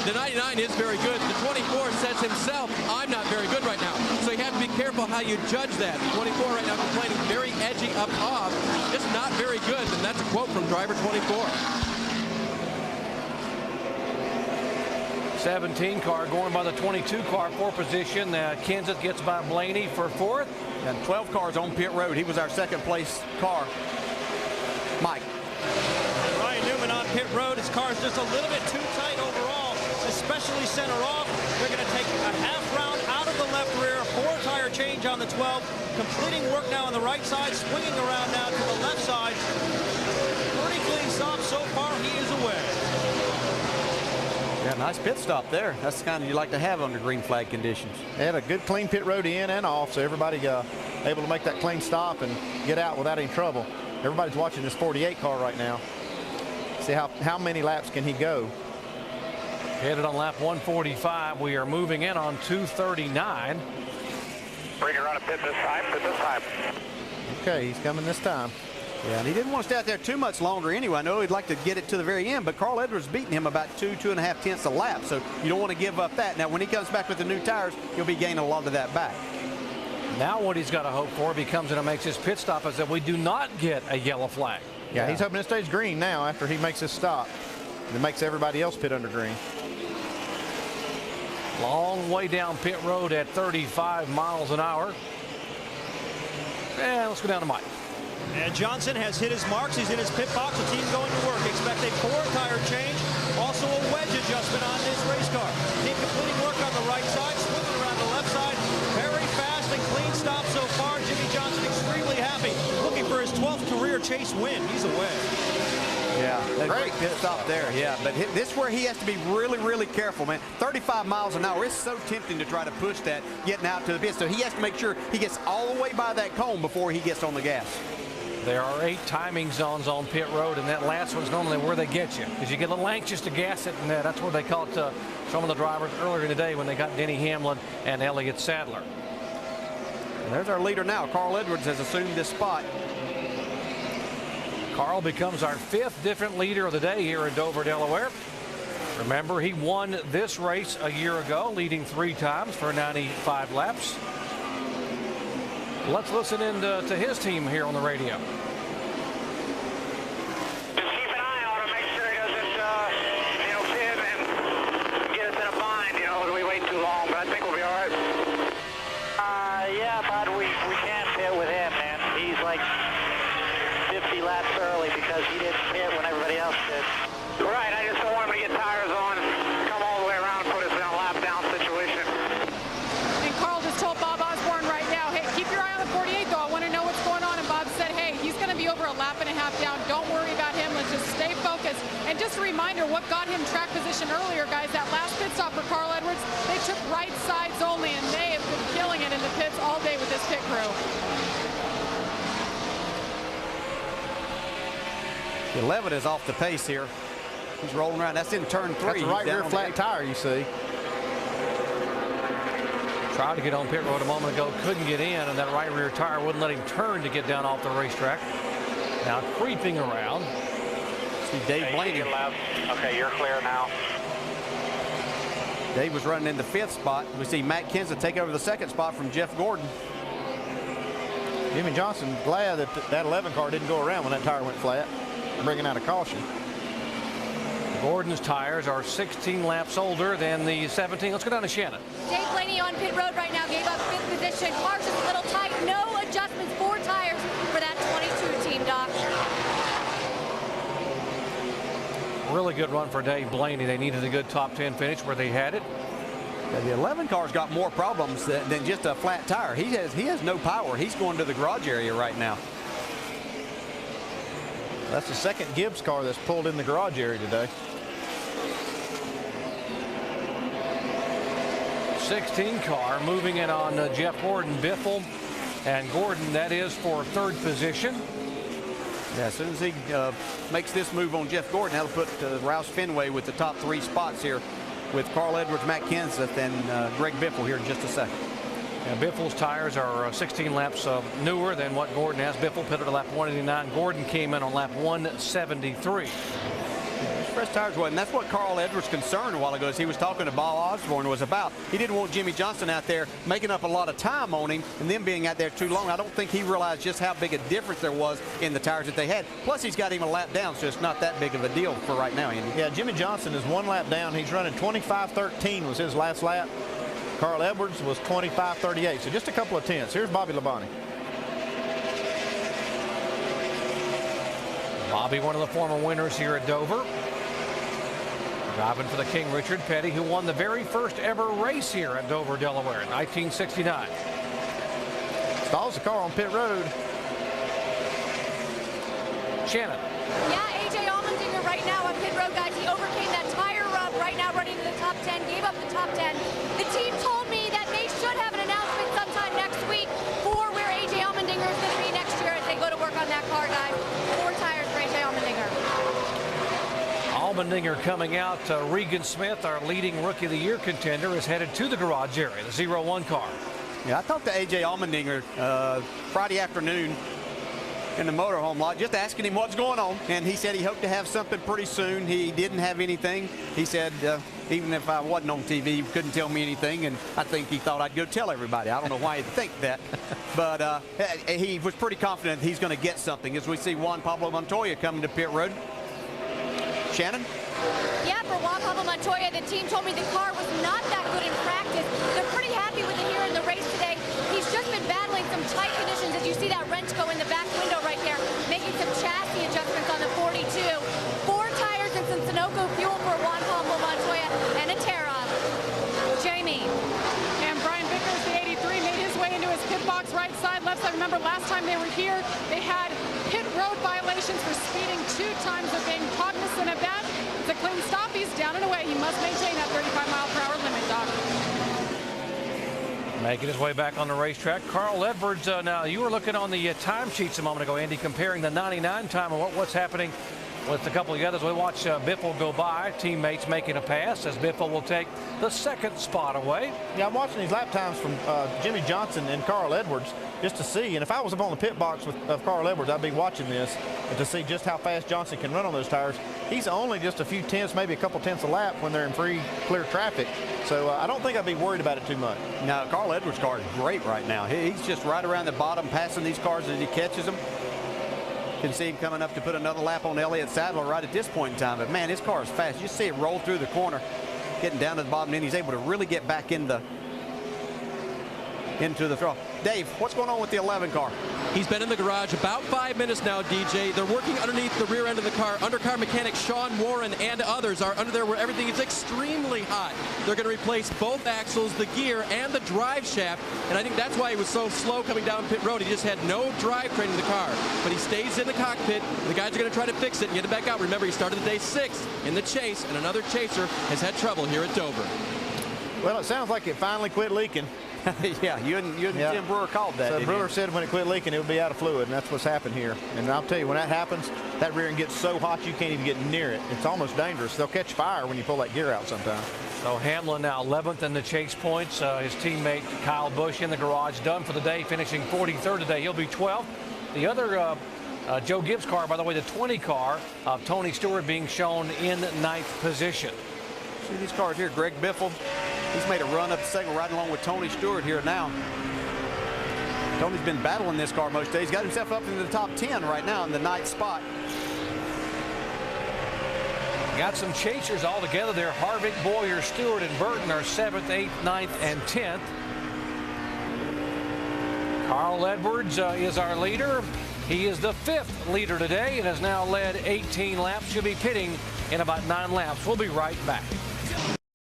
the 99 is very good. The 24 says himself, I'm not very good right now. So you have to be careful how you judge that. The 24 right now complaining, very edgy up off, just not very good. And that's a quote from driver 24. 17 car going by the 22 car for position. Kenseth gets by Blaney for 4th. And 12 cars on pit road. He was our 2nd place car. Mike. Ryan Newman on pit road. His car's just a little bit too tight overall, especially center off. They're going to take a half round out of the left rear, 4-tire change on the 12, completing work now on the right side, swinging around now to the left side. Pretty clean stop so far. He is away. Yeah, nice pit stop there. That's the kind you like to have under green flag conditions. They had a good clean pit road in and off, so everybody able to make that clean stop and get out without any trouble. Everybody's watching this 48 car right now. See how many laps can he go. Headed on lap 145. We are moving in on 239. Bring it around a pit this time, Okay, he's coming this time. Yeah, and he didn't want to stay out there too much longer anyway. I know he'd like to get it to the very end, but Carl Edwards beating him about 2.5 tenths a lap, so you don't want to give up that. Now, when he comes back with the new tires, he'll be gaining a lot of that back. Now what he's got to hope for if he comes in and makes his pit stop is that we do not get a yellow flag. Yeah, he's hoping it stays green now after he makes his stop. It makes everybody else pit under green. Long way down pit road at 35 miles an hour. And let's go down to Mike. And Johnson has hit his marks. He's in his pit box. The team going to work. Expect a 4-tire change. Also a wedge adjustment on this race car. Team completing work on the right side, swinging around the left side. Very fast and clean stop so far. Jimmie Johnson extremely happy. Looking for his 12th career chase win. He's away. Yeah, great pit stop there. Yeah, but this is where he has to be really, really careful, man. 35 miles an hour. It's so tempting to try to push that, getting out to the pit. So he has to make sure he gets all the way by that cone before he gets on the gas. There are 8 timing zones on pit road, and that last one's normally where they get you, because you get a little anxious to gas it, and that's where they caught some of the drivers earlier in the day when they got Denny Hamlin and Elliott Sadler. And there's our leader now. Carl Edwards has assumed this spot. Carl becomes our 5th different leader of the day here in Dover, Delaware. Remember, he won this race a year ago, leading 3 times for 95 laps. Let's listen in to his team here on the radio. Just keep an eye on him, make sure he doesn't, pit and get us in a bind, if we wait too long, but I think we'll be all right. Yeah, but we can't pit with him, man. He's like 50 laps early because he didn't pit when everybody else did. Right, I just don't want him to get tires on, come all the way around, put us in a lap down situation. focus. And just a reminder, what got him track position earlier, guys, that last pit stop for Carl Edwards, they took right sides only, and they have been killing it in the pits all day with this pit crew. The 11 is off the pace here. He's rolling around. That's in turn 3. That's a right rear flat tire, you see. Tried to get on pit road a moment ago, couldn't get in, and that right rear tire wouldn't let him turn to get down off the racetrack. Now creeping around. See Dave Blaney. Okay, you're clear now. Dave was running in the 5th spot. We see Matt Kenseth take over the 2nd spot from Jeff Gordon. Jimmy Johnson glad that that 11 car didn't go around when that tire went flat, bringing out a caution. Gordon's tires are 16 laps older than the 17. Let's go down to Shannon. Dave Blaney on pit road right now, gave up 5th position. Car's just a little tight. No adjustments, 4 tires for that 22 team, Doc. Really good run for Dave Blaney. They needed a good top 10 finish where they had it. The 11 car's got more problems than just a flat tire. He has no power. He's going to the garage area right now. That's the 2nd Gibbs car that's pulled in the garage area today. 16 car moving in on Jeff Gordon, Biffle, and Gordon. That is for 3rd position. Yeah, as soon as he makes this move on Jeff Gordon, that'll put Roush Fenway with the top 3 spots here with Carl Edwards, Matt Kenseth, and Greg Biffle here in just a second. And Biffle's tires are 16 laps newer than what Gordon has. Biffle pitted at lap 189. Gordon came in on lap 173. Fresh tires, and that's what Carl Edwards' concern a while ago as he was talking to Bob Osborne was about. He didn't want Jimmy Johnson out there making up a lot of time on him and then being out there too long. I don't think he realized just how big a difference there was in the tires that they had. Plus, he's got him a lap down, so it's not that big of a deal for right now, Andy. Yeah, Jimmy Johnson is 1 lap down. He's running 25.13 was his last lap. Carl Edwards was 25.38, so just a couple of tenths. Here's Bobby Labonte. Bobby, one of the former winners here at Dover. Driving for the King, Richard Petty, who won the very first ever race here at Dover, Delaware in 1969. Stalls the car on pit road. Shannon. Yeah, A.J. Allmendinger right now on pit road, guys. He overcame that tire rub right now, running to the top 10, gave up the top 10. The team told me that they should have an announcement sometime next week for where A.J. Allmendinger is going to be next year as they go to work on that car, guys. 4 tires for A.J. Allmendinger. Allmendinger coming out. Regan Smith, our leading Rookie of the Year contender, is headed to the garage area, the 0-1 car. Yeah, I talked to A.J. Allmendinger Friday afternoon in the motorhome lot, just asking him what's going on, and he said he hoped to have something pretty soon. He didn't have anything. He said even if I wasn't on TV, he couldn't tell me anything, and I think he thought I'd go tell everybody. I don't know why he'd think that, but he was pretty confident he's going to get something as we see Juan Pablo Montoya coming to pit road. Shannon? Yeah, for Juan Pablo Montoya, the team told me the car was not that good in practice. They're pretty happy with it here in the race today. He's just been battling some tight conditions as you see that wrench go in the back window right there, making some chassis adjustments on the 42. 4 tires and some Sunoco fuel for Juan Pablo Montoya and a Terra. Jamie. And Brian Vickers, the 83, made his way into his pit box right side, left side. Remember last time they were here, they had pit road violations for speeding 2 times of being cognizant of that. It's a clean stop. He's down and away. He must maintain that 35-mile-per-hour limit, Doc. Making his way back on the racetrack. Carl Edwards, now you were looking on the time sheets a moment ago, Andy, comparing the 99 time and what's happening with a couple of the others. We watch Biffle go by, teammates making a pass as Biffle will take the 2nd spot away. Yeah, I'm watching these lap times from Jimmy Johnson and Carl Edwards just to see, and if I was up on the pit box of Carl Edwards, I'd be watching this to see just how fast Johnson can run on those tires. He's only just a few tenths, maybe a couple tenths a lap when they're in free, clear traffic. So I don't think I'd be worried about it too much. Now, Carl Edwards' car is great right now. He's just right around the bottom, passing these cars as he catches them. Can see him coming up to put another lap on Elliott Sadler right at this point in time. But, man, his car is fast. You see it roll through the corner, getting down to the bottom, and he's able to really get back in the into the throw. Dave, what's going on with the 11 car? He's been in the garage about 5 minutes now, DJ. They're working underneath the rear end of the car. Undercar mechanic Sean Warren and others are under there where everything is extremely hot. They're going to replace both axles, the gear, and the drive shaft. And I think that's why he was so slow coming down pit road. He just had no drivetrain in the car. But he stays in the cockpit. The guys are going to try to fix it and get it back out. Remember, he started the day 6th in the chase, and another chaser has had trouble here at Dover. Well, it sounds like it finally quit leaking. Yeah, you and Jim Brewer called that. So Brewer said when it quit leaking, it would be out of fluid, and that's what's happened here. And I'll tell you, when that happens, that rear end gets so hot you can't even get near it. It's almost dangerous. They'll catch fire when you pull that gear out sometimes. So Hamlin now 11th in the chase points. His teammate Kyle Busch in the garage, done for the day, finishing 43rd today. He'll be 12th. The other Joe Gibbs car, by the way, the 20 car of Tony Stewart being shown in 9th position. See these cars here, Greg Biffle. He's made a run up the second, right along with Tony Stewart here now. Tony's been battling this car most days. Got himself up into the top 10 right now in the 9th spot. Got some chasers all together there. Harvick, Boyer, Stewart, and Burton are 7th, 8th, 9th, and 10th. Carl Edwards is our leader. He is the 5th leader today and has now led 18 laps. Should be pitting in about 9 laps. We'll be right back.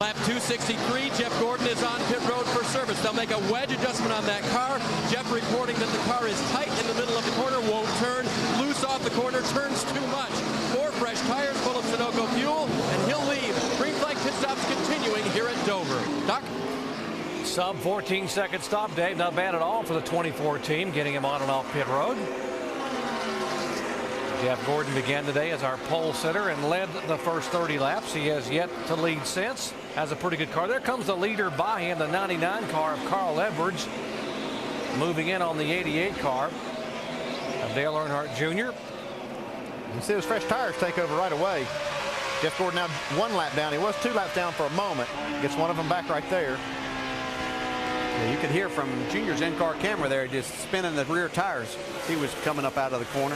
Lap 263, Jeff Gordon is on pit road for service. They'll make a wedge adjustment on that car. Jeff reporting that the car is tight in the middle of the corner, won't turn, loose off the corner, turns too much. 4 fresh tires full of Sunoco fuel, and he'll leave. Green flag pit stops continuing here at Dover. Doc? Sub 14-second stop, Dave. Not bad at all for the 24 team, getting him on and off pit road. Jeff Gordon began today as our pole sitter and led the first 30 laps. He has yet to lead since. Has a pretty good car. There comes the leader by him, the 99 car of Carl Edwards. Moving in on the 88 car of Dale Earnhardt Jr. You see those fresh tires take over right away. Jeff Gordon now 1 lap down. He was 2 laps down for a moment. Gets one of them back right there. Yeah, you could hear from Junior's in-car camera there, just spinning the rear tires. He was coming up out of the corner.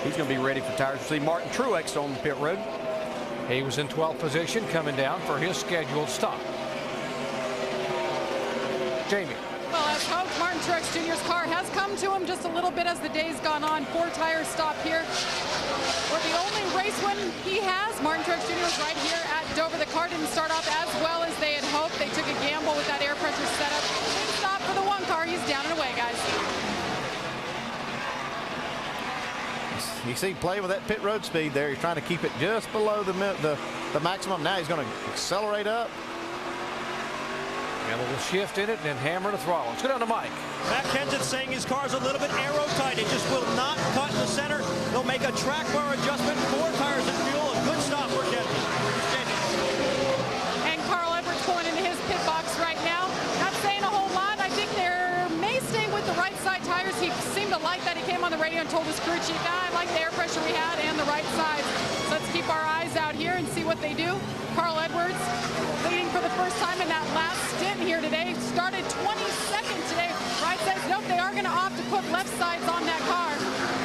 He's going to be ready for tires. We'll see Martin Truex on the pit road. He was in 12th position coming down for his scheduled stop. Jamie. Well, as hoped, Martin Truex Jr.'s car has come to him just a little bit as the day's gone on. 4 tire stop here. For the only race win he has, Martin Truex Jr. was right here at Dover. The car didn't start off as well as they had hoped. They took a gamble with that air pressure setup. Big stop for the 1 car. He's down and away, guys. You see, play with that pit road speed there. He's trying to keep it just below the maximum. Now he's going to accelerate up. Got a little shift in it and hammer the throttle. Let's go down to Mike. Matt Kenseth saying his car's a little bit aero tight. It just will not cut in the center. They'll make a track bar adjustment. 4 tires and fuel. A good stop for Kenseth. And Carl Edwards pulling into his pit box right now. Not saying a whole lot. I think they may stay with the right side tires. He seemed to like that. He came on the radio and told his crew chief, I like the air pressure we had and the right sides. So let's keep our eyes out here and see what they do. Carl Edwards leading for the first time in that last stint here today. Started 22nd today. Right says, nope, they are going to opt to put left sides on that car.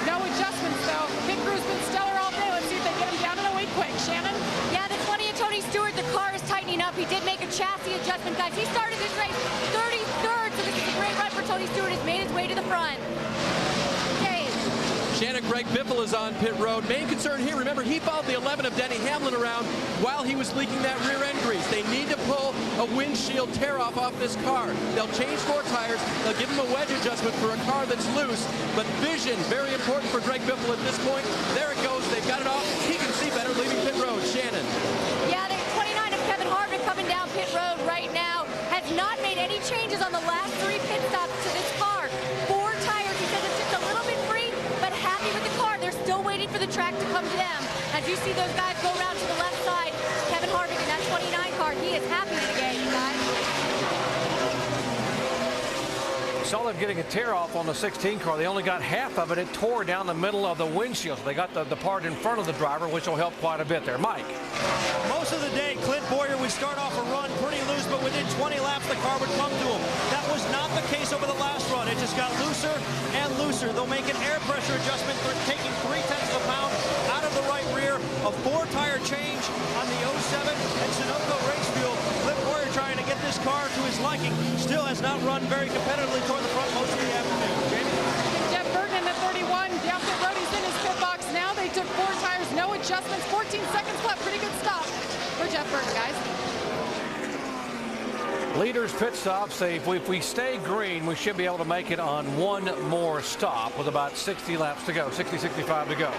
No adjustments, though. Pit crew's been stellar all day. Let's see if they get him down in a week quick. Shannon? Yeah, the 20 of Tony Stewart, the car is tightening up. He did make a chassis adjustment, guys. He started this race 33rd, so this is a great run for Tony Stewart. Has made his way to the front. Shannon, Greg Biffle is on pit road. Main concern here, remember, he followed the 11 of Denny Hamlin around while he was leaking that rear end grease. They need to pull a windshield tear-off off this car. They'll change 4 tires. They'll give him a wedge adjustment for a car that's loose. But vision, very important for Greg Biffle at this point. There it goes. They've got it off. He can see better leaving pit road. Shannon. Yeah, there's 29 of Kevin Harvick coming down pit road right now. Has not made any changes on the last 3 pit stops to this car. 4 tires. He says it's just a little bit free, but happy with the car. They're still waiting for the track to come to them. As you see those guys go around to the left side, Kevin Harvick in that 29 car, he is happy today, you guys. Saw them getting a tear off on the 16 car. They only got half of it. It tore down the middle of the windshield. So they got the part in front of the driver, which will help quite a bit there. Mike. Most of the day, Clint Boyer would start off a run pretty loose, but within 20 laps, the car would come to him. That was not the case over the last run. It just got looser and looser. They'll make an air pressure adjustment for taking 0.3 pounds out of the right rear. A 4 tire change on the 07 and Sunoco race fuel. Clint Boyer trying to get this car to his liking. Still has not run very competitively toward the front most of the afternoon. Jamie? Jeff Burton in the 31. Down pit road, he's in his pit box now. They took 4 tires, no adjustments. 14 seconds left. Pretty good stop for Jeff Burton, guys. Leaders pit stop say if we stay green, we should be able to make it on one more stop with about 60 laps to go, 60, 65 to go.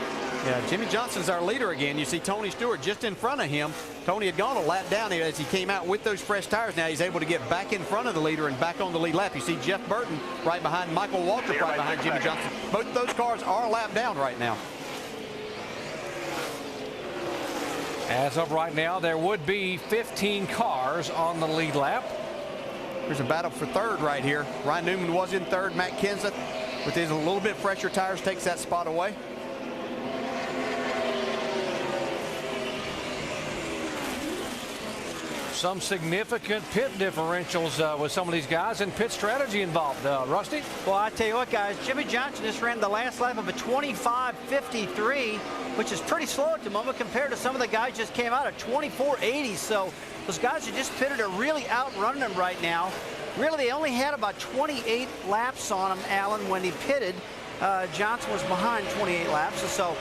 Yeah, Jimmy Johnson's our leader again. You see Tony Stewart just in front of him. Tony had gone a lap down as he came out with those fresh tires. Now he's able to get back in front of the leader and back on the lead lap. You see Jeff Burton right behind Michael Waltrip, right behind Jimmy Johnson. Both of those cars are a lap down right now. As of right now, there would be 15 cars on the lead lap. There's a battle for third right here. Ryan Newman was in third. Matt Kenseth, with his a little bit fresher tires, takes that spot away. Some significant pit differentials with some of these guys and pit strategy involved. Rusty? Well, I tell you what, guys, Jimmy Johnson just ran the last lap of a 25.53, which is pretty slow at the moment compared to some of the guys just came out at 24.80. So those guys who just pitted are really outrunning them right now. Really, they only had about 28 laps on them, Alan, when he pitted. Johnson was behind 28 laps, so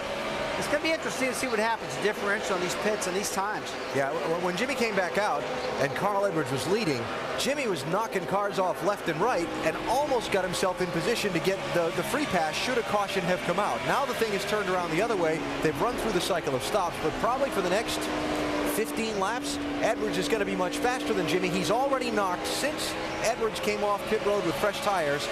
it's going to be interesting to see what happens, differential on these pits and these times. Yeah, when Jimmy came back out and Carl Edwards was leading, Jimmy was knocking cars off left and right and almost got himself in position to get the free pass should a caution have come out. Now the thing is turned around the other way. They've run through the cycle of stops, but probably for the next 15 laps, Edwards is going to be much faster than Jimmy. He's already knocked, since Edwards came off pit road with fresh tires,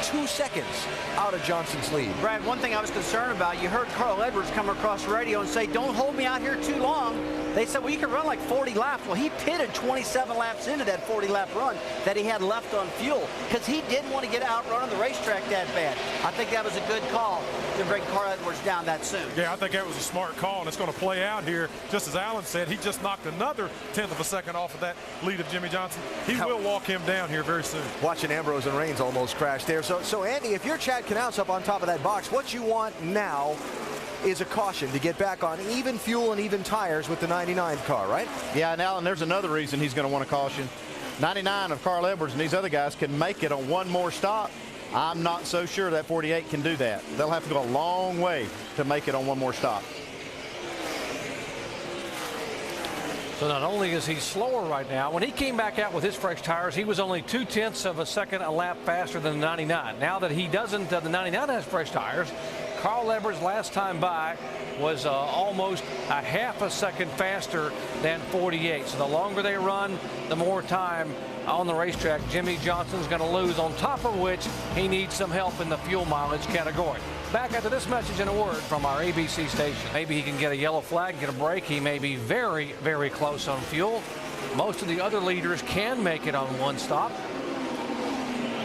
2 seconds out of Johnson's lead. Brad, one thing I was concerned about, you heard Carl Edwards come across the radio and say, don't hold me out here too long. They said, well, you can run like 40 laps. Well, he pitted 27 laps into that 40-lap run that he had left on fuel because he didn't want to get outrun on the racetrack that bad. I think that was a good call to bring Carl Edwards down that soon. Yeah, I think that was a smart call, and it's going to play out here. Just as Alan said, he just knocked another 1/10 of a second off of that lead of Jimmy Johnson. He will walk him down here very soon. Watching Ambrose and Reigns almost crash there. So Andy, if you're Chad Knaus up on top of that box, what you want now is a caution to get back on even fuel and even tires with the 99 car, right? Yeah, and Alan, there's another reason he's going to want a caution. 99 of Carl Edwards and these other guys can make it on one more stop. I'm not so sure that 48 can do that. They'll have to go a long way to make it on one more stop. So not only is he slower right now, when he came back out with his fresh tires, he was only 2/10 of a second a lap faster than the 99. Now that he doesn't, the 99 has fresh tires. Carl Edwards last time by was almost a half a second faster than 48. So the longer they run, the more time on the racetrack Jimmy Johnson's going to lose, on top of which he needs some help in the fuel mileage category. Back after this message and a word from our ABC station. Maybe he can get a yellow flag, get a break. He may be very, very close on fuel. Most of the other leaders can make it on one stop,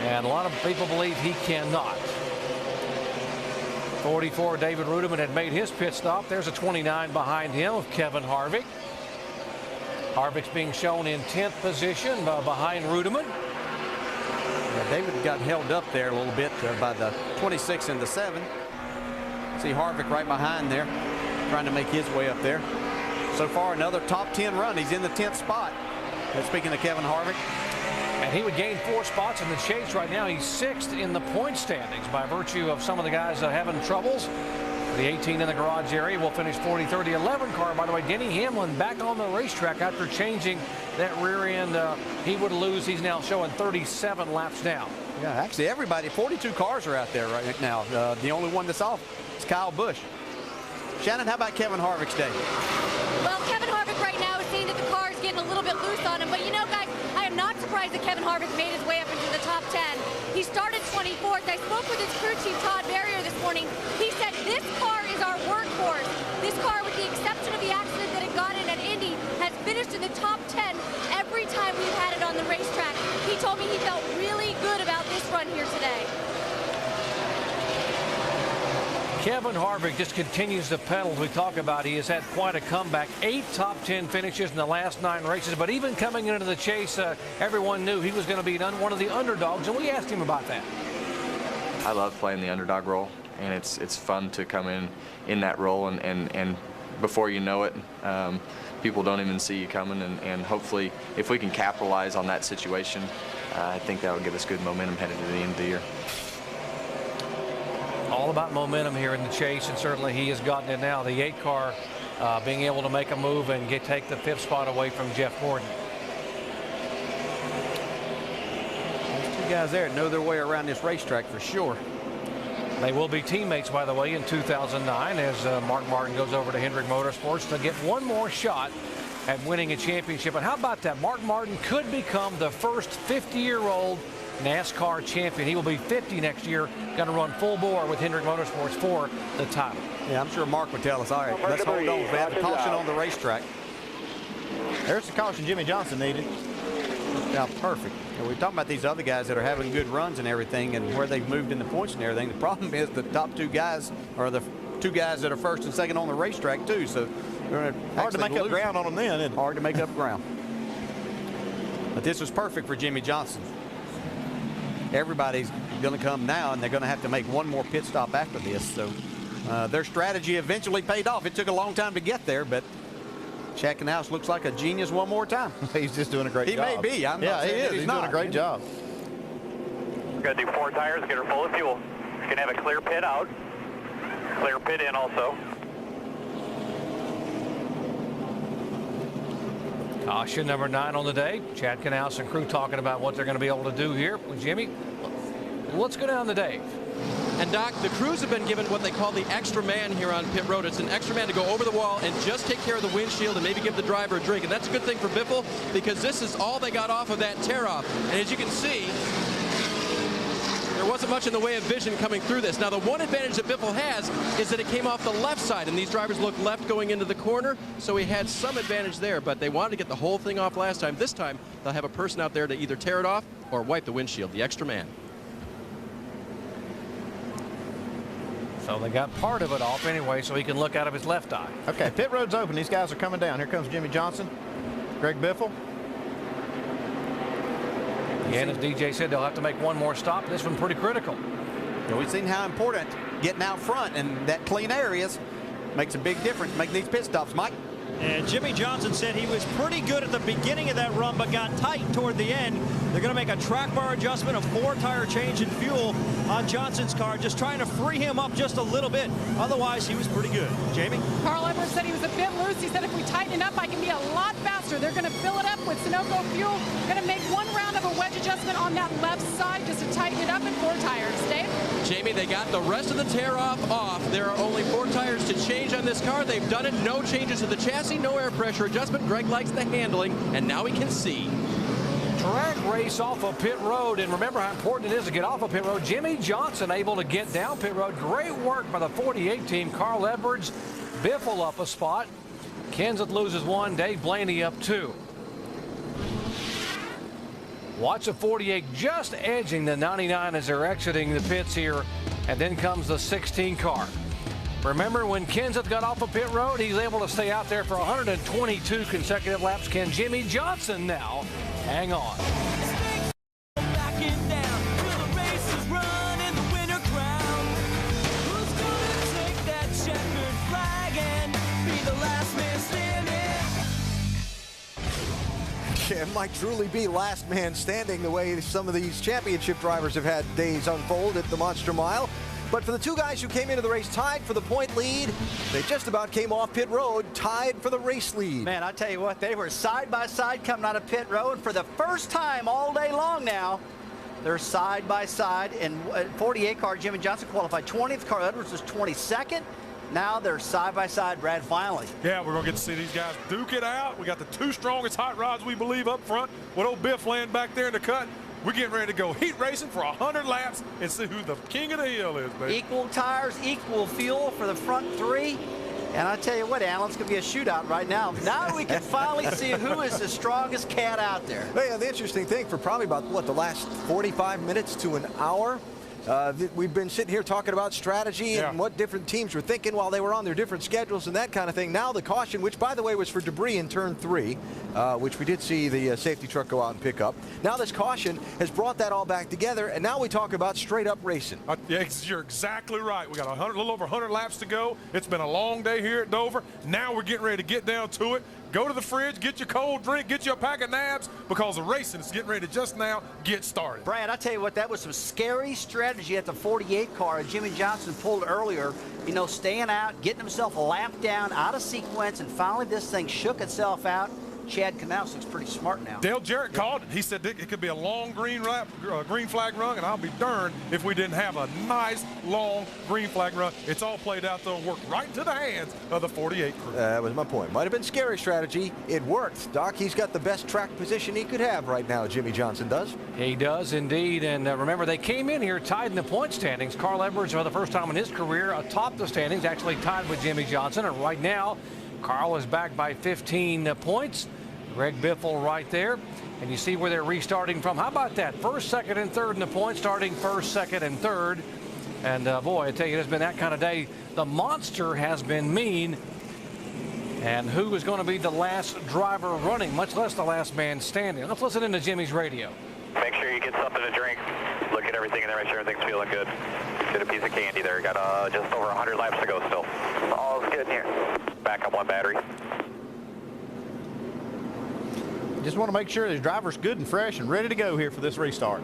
and a lot of people believe he cannot. 44, David Rudiman had made his pit stop. There's a 29 behind him of Kevin Harvick. Harvick's being shown in 10th position behind Rudiman. Yeah, David got held up there a little bit by the 26 and the 7. See Harvick right behind there, trying to make his way up there. So far, another top 10 run. He's in the 10th spot. And speaking of Kevin Harvick. And he would gain 4 spots in the chase right now. He's 6th in the point standings by virtue of some of the guys having troubles. The 18 in the garage area will finish 40-30. 11 car, by the way, Denny Hamlin back on the racetrack after changing that rear end. He would lose. He's now showing 37 laps down. Yeah, actually everybody, 42 cars are out there right now. The only one that's off is Kyle Busch. Shannon, how about Kevin Harvick's day? Well, Kevin Harvick right now is seeing that the car is getting a little bit loose on him. But you know, guys, I am not surprised that Kevin Harvick made his way up into the top 10. He started 24th. I spoke with his crew chief, Todd Barrier, this morning. He said this car is our workhorse. This car, with the exception of the accident that it got in at Indy, has finished in the top 10 every time we've had it on the racetrack. He told me he felt really good about this run here today. Kevin Harvick just continues to pedal. We talk about he has had quite a comeback. 8 top 10 finishes in the last 9 races. But even coming into the chase, everyone knew he was going to be one of the underdogs, and we asked him about that. I love playing the underdog role, and it's fun to come in that role and before you know it, people don't even see you coming, and hopefully if we can capitalize on that situation, I think that will give us good momentum headed to the end of the year. All about momentum here in the chase, and certainly he has gotten it now. The 8 car being able to make a move and take the 5th spot away from Jeff Gordon. Those 2 guys there know their way around this racetrack for sure. They will be teammates, by the way, in 2009 as Mark Martin goes over to Hendrick Motorsports to get one more shot at winning a championship. And how about that? Mark Martin could become the first 50-year-old NASCAR champion. He will be 50 next year, going to run full bore with Hendrick Motorsports for the title. Yeah, I'm sure Mark would tell us, all right, let's hold on. We have a caution on the racetrack. There's the caution Jimmy Johnson needed. Now, perfect. And we're talking about these other guys that are having good runs and everything and where they've moved in the points and everything. The problem is the top 2 guys are the 2 guys that are first and second on the racetrack, too. So they're hard to make up ground on them then, isn't it? Hard to make up ground. But this was perfect for Jimmy Johnson. Everybody's going to come now, and they're going to have to make one more pit stop after this. So their strategy eventually paid off. It took a long time to get there, but Chad Knaus looks like a genius one more time. He's just doing a great job. He may be. I'm not he saying is. that He's doing a great job. We're going to do 4 tires, get her full of fuel. We're going to have a clear pit out, clear pit in also. Caution number 9 on the day. Chad Knaus and crew talking about what they're going to be able to do here with Jimmy. Let's go down to Dave. And Doc, the crews have been given what they call the extra man here on pit road. It's an extra man to go over the wall and just take care of the windshield and maybe give the driver a drink. And that's a good thing for Biffle because this is all they got off of that tear-off. And as you can see, there wasn't much in the way of vision coming through this. Now, the one advantage that Biffle has is that it came off the left side, and these drivers look left going into the corner, so he had some advantage there, but they wanted to get the whole thing off last time. This time, they'll have a person out there to either tear it off or wipe the windshield, the extra man. So they got part of it off anyway, so he can look out of his left eye. Okay, pit road's open. These guys are coming down. Here comes Jimmy Johnson, Greg Biffle. Again, as DJ said, they'll have to make one more stop. This one pretty critical. Yeah, we've seen how important getting out front and that clean areas makes a big difference, making these pit stops. Mike? And Jimmy Johnson said he was pretty good at the beginning of that run, but got tight toward the end. They're going to make a track bar adjustment, a 4-tire change in fuel on Johnson's car, just trying to free him up just a little bit. Otherwise, he was pretty good. Jamie? Carl Edwards said he was a bit loose. He said if we tighten it up, I can be a lot faster. They're going to fill it up with Sunoco fuel. Going to make one round of a wedge adjustment on that left side just to tighten it up in 4 tires. Dave? Jamie, they got the rest of the tear-off off. There are only 4 tires to change on this car. They've done it. No changes to the chassis, no air pressure adjustment. Greg likes the handling, and now he can see. Drag race off of pit road, and remember how important it is to get off of pit road. Jimmy Johnson able to get down pit road. Great work by the 48 team. Carl Edwards, Biffle up a spot. Kenseth loses 1. Dave Blaney up 2. Watch the 48 just edging the 99 as they're exiting the pits here, and then comes the 16 car. Remember when Kenseth got off of pit road, he's able to stay out there for 122 consecutive laps. Can Jimmy Johnson now hang on? It might truly be last man standing the way some of these championship drivers have had days unfold at the Monster Mile. But for the 2 guys who came into the race tied for the point lead, they just about came off pit road tied for the race lead. Man, I tell you what, they were side by side coming out of pit road for the first time all day long now. They're side by side, and 48 car Jimmy Johnson qualified 20th. Carl Edwards was 22nd. Now they're side by side, Brad, finally. Yeah, we're going to get to see these guys duke it out. We got the 2 strongest hot rods, we believe, up front with old Biff laying back there in the cut. We're getting ready to go heat racing for 100 laps and see who the king of the hill is, baby. Equal tires, equal fuel for the front 3. And I tell you what, Alan, it's going to be a shootout right now. Now we can finally see who is the strongest cat out there. Yeah, the interesting thing for probably about, what, the last 45 minutes to an hour, We've been sitting here talking about strategy and what different teams were thinking while they were on their different schedules and that kind of thing. Now the caution, which by the way was for debris in turn 3, which we did see the safety truck go out and pick up. Now this caution has brought that all back together, and now we talk about straight up racing. Yeah, you're exactly right. We got a little over 100 laps to go. It's been a long day here at Dover. Now we're getting ready to get down to it. Go to the fridge, get your cold drink, get you a pack of nabs, because the racing is getting ready to just now get started. Brad, I tell you what, that was some scary strategy at the 48 car. Jimmy Johnson pulled earlier, you know, staying out, getting himself lapped down, out of sequence, and finally this thing shook itself out. Chad Knaus looks pretty smart now. Dale Jarrett called it. He said it could be a long green flag run, and I'll be darned if we didn't have a nice, long green flag run. It's all played out, though, and worked right into the hands of the 48 crew. That was my point. Might have been scary strategy. It worked. Doc, he's got the best track position he could have right now, Jimmy Johnson does. He does indeed. And remember, they came in here tied in the point standings. Carl Edwards, for the first time in his career, atop the standings, actually tied with Jimmy Johnson. And right now, Carl is back by 15 points. Greg Biffle right there, and you see where they're restarting from. How about that? First, second, and third in the points, starting first, second, and third. And boy, I tell you, it's been that kind of day. The monster has been mean. And who is going to be the last driver running, much less the last man standing? Let's listen into Jimmy's radio. Make sure you get something to drink. Look at everything in there, make sure everything's feeling good. Get a piece of candy there. Got just over 100 laps to go still. All's good in here. Back up one battery. Just want to make sure the driver's good and fresh and ready to go here for this restart.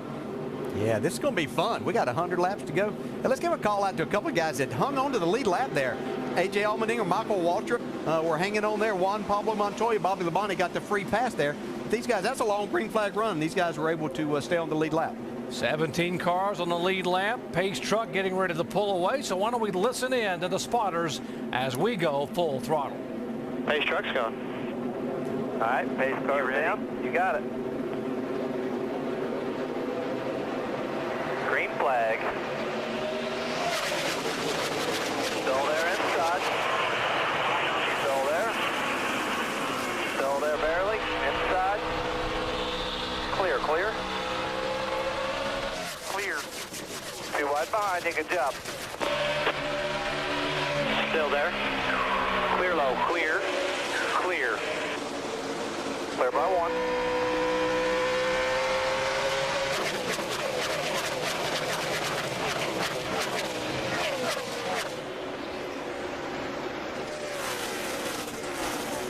Yeah, this is going to be fun. We got 100 laps to go. And let's give a call out to a couple of guys that hung on to the lead lap there. A.J. Allmendinger, Michael Waltrip were hanging on there. Juan Pablo Montoya, Bobby Labonte got the free pass there. These guys, that's a long green flag run. These guys were able to stay on the lead lap. 17 cars on the lead lap. Pace truck getting ready to pull away. So why don't we listen in to the spotters as we go full throttle. Pace truck's going. All right, pace car down. You got it. Green flag. Still there inside. Still there. Still there barely. Inside. Clear, clear. Clear. Too wide behind you. Good job. Still there. Clear low. Clear. Clear. Clear by one.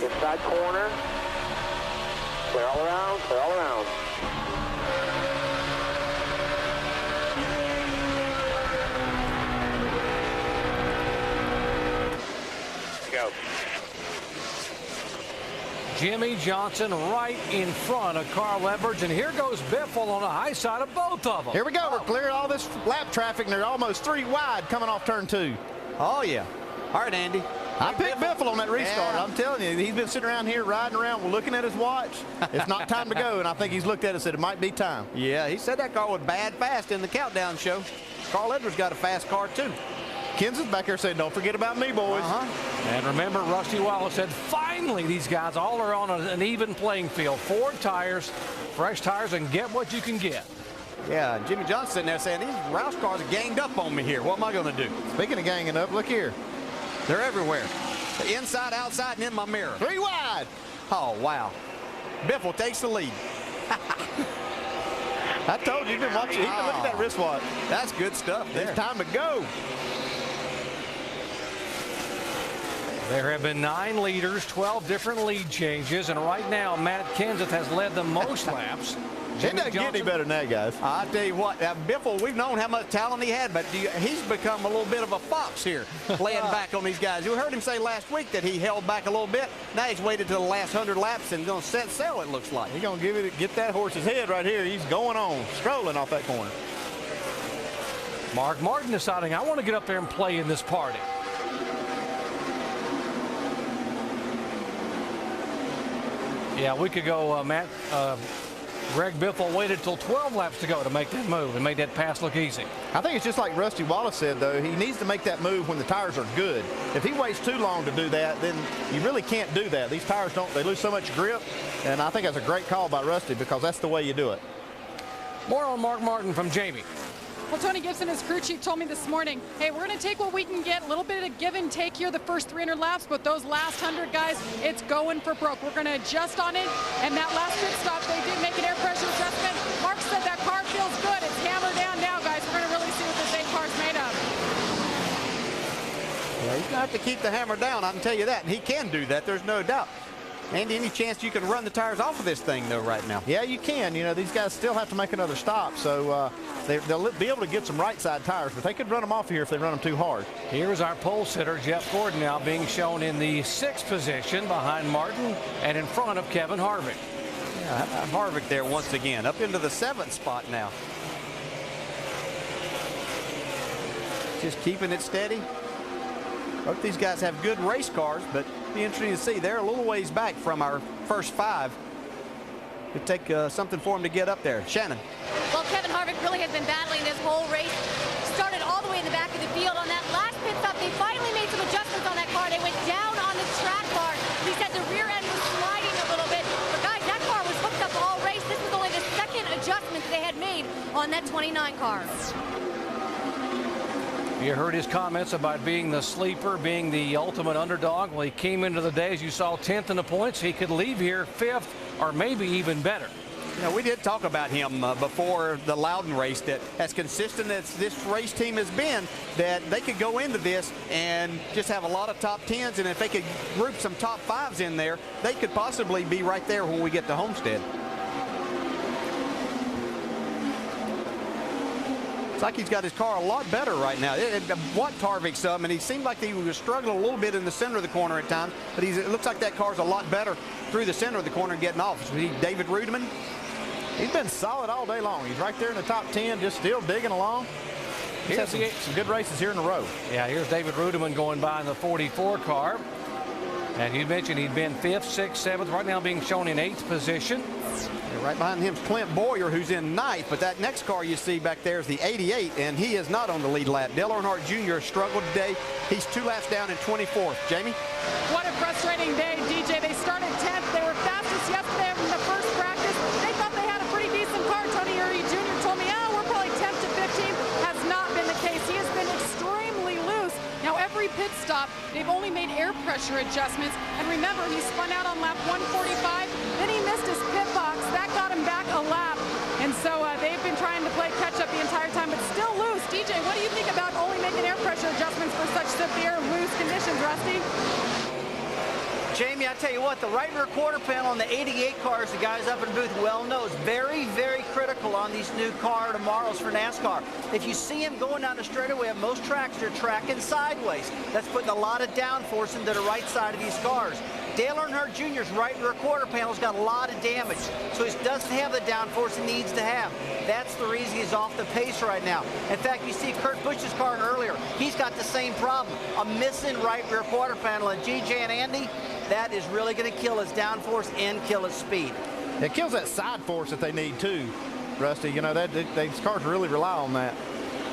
Inside corner. Clear all around. Clear all around. Go. Jimmy Johnson right in front of Carl Edwards, and here goes Biffle on the high side of both of them. Here we go. We're clearing all this lap traffic, and they're almost 3 wide coming off turn 2. Oh, yeah. All right, Andy. I picked Biffle on that restart. Yeah. I'm telling you, he's been sitting around here riding around looking at his watch. It's not time to go, and I think he's looked at it and said it might be time. Yeah, he said that car was bad fast in the countdown show. Carl Edwards got a fast car, too. Kenseth's back there saying, don't forget about me, boys. And remember, Rusty Wallace said, finally, these guys all are on an even playing field. 4 tires, fresh tires, and get what you can get. Yeah, Jimmy Johnson sitting there saying, these Roush cars are ganged up on me here. What am I going to do? Speaking of ganging up, look here. They're everywhere. Inside, outside, and in my mirror. 3 wide. Oh, wow. Biffle takes the lead. I told you, you've been watching. He's been looking at that wristwatch. That's good stuff there. It's time to go. There have been 9 leaders, 12 different lead changes, and right now Matt Kenseth has led the most laps. It doesn't get any better than that, guys. I tell you what, Biffle, we've known how much talent he had, but he's become a little bit of a fox here, laying back on these guys. You heard him say last week that he held back a little bit. Now he's waited to the last 100 laps and going to set sail, it looks like. He's going to get that horse's head right here. He's going on, strolling off that corner. Mark Martin deciding, I want to get up there and play in this party. Yeah, a week ago, Greg Biffle waited till 12 laps to go to make that move and made that pass look easy. I think it's just like Rusty Wallace said, though. He needs to make that move when the tires are good. If he waits too long to do that, then you really can't do that. These tires they lose so much grip, and I think that's a great call by Rusty because that's the way you do it. More on Mark Martin from Jamie. Well, Tony Gibson, his crew chief, told me this morning, hey, we're going to take what we can get, a little bit of give and take here the first 300 laps, but those last 100 guys, it's going for broke. We're going to adjust on it, and that last pit stop, they did make an air pressure adjustment. Mark said that car feels good. It's hammered down now, guys. We're going to really see what this 8 car's made of. Yeah, he's going to have to keep the hammer down, I can tell you that, and he can do that, there's no doubt. Andy, any chance you can run the tires off of this thing, though, right now? Yeah, you can. You know, these guys still have to make another stop, so they'll be able to get some right-side tires, but they could run them off of here if they run them too hard. Here's our pole sitter, Jeff Gordon, now being shown in the 6th position behind Martin and in front of Kevin Harvick. Yeah, Harvick there once again, up into the 7th spot now. Just keeping it steady. Both these guys have good race cars, but it'll be interesting to see. They're a little ways back from our first 5. It'd take something for them to get up there. Shannon. Well, Kevin Harvick really has been battling this whole race. Started all the way in the back of the field. On that last pit stop, they finally made some adjustments on that car. They went down on the track bar. He said the rear end was sliding a little bit. But guys, that car was hooked up all race. This was only the 2nd adjustment they had made on that 29 car. You heard his comments about being the sleeper, being the ultimate underdog. Well, he came into the day, as you saw, 10th in the points. He could leave here 5th or maybe even better. You know, we did talk about him before the Loudon race, that as consistent as this race team has been, that they could go into this and just have a lot of top 10s, and if they could group some top 5s in there, they could possibly be right there when we get to Homestead. It's like he's got his car a lot better right now. Watched Harvick some, and he seemed like he was struggling a little bit in the center of the corner at times, but it looks like that car's a lot better through the center of the corner and getting off. David Rudeman. He's been solid all day long. He's right there in the top 10, just still digging along. He's had some good races here in a row. Yeah, here's David Rudeman going by in the 44 car. And you mentioned he'd been 5th, 6th, 7th, right now being shown in 8th position. Yeah, right behind him is Clint Boyer, who's in 9th, but that next car you see back there is the 88, and he is not on the lead lap. Dale Earnhardt Jr. struggled today. He's 2 laps down in 24th. Jamie? What a frustrating day, DJ. They started 10th. They were fastest yesterday in the first practice. They thought they had a pretty decent car. Tony Uri Jr. told me, we're probably 10th to 15th. Has not been the case. He has been extremely loose. Now, every pit stop, they've only made air pressure adjustments. And remember, he spun out on lap 145. Then he missed his pit box. That got him back a lap. And so they've been trying to play catch-up the entire time, but still loose. DJ, what do you think about only making air pressure adjustments for such severe loose conditions, Rusty? Jamie, I tell you what, the right rear quarter panel on the 88 cars, the guys up in the booth well knows, very, very critical on these new car tomorrows for NASCAR. If you see them going down the straightaway at most tracks, they're tracking sideways. That's putting a lot of downforce into the right side of these cars. Dale Earnhardt Jr.'s right rear quarter panel's got a lot of damage, so he doesn't have the downforce he needs to have. That's the reason he's off the pace right now. In fact, you see Kurt Busch's car earlier. He's got the same problem, a missing right rear quarter panel. And GJ and Andy, that is really going to kill his downforce and kill his speed. It kills that side force that they need too, Rusty. You know, these cars really rely on that.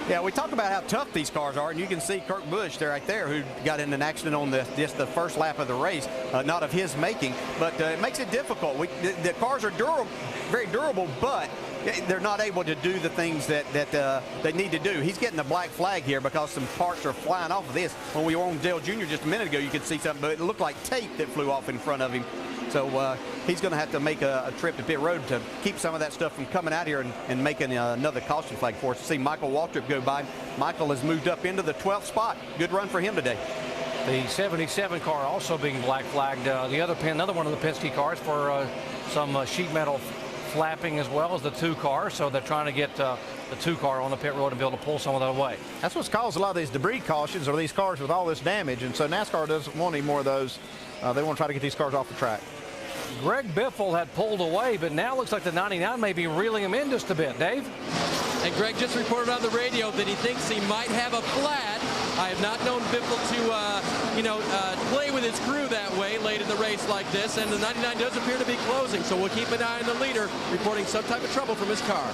Yeah, we talk about how tough these cars are, and you can see Kurt Busch there right there, who got in an accident on just the first lap of the race, not of his making, but it makes it difficult. The cars are durable, very durable, but they're not able to do the things that they need to do. He's getting the black flag here because some parts are flying off of this. When we were on Dale Jr. just a minute ago, you could see something, but it looked like tape that flew off in front of him. So he's going to have to make a trip to pit road to keep some of that stuff from coming out here and making another caution flag for us. To see Michael Waltrip go by. Michael has moved up into the 12th spot. Good run for him today. The 77 car also being black flagged. Another one of the Penske cars for some sheet metal flapping, as well as the 2 car. So they're trying to get the 2 car on the pit road and be able to pull some of that away. That's what's caused a lot of these debris cautions, or these cars with all this damage. And so NASCAR doesn't want any more of those. They want to try to get these cars off the track. Greg Biffle had pulled away, but now looks like the 99 may be reeling him in just a bit. Dave? And Greg just reported on the radio that he thinks he might have a flat. I have not known Biffle to, play with his crew that way late in the race like this, and the 99 does appear to be closing, so we'll keep an eye on the leader, reporting some type of trouble from his car.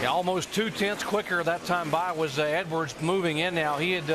Yeah, almost 2/10 quicker that time by was Edwards moving in now. He had,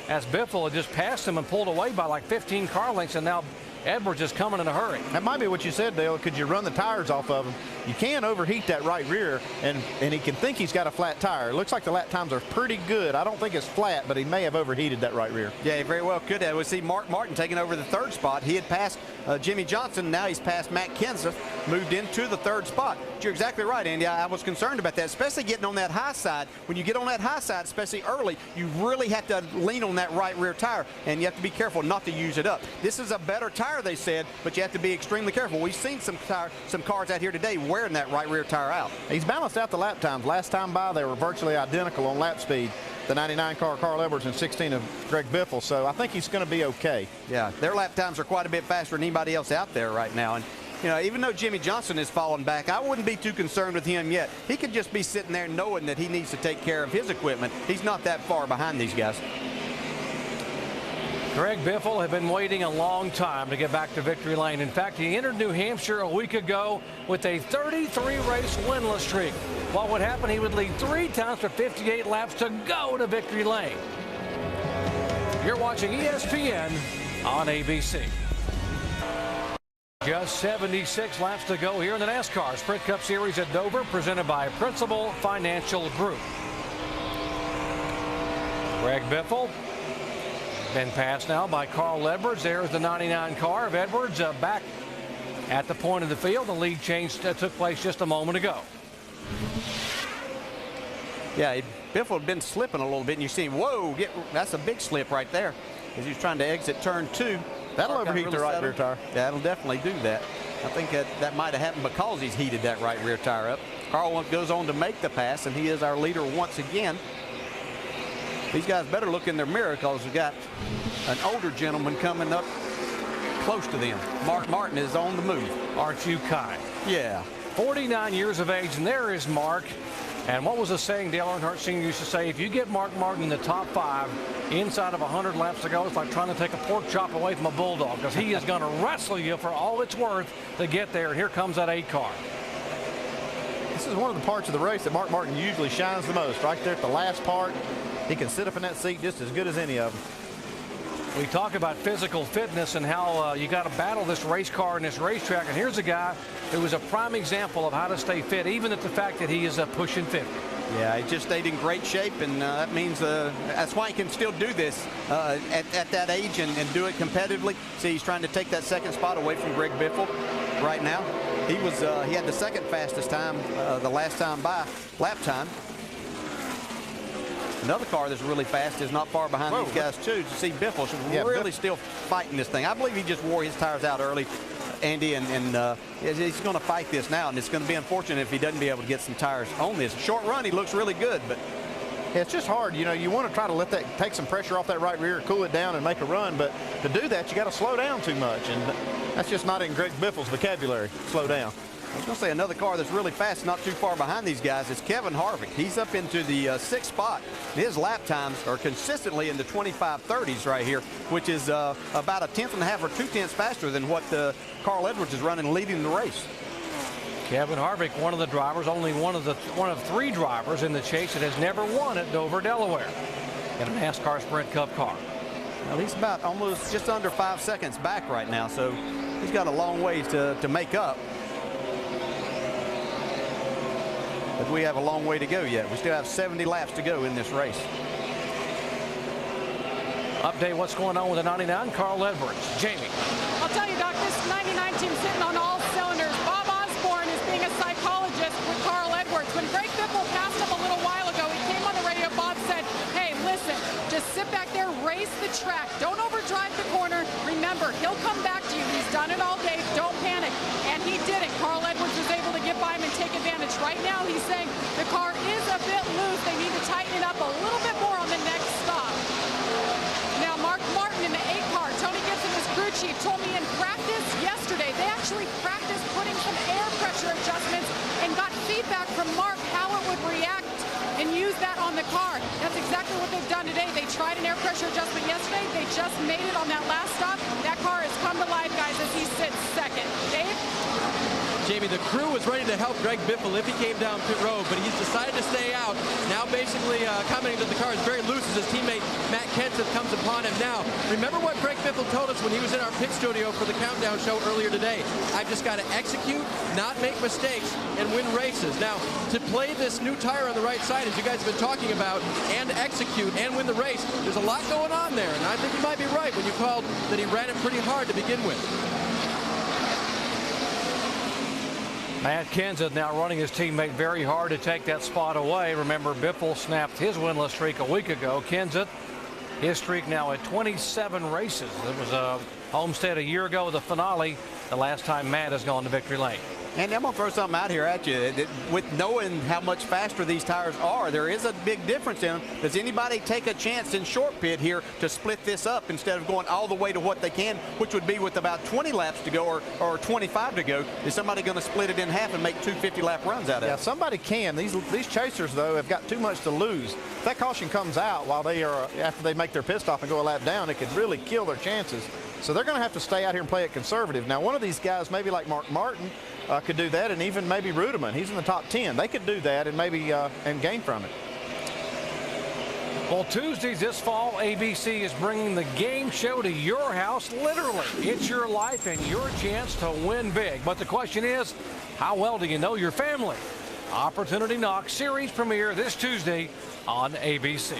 as Biffle had just passed him and pulled away by like 15 car lengths, and now Edwards is coming in a hurry. That might be what you said, Dale. Could you run the tires off of him? You can overheat that right rear, and he can think he's got a flat tire. It looks like the lap times are pretty good. I don't think it's flat, but he may have overheated that right rear. Yeah, he very well could have. We see Mark Martin taking over the 3rd spot. He had passed Jimmy Johnson. Now he's passed Matt Kenseth, moved into the 3rd spot. But you're exactly right, Andy. I was concerned about that, especially getting on that high side. When you get on that high side, especially early, you really have to lean on that right rear tire, and you have to be careful not to use it up. This is a better tire, they said, but you have to be extremely careful. We've seen some cars out here today wearing that right rear tire out. He's balanced out the lap times. Last time by, they were virtually identical on lap speed. The 99 car, Carl Edwards, and 16 of Greg Biffle, so I think he's going to be okay. Yeah, their lap times are quite a bit faster than anybody else out there right now. And you know, even though Jimmy Johnson is falling back, I wouldn't be too concerned with him yet. He could just be sitting there knowing that he needs to take care of his equipment. He's not that far behind these guys. Greg Biffle had been waiting a long time to get back to victory lane. In fact, he entered New Hampshire a week ago with a 33-race winless streak. What would happen? He would lead 3 times for 58 laps to go to victory lane. You're watching ESPN on ABC. Just 76 laps to go here in the NASCAR Sprint Cup Series at Dover, presented by Principal Financial Group. Greg Biffle been passed now by Carl Edwards. There's the 99 car of Edwards back at the point of the field. The lead change took place just a moment ago. Yeah, Biffle had been slipping a little bit, and you see, whoa, that's a big slip right there as he's trying to exit turn 2. That'll overheat the right rear tire. That'll definitely do that. I think that might have happened because he's heated that right rear tire up. Carl goes on to make the pass, and he is our leader once again. These guys better look in their mirror because we've got an older gentleman coming up close to them. Mark Martin is on the move. Aren't you kind? Yeah. 49 years of age, and there is Mark. And what was the saying Dale Earnhardt Sr. used to say? If you get Mark Martin in the top 5 inside of 100 laps to go, it's like trying to take a pork chop away from a bulldog, because he is going to wrestle you for all it's worth to get there. And here comes that 8 car. This is one of the parts of the race that Mark Martin usually shines the most, right there at the last part. He can sit up in that seat just as good as any of them. We talk about physical fitness and how you got to battle this race car and this racetrack. And here's a guy who is a prime example of how to stay fit, even at the fact that he is pushing 50. Yeah, he just stayed in great shape, and that means that's why he can still do this at that age and do it competitively. See, he's trying to take that 2nd spot away from Greg Biffle right now. He had the 2nd fastest time the last time by lap time. Another car that's really fast is not far behind these guys, too. You see Biffle's really still fighting this thing. I believe he just wore his tires out early, Andy, and he's going to fight this now, and it's going to be unfortunate if he doesn't be able to get some tires on this. Short run, he looks really good, but it's just hard. You know, you want to try to let that take some pressure off that right rear, cool it down, and make a run, but to do that, you got to slow down too much, and that's just not in Greg Biffle's vocabulary, slow down. I was going to say another car that's really fast, not too far behind these guys, is Kevin Harvick. He's up into the 6th spot. His lap times are consistently in the 25:30s right here, which is about a 1/10 or 2/10 faster than what Carl Edwards is running, leading the race. Kevin Harvick, one of the drivers, only one of 3 drivers in the chase that has never won at Dover, Delaware, in a NASCAR Sprint Cup car. Well, he's about almost just under 5 seconds back right now, so he's got a long ways to make up. But we have a long way to go yet. We still have 70 laps to go in this race. Update what's going on with the 99, Carl Edwards. Jamie. I'll tell you, Doc, this 99 team's sitting on all cylinders. Bob Osborne is being a psychologist with Carl Edwards. When Greg Biffle passed him a little while ago, he came on the radio. Bob said, hey, listen, just sit back there, race the track. Don't overdrive the corner. Remember, he'll come back to you. He's done it all day. Don't panic. And he did it. Carl Edwards was able to get by him and take advantage. Right now, he's saying the car is a bit loose. They need to tighten it up a little bit more on the next stop. Now, Mark Martin in the 8 car. Tony Gibson, his crew chief, told me in practice yesterday, they actually practiced putting some air pressure adjustments and got feedback from Mark how it would react and use that on the car. That's exactly what they've done today. They tried an air pressure adjustment yesterday. They just made it on that last stop. That car has come to life, guys, as he sits 2nd. Dave? Jamie, the crew was ready to help Greg Biffle if he came down pit road, but he's decided to stay out. Now basically commenting that the car is very loose as his teammate Matt Kenseth comes upon him now. Remember what Greg Biffle told us when he was in our pit studio for the Countdown show earlier today. I've just got to execute, not make mistakes, and win races. Now, to play this new tire on the right side, as you guys have been talking about, and execute and win the race, there's a lot going on there, and I think you might be right when you called that he ran it pretty hard to begin with. Matt Kenseth now running his teammate very hard to take that spot away. Remember, Biffle snapped his winless streak a week ago. Kenseth, his streak now at 27 races. It was a Homestead a year ago, the finale, the last time Matt has gone to victory lane. And I'm going to throw something out here at you. With knowing how much faster these tires are, there is a big difference in them. Does anybody take a chance in short pit here to split this up instead of going all the way to what they can, which would be with about 20 laps to go or 25 to go? Is somebody going to split it in half and make two 50-lap runs out of it? Yeah, somebody can. These chasers, though, have got too much to lose. If that caution comes out while they are, after they make their pit stop and go a lap down, it could really kill their chances. So they're going to have to stay out here and play it conservative. Now, one of these guys, maybe like Mark Martin, could do that, and even maybe Ruderman. He's in the top 10. They could do that and maybe and gain from it. Well, Tuesdays this fall, ABC is bringing the game show to your house, literally. It's your life and your chance to win big. But the question is, how well do you know your family? Opportunity Knock series premiere this Tuesday on ABC.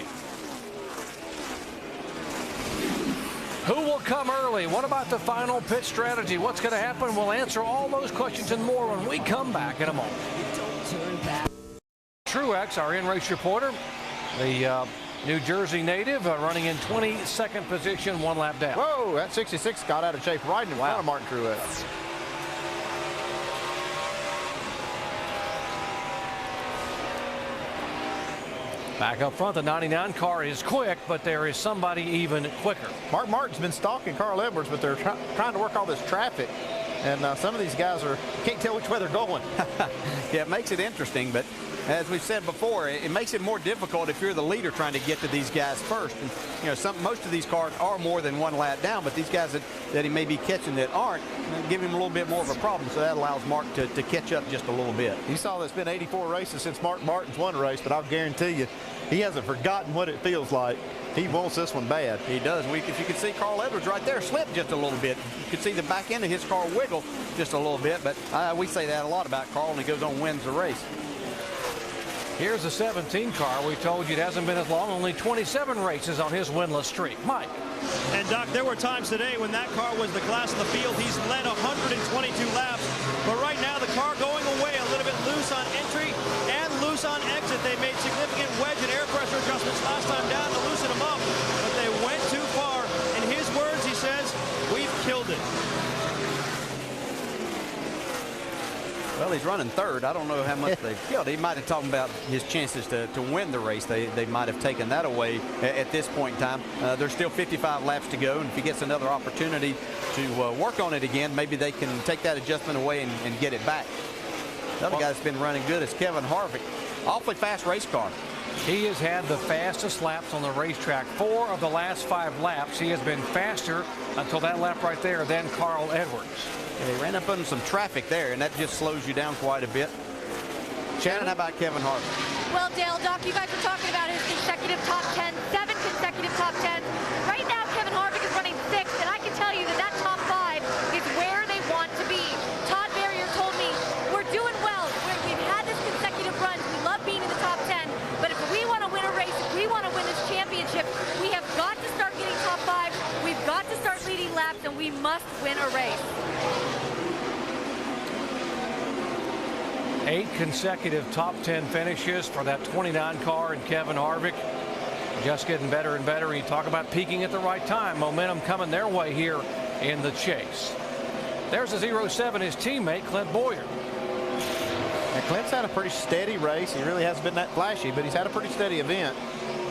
Who will come early? What about the final pit strategy? What's going to happen? We'll answer all those questions and more when we come back in a moment. Truex, our in-race reporter, the New Jersey native, running in 22nd position, one lap down. Whoa, that 66 got out of shape right in front of Martin Truex. Back up front, the 99 car is quick, but there is somebody even quicker. Mark Martin's been stalking Carl Edwards, but they're trying to work all this traffic. And some of these guys can't tell which way they're going. Yeah, it makes it interesting, but as we've said before, it makes it more difficult if you're the leader trying to get to these guys first. And, you know, most of these cars are more than one lap down, but these guys that he may be catching that aren't, give him a little bit more of a problem. So that allows Mark to catch up just a little bit. You saw there's been 84 races since Mark Martin's won a race, but I'll guarantee you, he hasn't forgotten what it feels like. He wants this one bad. He does. If you can see Carl Edwards right there slip just a little bit. You can see the back end of his car wiggle just a little bit, but we say that a lot about Carl, and he goes on and wins the race. Here's the 17 car. We told you it hasn't been as long, only 27 races on his winless streak. Mike. And Doc, there were times today when that car was the class of the field. He's led 122 laps, but right now the car going away a little bit loose on entry and loose on exit. They made significant wedge and air pressure adjustments last time down to loosen them up, but they went too far. In his words, he says, "We've killed it." Well, he's running third. I don't know how much they've killed. He might have talked about his chances to win the race. They might have taken that away at this point in time. There's still 55 laps to go, and if he gets another opportunity to work on it again, maybe they can take that adjustment away and get it back. The other guy that's been running good is Kevin Harvick. Awfully fast race car. He has had the fastest laps on the racetrack. 4 of the last 5 laps, he has been faster until that lap right there than Carl Edwards. Yeah, he ran up into some traffic there, and that just slows you down quite a bit. Shannon, how about Kevin Harvick? Well, Dale, Doc, you guys were talking about his consecutive top 10, 7 consecutive top 10. Right now, Kevin Harvick is running 6th, and I can tell you that top 5 is where they want to be. Todd Barrier told me, we're doing well. We've had this consecutive run. We love being in the top 10, but if we want to win a race, if we want to win this championship, we have got to start getting top 5. We've got to start leading laps, and we must win a race. 8 consecutive top 10 finishes for that 29 car and Kevin Harvick. Just getting better and better. You talk about peaking at the right time. Momentum coming their way here in the chase. There's a 0-7, his teammate, Clint Bowyer. And Clint's had a pretty steady race. He really hasn't been that flashy, but he's had a pretty steady event.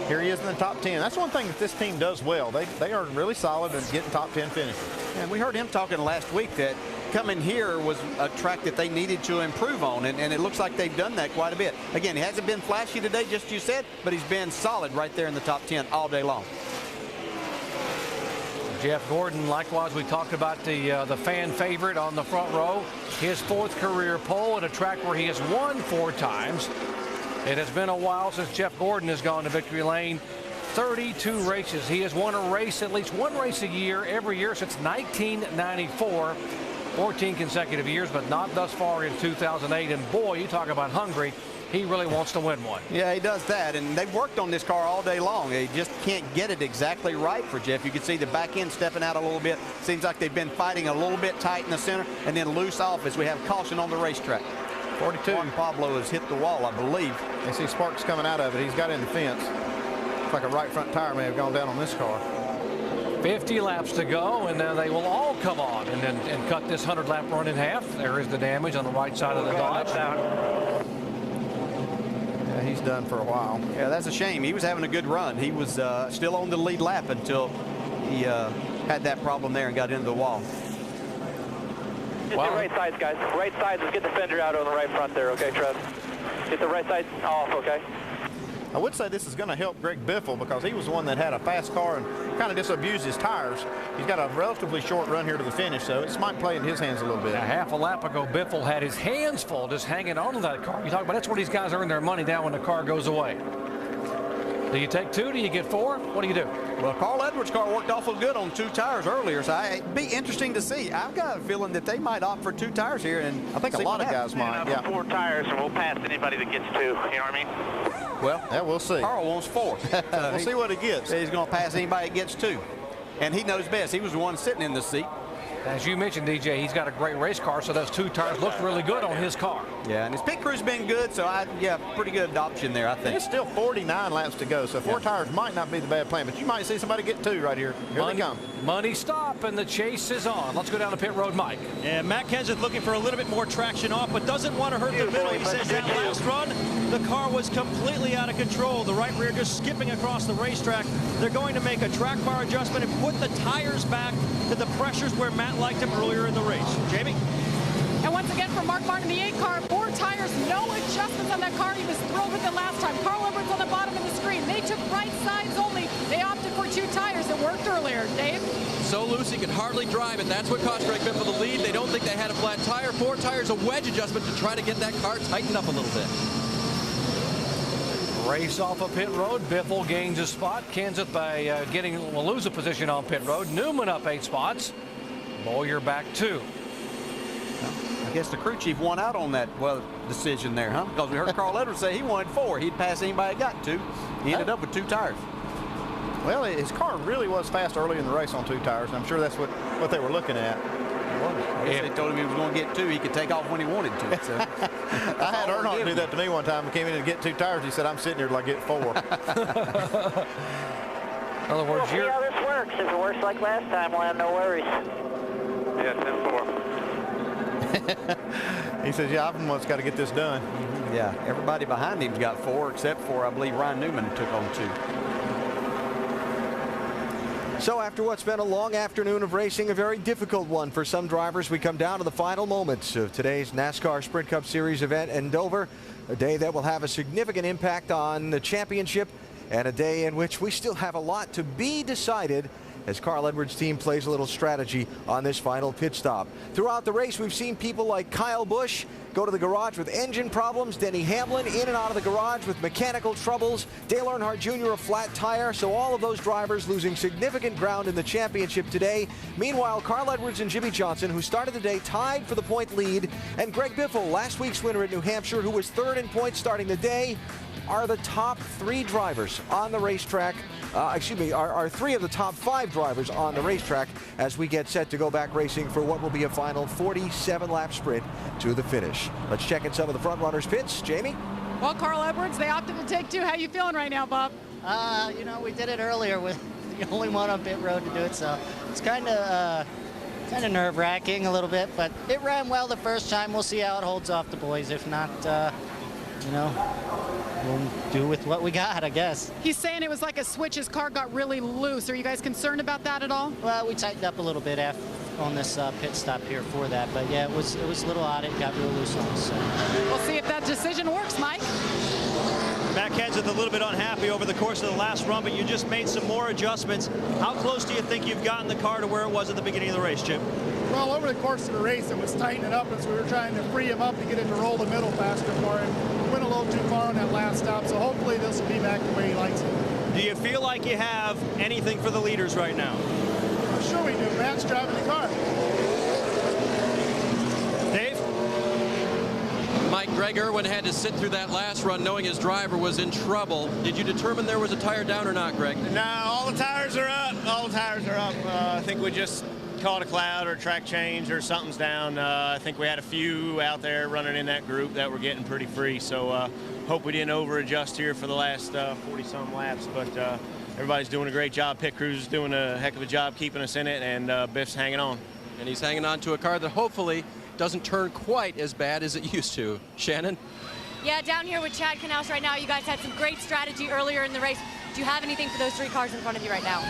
Here he is in the top 10. That's one thing that this team does well. They are really solid in getting top 10 finishes. And we heard him talking last week that coming here was a track that they needed to improve on, and it looks like they've done that quite a bit. Again, he hasn't been flashy today, just as you said, but he's been solid right there in the top 10 all day long. Jeff Gordon, likewise, we talked about the fan favorite on the front row. His 4th career pole at a track where he has won 4 times. It has been a while since Jeff Gordon has gone to victory lane. 32 races. He has won a race, at least one race a year, every year since 1994. 14 consecutive years, but not thus far in 2008. And boy, you talk about hungry. He really wants to win one. Yeah, he does that, and they've worked on this car all day long. They just can't get it exactly right for Jeff. You can see the back end stepping out a little bit. Seems like they've been fighting a little bit tight in the center and then loose off as we have caution on the racetrack. 42. Juan Pablo has hit the wall, I believe. You see sparks coming out of it. He's got in the fence. Looks like a right front tire may have gone down on this car. 50 laps to go, and then they will all come on and cut this 100-lap run in half. There is the damage on the right side of the Dodge. Yeah, he's done for a while. Yeah, that's a shame. He was having a good run. He was still on the lead lap until he had that problem there and got into the wall. Just the right sides, guys. Right sides. Let's get the fender out on the right front there, okay, Trev? Get the right side off, okay? I would say this is going to help Greg Biffle because he was the one that had a fast car and kind of just abused his tires. He's got a relatively short run here to the finish, so it might play in his hands a little bit. A half a lap ago, Biffle had his hands full just hanging on to that car. You talk about that's where these guys earn their money down when the car goes away. Do you take 2? Do you get 4? What do you do? Well, Carl Edwards' car worked awful good on 2 tires earlier, so it'd be interesting to see. I've got a feeling that they might opt for 2 tires here, and I think a lot of guys might. Yeah. 4 tires, and we'll pass anybody that gets 2. You know what I mean? Well, yeah, we'll see. Carl wants 4. We'll see what he gets. He's going to pass anybody that gets 2. And he knows best. He was the one sitting in the seat. As you mentioned, DJ, he's got a great race car, so those 2 tires look really good on his car. Yeah, and his pit crew's been good, so yeah, pretty good option there, I think. It's still 49 laps to go, so 4 tires might not be the bad plan, but you might see somebody get 2 right here. Here they come. Money stop, and the chase is on. Let's go down to pit road, Mike. Yeah, Matt Kenseth looking for a little bit more traction off, but doesn't want to hurt the middle. He says that last run, the car was completely out of control. The right rear just skipping across the racetrack. They're going to make a track bar adjustment and put the tires back to the pressures where Matt liked them earlier in the race. Jamie? And once again for Mark Martin, the 8 car, 4 tires, no adjustments on that car. He was thrilled with it last time. Carl Edwards on the bottom of the screen. They took right sides only. They opted for 2 tires. It worked earlier. Dave? So loose he could hardly drive it. That's what cost Greg Biffle the lead. They don't think they had a flat tire. 4 tires, a wedge adjustment to try to get that car tightened up a little bit. Race off of pit road. Biffle gains a spot. Kenseth by will lose a position on pit road. Newman up 8 spots. Boyer back 2. I guess the crew chief won out on that decision there, huh? Because we heard Carl Edwards say he wanted 4. He'd pass anybody that got 2. He ended up with 2 tires. Well, his car really was fast early in the race on 2 tires. I'm sure that's what they were looking at. If they told him he was going to get 2, he could take off when he wanted to. So. I had Earnhardt do that to me one time. He came in and get 2 tires. He said, I'm sitting here till I get 4. In other words, we'll see how this works. If it works like last time, we'll have no worries. Yeah, 10-4. He says, yeah, I've almost got to get this done. Yeah, everybody behind him's got 4, except for, I believe, Ryan Newman took on 2. So after what's been a long afternoon of racing, a very difficult one for some drivers, we come down to the final moments of today's NASCAR Sprint Cup Series event in Dover, a day that will have a significant impact on the championship and a day in which we still have a lot to be decided as Carl Edwards' team plays a little strategy on this final pit stop. Throughout the race, we've seen people like Kyle Busch go to the garage with engine problems, Denny Hamlin in and out of the garage with mechanical troubles, Dale Earnhardt Jr. a flat tire, so all of those drivers losing significant ground in the championship today. Meanwhile, Carl Edwards and Jimmy Johnson, who started the day tied for the point lead, and Greg Biffle, last week's winner at New Hampshire, who was 3rd in points starting the day, are the top 3 drivers on the racetrack. Are 3 of the top 5 drivers on the racetrack as we get set to go back racing for what will be a final 47-lap sprint to the finish. Let's check in some of the front runners' pits. Jamie? Well, Carl Edwards, they opted to take 2. How you feeling right now, Bob? You know, we did it earlier with the only one on pit road to do it, so it's kind of nerve-wracking a little bit, but it ran well the first time. We'll see how it holds off the boys. If not, you know, we'll do with what we got, I guess. He's saying it was like a switch. His car got really loose. Are you guys concerned about that at all? Well, we tightened up a little bit on this pit stop here for that, but yeah, it was a little odd. It got real loose on us. So. We'll see if that decision works, Mike. Matt Kenseth a little bit unhappy over the course of the last run, but you just made some more adjustments. How close do you think you've gotten the car to where it was at the beginning of the race, Chip? Well, over the course of the race, it was tightening up as we were trying to free him up to get it to roll the middle faster for him. Went a little too far on that last stop, so hopefully this will be back the way he likes it. Do you feel like you have anything for the leaders right now? I'm sure we do. Matt's driving the car. Dave? Mike, Greg Irwin had to sit through that last run knowing his driver was in trouble. Did you determine there was a tire down or not, Greg? No, all the tires are up. All the tires are up. I think we just caught a cloud or a track change or something's down. I think we had a few out there running in that group that were getting pretty free. So hope we didn't over adjust here for the last 40-some laps. But everybody's doing a great job. Pit crew's is doing a heck of a job keeping us in it, and Biff's hanging on. And he's hanging on to a car that hopefully doesn't turn quite as bad as it used to. Shannon? Yeah, down here with Chad Knaus right now, you guys had some great strategy earlier in the race. Do you have anything for those 3 cars in front of you right now?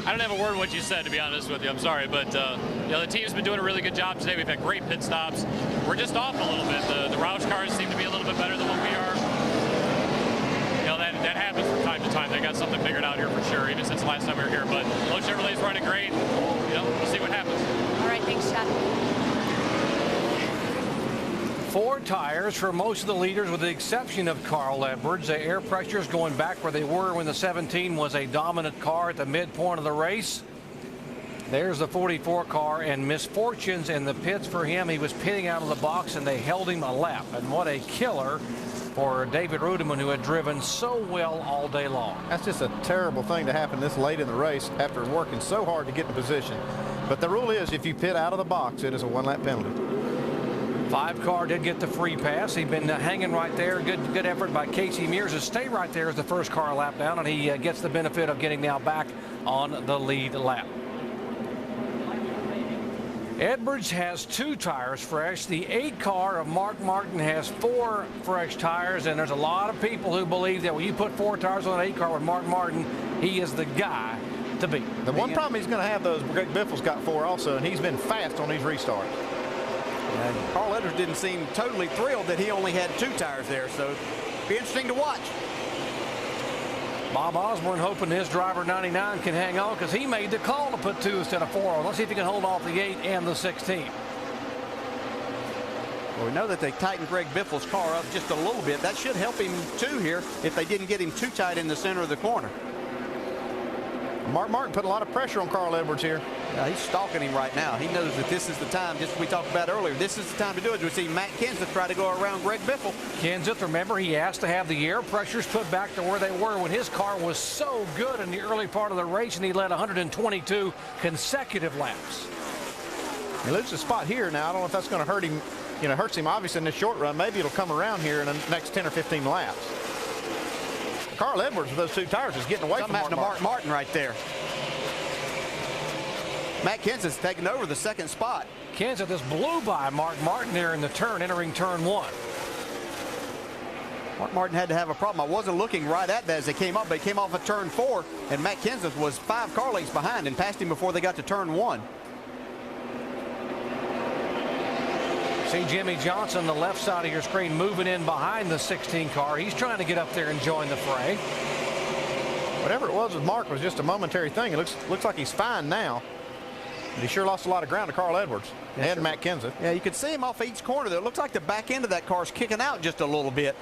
I don't have a word what you said, to be honest with you. I'm sorry, but you know, the team's been doing a really good job today. We've had great pit stops. We're just off a little bit. The Roush cars seem to be a little bit better than what we are. You know, that happens from time to time. They got something figured out here for sure, even since the last time we were here. But Lowe's Chevrolet's running great. You know, we'll see what happens. All right, thanks, Chad. 4 tires for most of the leaders with the exception of Carl Edwards. The air pressures going back where they were when the 17 was a dominant car at the midpoint of the race. There's the 44 car, and misfortunes in the pits for him. He was pitting out of the box and they held him a lap. And what a killer for David Rudiman, who had driven so well all day long. That's just a terrible thing to happen this late in the race after working so hard to get in position. But the rule is if you pit out of the box, it is a 1-lap penalty. 5 car did get the free pass. He'd been hanging right there. Good effort by Casey Mears to stay right there as the first car lap down, and he gets the benefit of getting now back on the lead lap. Edwards has 2 tires fresh. The 8 car of Mark Martin has 4 fresh tires, and there's a lot of people who believe that when you put 4 tires on an 8 car with Mark Martin, he is the guy to beat. The one problem he's going to have, though, is Greg Biffle's got 4 also, and he's been fast on these restarts. And Carl Edwards didn't seem totally thrilled that he only had 2 tires there, so it'll be interesting to watch. Bob Osborne hoping his driver 99 can hang on because he made the call to put 2 instead of 4 on. Let's see if he can hold off the 8 and the 16. Well, we know that they tightened Greg Biffle's car up just a little bit. That should help him too here if they didn't get him too tight in the center of the corner. Mark Martin put a lot of pressure on Carl Edwards here. He's stalking him right now. He knows that this is the time, just as we talked about earlier, this is the time to do it. We see Matt Kenseth try to go around Greg Biffle. Kenseth, remember, he asked to have the air pressures put back to where they were when his car was so good in the early part of the race, and he led 122 consecutive laps. He loses a spot here now. I don't know if that's going to hurt him. You know, hurts him obviously in the short run. Maybe it'll come around here in the next 10 or 15 laps. Carl Edwards with those 2 tires is getting away from Mark Martin right there. Matt Kenseth's taking over the 2nd spot. Kenseth just blew by Mark Martin there in the turn, entering turn 1. Mark Martin had to have a problem. I wasn't looking right at that as they came up, but he came off of turn 4, and Matt Kenseth was 5 car lengths behind and passed him before they got to turn 1. See Jimmy Johnson, the left side of your screen, moving in behind the 16 car. He's trying to get up there and join the fray. Whatever it was with Mark was just a momentary thing. It looks like he's fine now. But he sure lost a lot of ground to Carl Edwards and Matt Kenseth. Yeah, you can see him off each corner there. It looks like the back end of that car is kicking out just a little bit.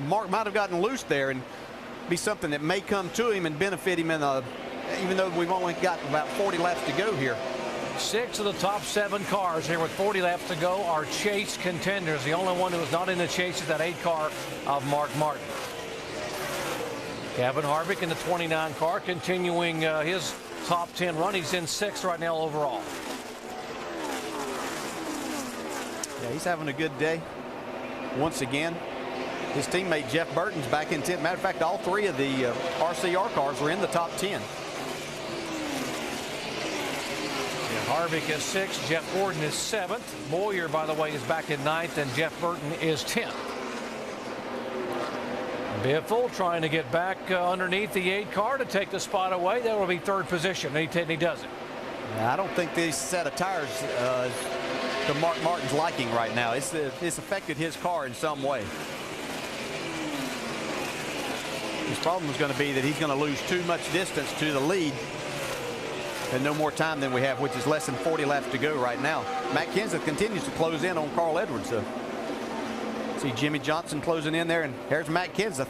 Mark might have gotten loose there and be something that may come to him and benefit him in even though we've only got about 40 laps to go here. 6 of the top 7 cars here with 40 laps to go are chase contenders. The only one who is not in the chase is that 8 car of Mark Martin. Kevin Harvick in the 29 car continuing his top 10 run. He's in 6th right now overall. Yeah, he's having a good day once again. His teammate Jeff Burton's back in 10th. Matter of fact, all 3 of the RCR cars were in the top 10. Harvick is 6th. Jeff Gordon is 7th. Boyer, by the way, is back in 9th, and Jeff Burton is 10th. Biffle trying to get back underneath the 8 car to take the spot away. That will be 3rd position, and he does it. I don't think this set of tires to Mark Martin's liking right now. It's affected his car in some way. His problem is going to be that he's going to lose too much distance to the lead and no more time than we have, which is less than 40 laps to go right now. Matt Kenseth continues to close in on Carl Edwards, though. See Jimmy Johnson closing in there, and here's Matt Kenseth.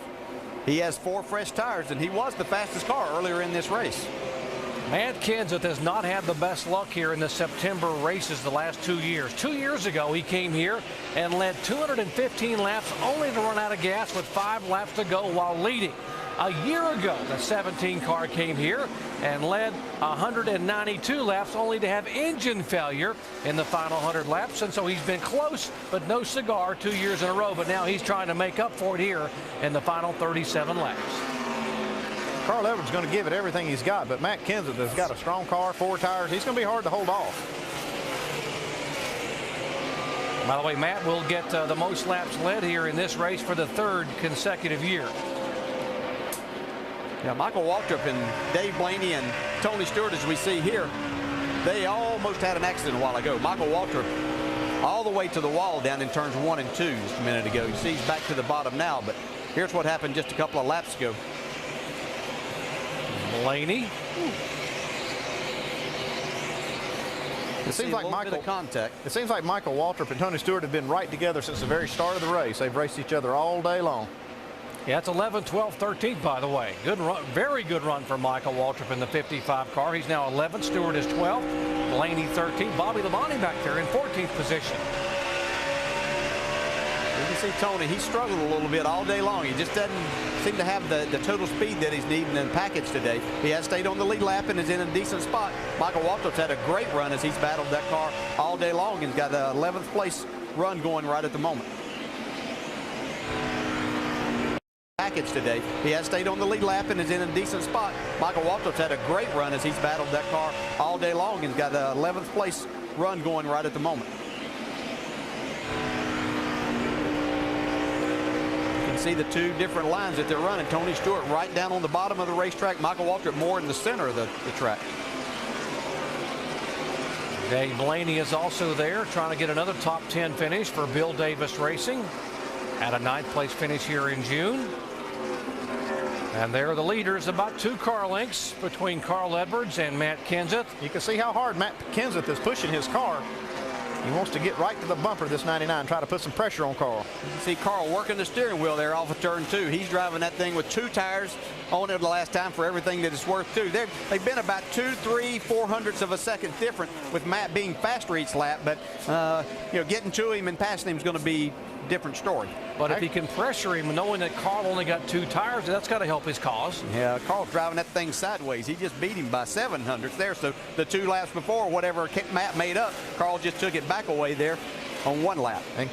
He has 4 fresh tires, and he was the fastest car earlier in this race. Matt Kenseth has not had the best luck here in the September races the last 2 years. 2 years ago, he came here and led 215 laps, only to run out of gas with 5 laps to go while leading. A year ago, the 17 car came here and led 192 laps, only to have engine failure in the final 100 laps. And so he's been close, but no cigar 2 years in a row. But now he's trying to make up for it here in the final 37 laps. Carl Edwards is going to give it everything he's got, but Matt Kenseth has got a strong car, 4 tires. He's going to be hard to hold off. By the way, Matt will get the most laps led here in this race for the 3rd consecutive year. Yeah, Michael Waltrip and Dave Blaney and Tony Stewart, as we see here, they almost had an accident a while ago. Michael Waltrip all the way to the wall down in turns 1 and 2 just a minute ago. You see he's back to the bottom now, but here's what happened just a couple of laps ago. Blaney. It seems like Michael Waltrip and Tony Stewart have been right together since the very start of the race. They've raced each other all day long. Yeah, it's 11, 12, 13th, by the way. Good run, very good run for Michael Waltrip in the 55 car. He's now 11th. Stewart is 12th. Blaney 13th. Bobby Labonte back there in 14th position. You can see Tony, he struggled a little bit all day long. He just doesn't seem to have the total speed that he's needing in the package today. He has stayed on the lead lap and is in a decent spot. Michael Waltrip's had a great run as he's battled that car all day long and got the 11th place run going right at the moment. Package today. He has stayed on the lead lap and is in a decent spot. Michael Waltrip's had a great run as he's battled that car all day long and got the 11th place run going right at the moment. You can see the 2 different lines that they're running. Tony Stewart right down on the bottom of the racetrack. Michael Waltrip more in the center of the track. Dave Blaney is also there trying to get another top 10 finish for Bill Davis Racing. At a 9th place finish here in June. And there are the leaders, about 2 car lengths between Carl Edwards and Matt Kenseth. You can see how hard Matt Kenseth is pushing his car. He wants to get right to the bumper, this 99, try to put some pressure on Carl. You can see Carl working the steering wheel there off of turn 2. He's driving that thing with 2 tires on it the last time for everything that it's worth too. They've been about 2, 3, 400ths of a second different, with Matt being faster each lap, but you know, getting to him and passing him is going to be a different story. But if he can pressure him, knowing that Carl only got 2 tires, that's got to help his cause. Yeah, Carl's driving that thing sideways. He just beat him by 700ths there. So the 2 laps before, whatever Matt made up, Carl just took it back away there on 1 lap. And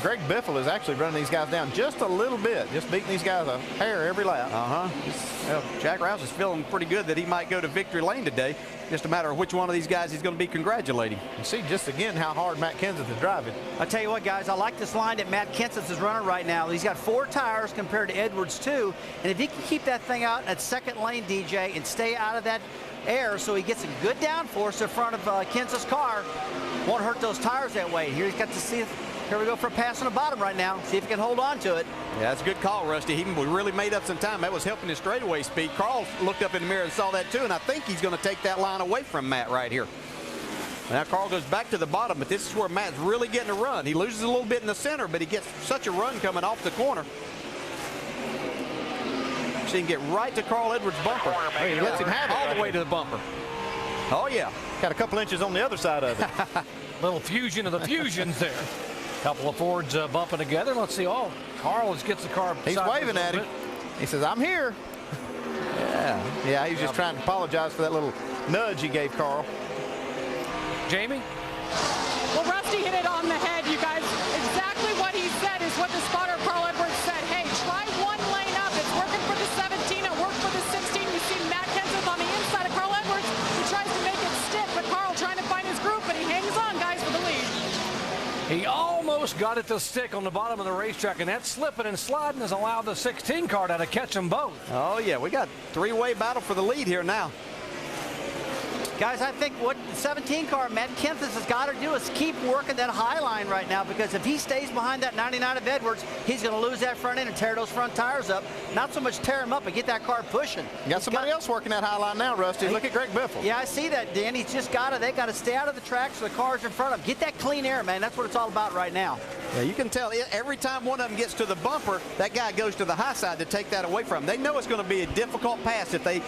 Greg Biffle is actually running these guys down just a little bit, just beating these guys a hair every lap. Well, Jack Rouse is feeling pretty good that he might go to victory lane today. Just a matter of which one of these guys he's going to be congratulating. You see just again how hard Matt Kenseth is driving. I tell you what, guys, I like this line that Matt Kenseth is running right now. He's got 4 tires compared to Edwards 2, and if he can keep that thing out at 2nd lane, DJ, and stay out of that air so he gets a good downforce in front of Kenseth's car, won't hurt those tires that way. Here he's got to see. Here we go for a pass on the bottom right now. See if he can hold on to it. Yeah, that's a good call, Rusty. He really made up some time. That was helping his straightaway speed. Carl looked up in the mirror and saw that too, and I think he's going to take that line away from Matt right here. Now Carl goes back to the bottom, but this is where Matt's really getting a run. He loses a little bit in the center, but he gets such a run coming off the corner. So he can get right to Carl Edwards' bumper. Hey, he lets him have it all the way to the bumper. Oh, yeah. Got a couple inches on the other side of it. Little fusion of the fusions there. Couple of Fords bumping together. Let's see. Oh, Carl gets the car. He's waving at him. He says, "I'm here." Yeah, he was just trying to apologize for that little nudge he gave Carl. Jamie? Well, Rusty hit it on the head, you guys. Exactly what he said is what the spotter Carl Edwards said. Hey, try 1 lane up. It's working for the 17. It worked for the 16. You see Matt Kenseth on the inside of Carl Edwards. He tries to make it stick, but Carl trying to find his group, and he hangs on, guys, for the lead. He almost got it to stick on the bottom of the racetrack, and that slipping and sliding has allowed the 16 car to catch them both. Oh, yeah, we got 3-way battle for the lead here now. Guys, I think what the 17 car, Matt Kenseth, has got to do is keep working that high line right now, because if he stays behind that 99 of Edwards, he's going to lose that front end and tear those front tires up. Not so much tear him up, but get that car pushing. You got somebody else working that high line now, Rusty. Look at Greg Biffle. Yeah, I see that, Dan. He's just got to, they got to stay out of the track so the cars in front of them. Get that clean air, man. That's what it's all about right now. Yeah, you can tell every time one of them gets to the bumper, that guy goes to the high side to take that away from them. They know it's going to be a difficult pass if they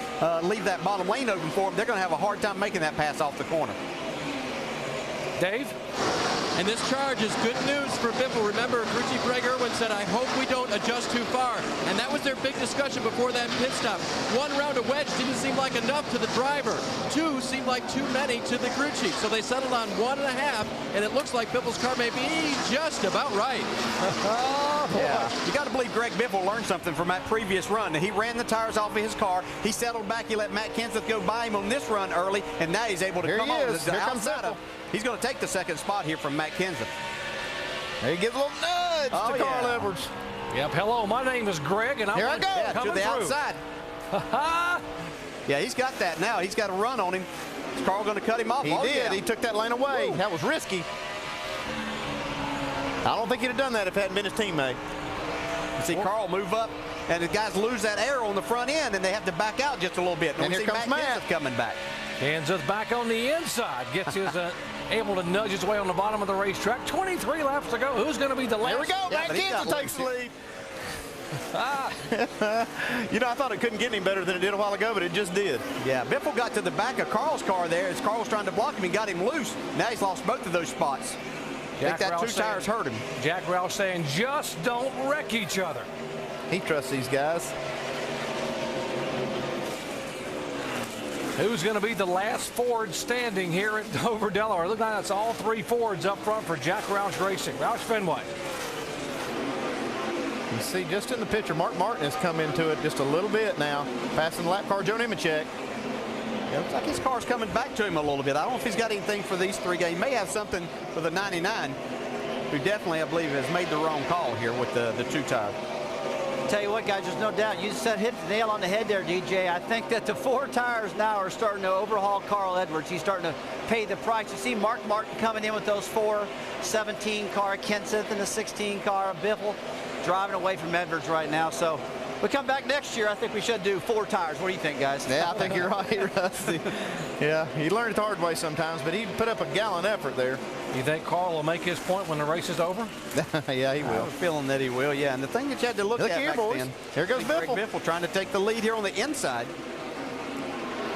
leave that bottom lane open for them. They're going to have a hard time making that pass off the corner. Dave? And this charge is good news for Biffle. Remember, crew chief Greg Irwin said, I hope we don't adjust too far. And that was their big discussion before that pit stop. 1 round of wedge didn't seem like enough to the driver. 2 seemed like too many to the crew chief. So they settled on 1.5, and it looks like Biffle's car may be just about right. Yeah, you got to believe Greg Biffle learned something from that previous run. He ran the tires off of his car. He settled back. He let Matt Kenseth go by him on this run early, and now he's able to come on to the outside of. He's going to take the second spot here from Matt Kenseth. There he gives a little nudge to Carl Edwards. Yep. Hello, my name is Greg, and here I go. Yeah, to the outside. Yeah, he's got that now. He's got a run on him. Is Carl going to cut him off? He did. Yeah. He took that lane away. That was risky. I don't think he'd have done that if it hadn't been his teammate. You see Carl move up, and the guys lose that air on the front end, and they have to back out just a little bit. And here comes Matt coming back. Kenseth back on the inside. Gets his able to nudge his way on the bottom of the racetrack. 23 laps to go. Who's going to be the last? Here we go. Matt Kenseth takes the lead. You know, I thought it couldn't get any better than it did a while ago, but it just did. Yeah, Biffle got to the back of Carl's car there as Carl was trying to block him and got him loose. Now he's lost both of those spots. I think that 2 tires hurt him. Jack Roush saying, just don't wreck each other. He trusts these guys. Who's going to be the last Ford standing here at Dover, Delaware? Look like that's all 3 Fords up front for Jack Roush Racing. Roush Fenway. You see, just in the picture, Mark Martin has come into it just a little bit now, passing the lap car, Joe Nemechek. Yeah, looks like his car's coming back to him a little bit. I don't know if he's got anything for these 3 guys. He may have something for the 99, who definitely, I believe, has made the wrong call here with the 2 tire. Tell you what, guys, there's no doubt. You just hit the nail on the head there, DJ. I think that the 4 tires now are starting to overhaul Carl Edwards. He's starting to pay the price. You see Mark Martin coming in with those 4, 17 car, Kenseth in the 16 car, Biffle driving away from Edwards right now. So we come back next year, I think we should do 4 tires. What do you think, guys? Yeah, I think you're right, Rusty. Yeah, he learned it the hard way sometimes, but he put up a gallant effort there. You think Carl will make his point when the race is over? Yeah, he will. I have a feeling that he will, yeah. And the thing that you had to look at here, back boys. then, Here goes Biffle. Greg Biffle trying to take the lead here on the inside.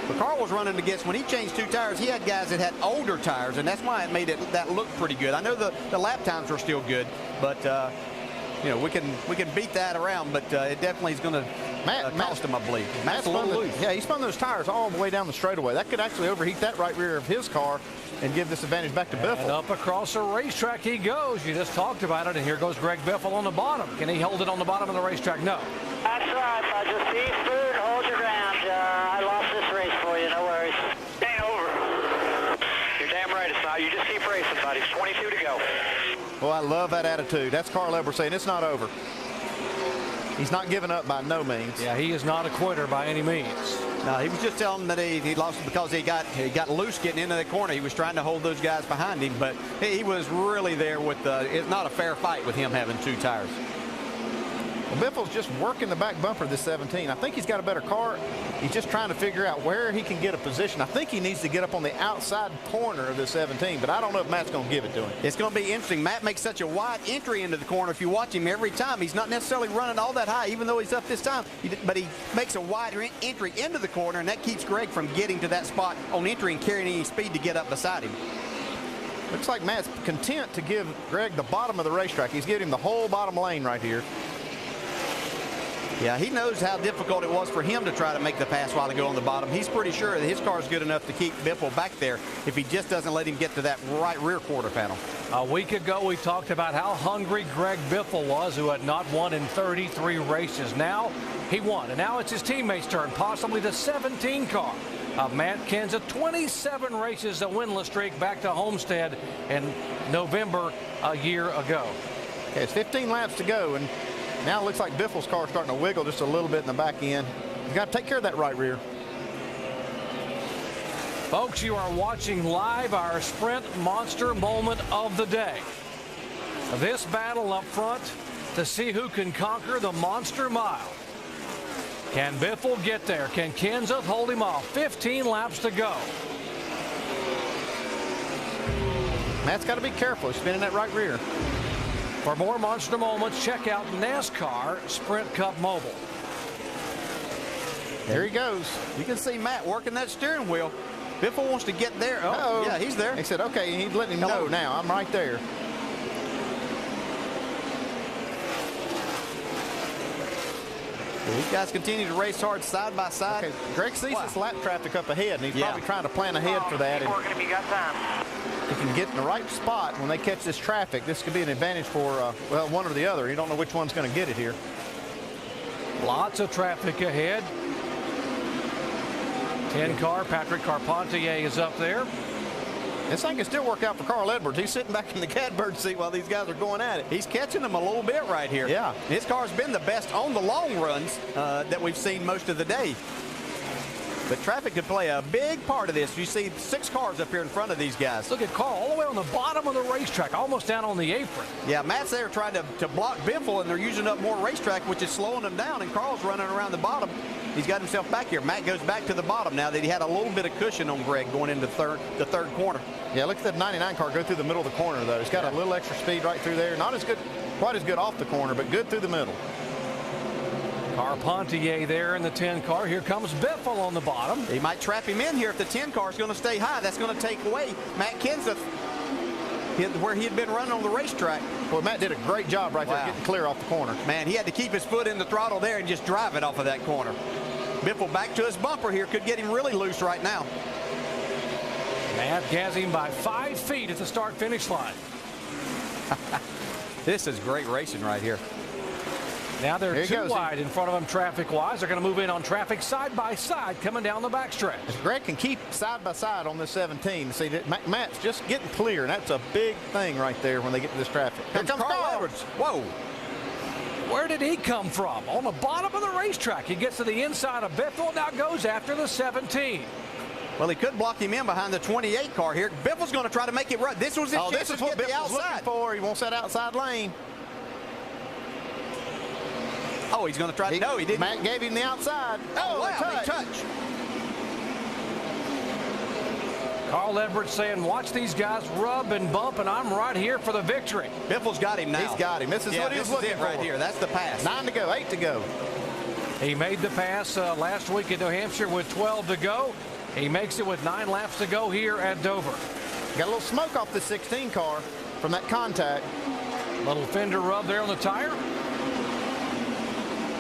But Carl was running against, when he changed 2 tires, he had guys that had older tires, and that's why it made that look pretty good. I know the lap times were still good, but you know, we can beat that around, but it definitely is going to cost him, I believe. Matt's a little loose. Yeah, he spun those tires all the way down the straightaway. That could actually overheat that right rear of his car and give this advantage back to Biffle. And up across the racetrack he goes. You just talked about it, and here goes Greg Biffle on the bottom. Can he hold it on the bottom of the racetrack? No. That's right. Just be third, hold your ground. I lost this race for you. No worries. Ain't over. You're damn right it's not. You just keep racing, buddy. 22 to go. Well, I love that attitude. That's Carl Edwards saying it's not over. He's not giving up by no means. Yeah, he is not a quitter by any means. No, he was just telling them that he lost because he got loose getting into the corner. He was trying to hold those guys behind him, but he was really there with it's not a fair fight with him having 2 tires. Well, Biffle's just working the back bumper of this 17. I think he's got a better car. He's just trying to figure out where he can get a position. I think he needs to get up on the outside corner of the 17, but I don't know if Matt's going to give it to him. It's going to be interesting. Matt makes such a wide entry into the corner. If you watch him every time, he's not necessarily running all that high, even though he's up this time. But he makes a wide entry into the corner, and that keeps Greg from getting to that spot on entry and carrying any speed to get up beside him. Looks like Matt's content to give Greg the bottom of the racetrack. He's giving him the whole bottom lane right here. Yeah, he knows how difficult it was for him to try to make the pass while to go on the bottom. He's pretty sure that his car is good enough to keep Biffle back there if he just doesn't let him get to that right rear quarter panel. A week ago, we talked about how hungry Greg Biffle was, who had not won in 33 races. Now he won, and now it's his teammates' turn, possibly the 17 car of Matt Kenseth. 27 races, a winless streak back to Homestead in November a year ago. Okay, it's 15 laps to go, and now it looks like Biffle's car is starting to wiggle just a little bit in the back end. He's got to take care of that right rear. Folks, you are watching live our Sprint Monster moment of the day. This battle up front to see who can conquer the Monster Mile. Can Biffle get there? Can Kenseth hold him off? 15 laps to go. Matt's got to be careful. He's spinning that right rear. For more Monster moments, check out NASCAR Sprint Cup Mobile. There he goes. You can see Matt working that steering wheel. Biffle wants to get there. Oh, yeah, he's there. He said, okay, he's letting him know now. I'm right there. These guys continue to race hard side by side. Okay, Greg sees this lap traffic up ahead, and he's probably trying to plan ahead for that. Keep working if you got time. If you can get in the right spot when they catch this traffic, this could be an advantage for, well, one or the other. You don't know which one's going to get it here. Lots of traffic ahead. 10 car, Patrick Carpentier is up there. This thing can still work out for Carl Edwards. He's sitting back in the catbird seat while these guys are going at it. He's catching them a little bit right here. Yeah. His car's been the best on the long runs that we've seen most of the day. But traffic could play a big part of this. You see 6 cars up here in front of these guys. Look at Carl all the way on the bottom of the racetrack, almost down on the apron. Yeah, Matt's there trying to block Biffle, and they're using up more racetrack, which is slowing them down, and Carl's running around the bottom. He's got himself back here. Matt goes back to the bottom now that he had a little bit of cushion on Greg going into the third corner. Yeah, look at that 99 car go through the middle of the corner, though. It's got a little extra speed right through there. Not as good, quite as good off the corner, but good through the middle. Carpentier there in the 10 car. Here comes Biffle on the bottom. He might trap him in here if the 10 car is going to stay high. That's going to take away Matt Kenseth where he had been running on the racetrack. Well, Matt did a great job right there getting clear off the corner. Man, he had to keep his foot in the throttle there and just drive it off of that corner. Biffle back to his bumper here. Could get him really loose right now. Matt has him by 5 feet at the start-finish line. This is great racing right here. Now they're too wide in front of them traffic-wise. They're going to move in on traffic side by side coming down the backstretch. If Greg can keep side by side on this 17, see that Matt's just getting clear, and that's a big thing right there when they get to this traffic. Here comes Carl Edwards. Whoa. Where did he come from? On the bottom of the racetrack. He gets to the inside of Biffle, now goes after the 17. Well, he could block him in behind the 28 car here. Biffle's going to try to make it run. This was his chance this is to what get the Biffle's looking outside. for. He wants that outside lane. Oh, he's going to try. No, he didn't. Matt gave him the outside. Oh, wow, big touch. Carl Edwards saying, watch these guys rub and bump, and I'm right here for the victory. Biffle's got him now. He's got him. This is what he was looking for. Right here. That's the pass. 9 to go, 8 to go. He made the pass last week at New Hampshire with 12 to go. He makes it with 9 laps to go here at Dover. Got a little smoke off the 16 car from that contact. Little fender rub there on the tire.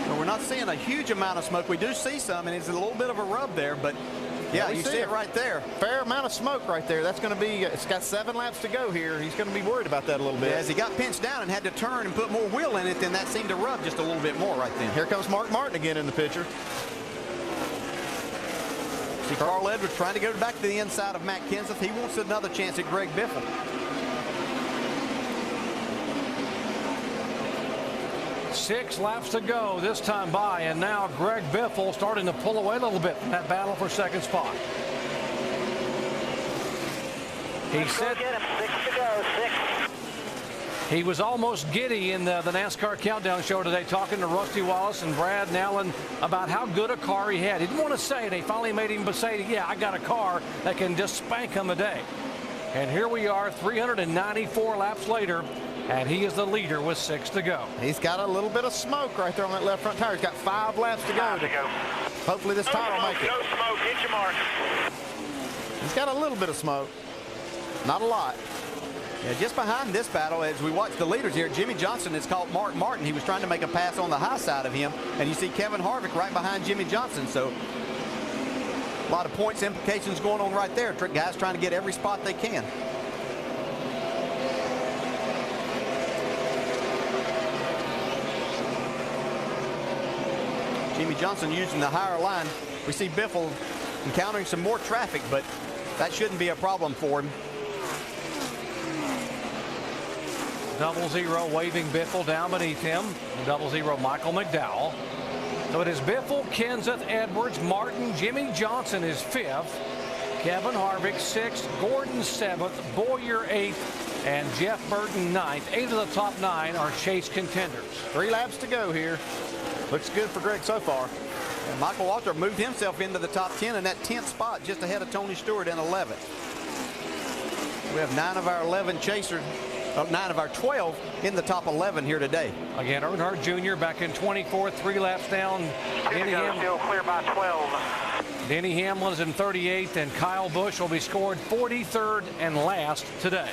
Well, we're not seeing a huge amount of smoke. We do see some, and it's a little bit of a rub there, but yeah, you see it right there. Fair amount of smoke right there. That's going to be, it's got 7 laps to go here. He's going to be worried about that a little bit. Yeah, as he got pinched down and had to turn and put more wheel in it, then that seemed to rub just a little bit more right then. Here comes Mark Martin again in the picture. See Carl Edwards trying to go back to the inside of Matt Kenseth. He wants another chance at Greg Biffle. Six laps to go this time by, and now Greg Biffle starting to pull away a little bit from that battle for second spot. He said get him. 6 to go. 6. He was almost giddy in the NASCAR Countdown show today, talking to Rusty Wallace and Brad Nellen about how good a car he had. He didn't want to say it. They finally made him say, yeah, I got a car that can just spank him a day. And here we are 394 laps later, and he is the leader with 6 to go. He's got a little bit of smoke right there on that left front tire. He's got 5 laps to go. Hopefully this tire will make it. No smoke. Get your mark. He's got a little bit of smoke. Not a lot. Yeah, just behind this battle, as we watch the leaders here, Jimmy Johnson has caught Mark Martin. He was trying to make a pass on the high side of him, and you see Kevin Harvick right behind Jimmy Johnson. So a lot of points implications going on right there. Guys trying to get every spot they can. Jimmy Johnson using the higher line. We see Biffle encountering some more traffic, but that shouldn't be a problem for him. 00 waving Biffle down beneath him. 00 Michael McDowell. So it is Biffle, Kenseth, Edwards, Martin, Jimmy Johnson is 5th. Kevin Harvick 6th, Gordon 7th, Boyer 8th, and Jeff Burton 9th. 8 of the top 9 are chase contenders. 3 laps to go here. Looks good for Greg so far. And Michael Waltrip moved himself into the top 10 in that 10th spot, just ahead of Tony Stewart in 11th. We have 9 of our 11 chasers, 9 of our 12 in the top 11 here today. Again, Earnhardt Jr. back in 24th, 3 laps down. Still clear by 12. Denny Hamlin is in 38th, and Kyle Busch will be scored 43rd and last today.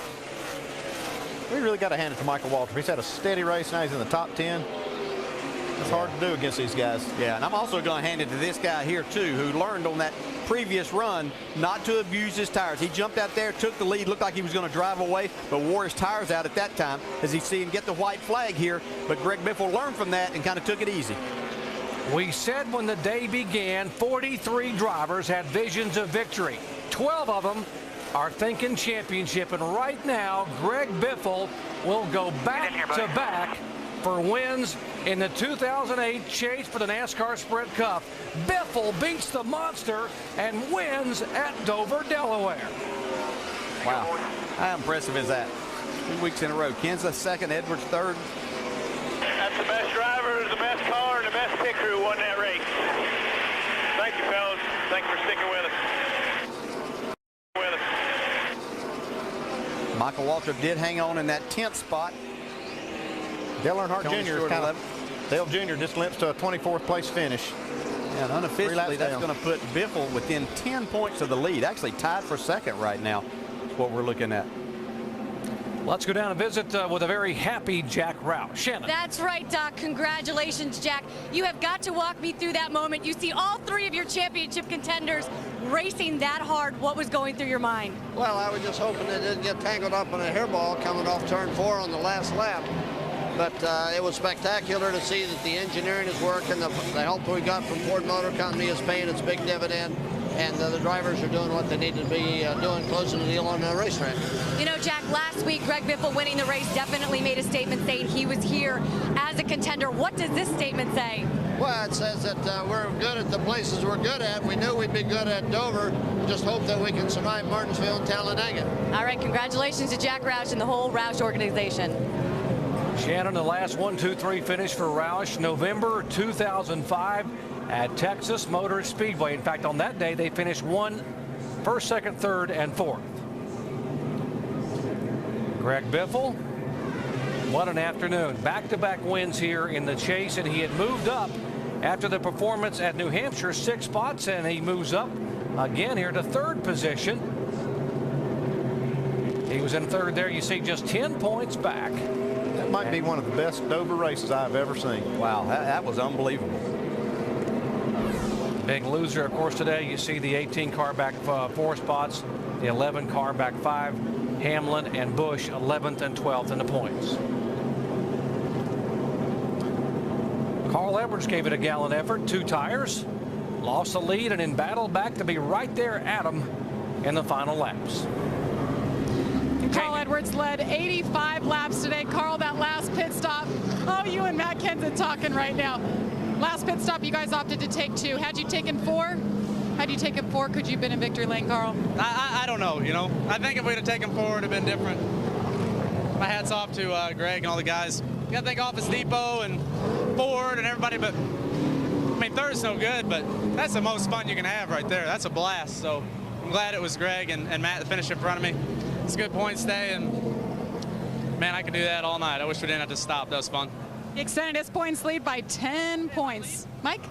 We really got to hand it to Michael Waltrip. He's had a steady race. Now he's in the top 10. It's hard to do against these guys. Yeah, and I'm also going to hand it to this guy here, too, who learned on that previous run not to abuse his tires. He jumped out there, took the lead, looked like he was going to drive away, but wore his tires out at that time as he see him get the white flag here. But Greg Biffle learned from that and kind of took it easy. We said when the day began, 43 drivers had visions of victory. 12 of them are thinking championship, and right now, Greg Biffle will go back-to-back for wins in the 2008 chase for the NASCAR Sprint Cup. Biffle beats the monster and wins at Dover, Delaware. Wow, how impressive is that? 2 weeks in a row. Kenseth second, Edwards third. That's the best driver, the best car, and the best pit crew won that race. Thank you, fellas. Thanks for sticking with us. Michael Waltrip did hang on in that 10th spot. Dale Earnhardt Jr. is kind of, Dale Jr. just limps to a 24th place finish. And unofficially, that's going to put Biffle within 10 points of the lead. Actually tied for second right now. That's what we're looking at. Let's go down and visit with a very happy Jack Roush. Shannon. That's right, Doc. Congratulations, Jack. You have got to walk me through that moment. You see all 3 of your championship contenders racing that hard. What was going through your mind? Well, I was just hoping they didn't get tangled up in a hairball coming off turn 4 on the last lap. But it was spectacular to see that the engineering is working. The help we got from Ford Motor Company is paying its big dividend. And the drivers are doing what they need to be doing, closing the deal on the racetrack. You know, Jack, last week, Greg Biffle winning the race definitely made a statement saying he was here as a contender. What does this statement say? Well, it says that we're good at the places we're good at. We knew we'd be good at Dover. Just hope that we can survive Martinsville and Talladega. All right, congratulations to Jack Roush and the whole Roush organization. Shannon, the last 1-2-3 finish for Roush, November 2005 at Texas Motor Speedway. In fact, on that day, they finished first, second, third, and fourth. Greg Biffle, what an afternoon. Back-to-back wins here in the chase, and he had moved up after the performance at New Hampshire, 6 spots, and he moves up again here to 3rd position. He was in 3rd there. You see just 10 points back. That might be one of the best Dover races I've ever seen. Wow, that was unbelievable. Big loser, of course, today. You see the 18 car back 4 spots, the 11 car back 5. Hamlin and Busch 11th and 12th in the points. Carl Edwards gave it a gallant effort, 2 tires, lost the lead, and in battle back to be right there at him in the final laps. Carl Edwards led 85 laps today. Carl, that last pit stop. Oh, you and Matt Kenseth talking right now. Last pit stop, you guys opted to take 2. Had you taken 4? Had you taken 4, could you have been in victory lane, Carl? I don't know, you know. I think if we'd have taken 4, it would have been different. My hat's off to Greg and all the guys. You got to thank Office Depot and Ford and everybody, but, I mean, 3rd's no good, but that's the most fun you can have right there. That's a blast, so I'm glad it was Greg and Matt that finished in front of me. It's a good points day, and, man, I could do that all night. I wish we didn't have to stop. That was fun. He extended his points lead by 10 points. Mike?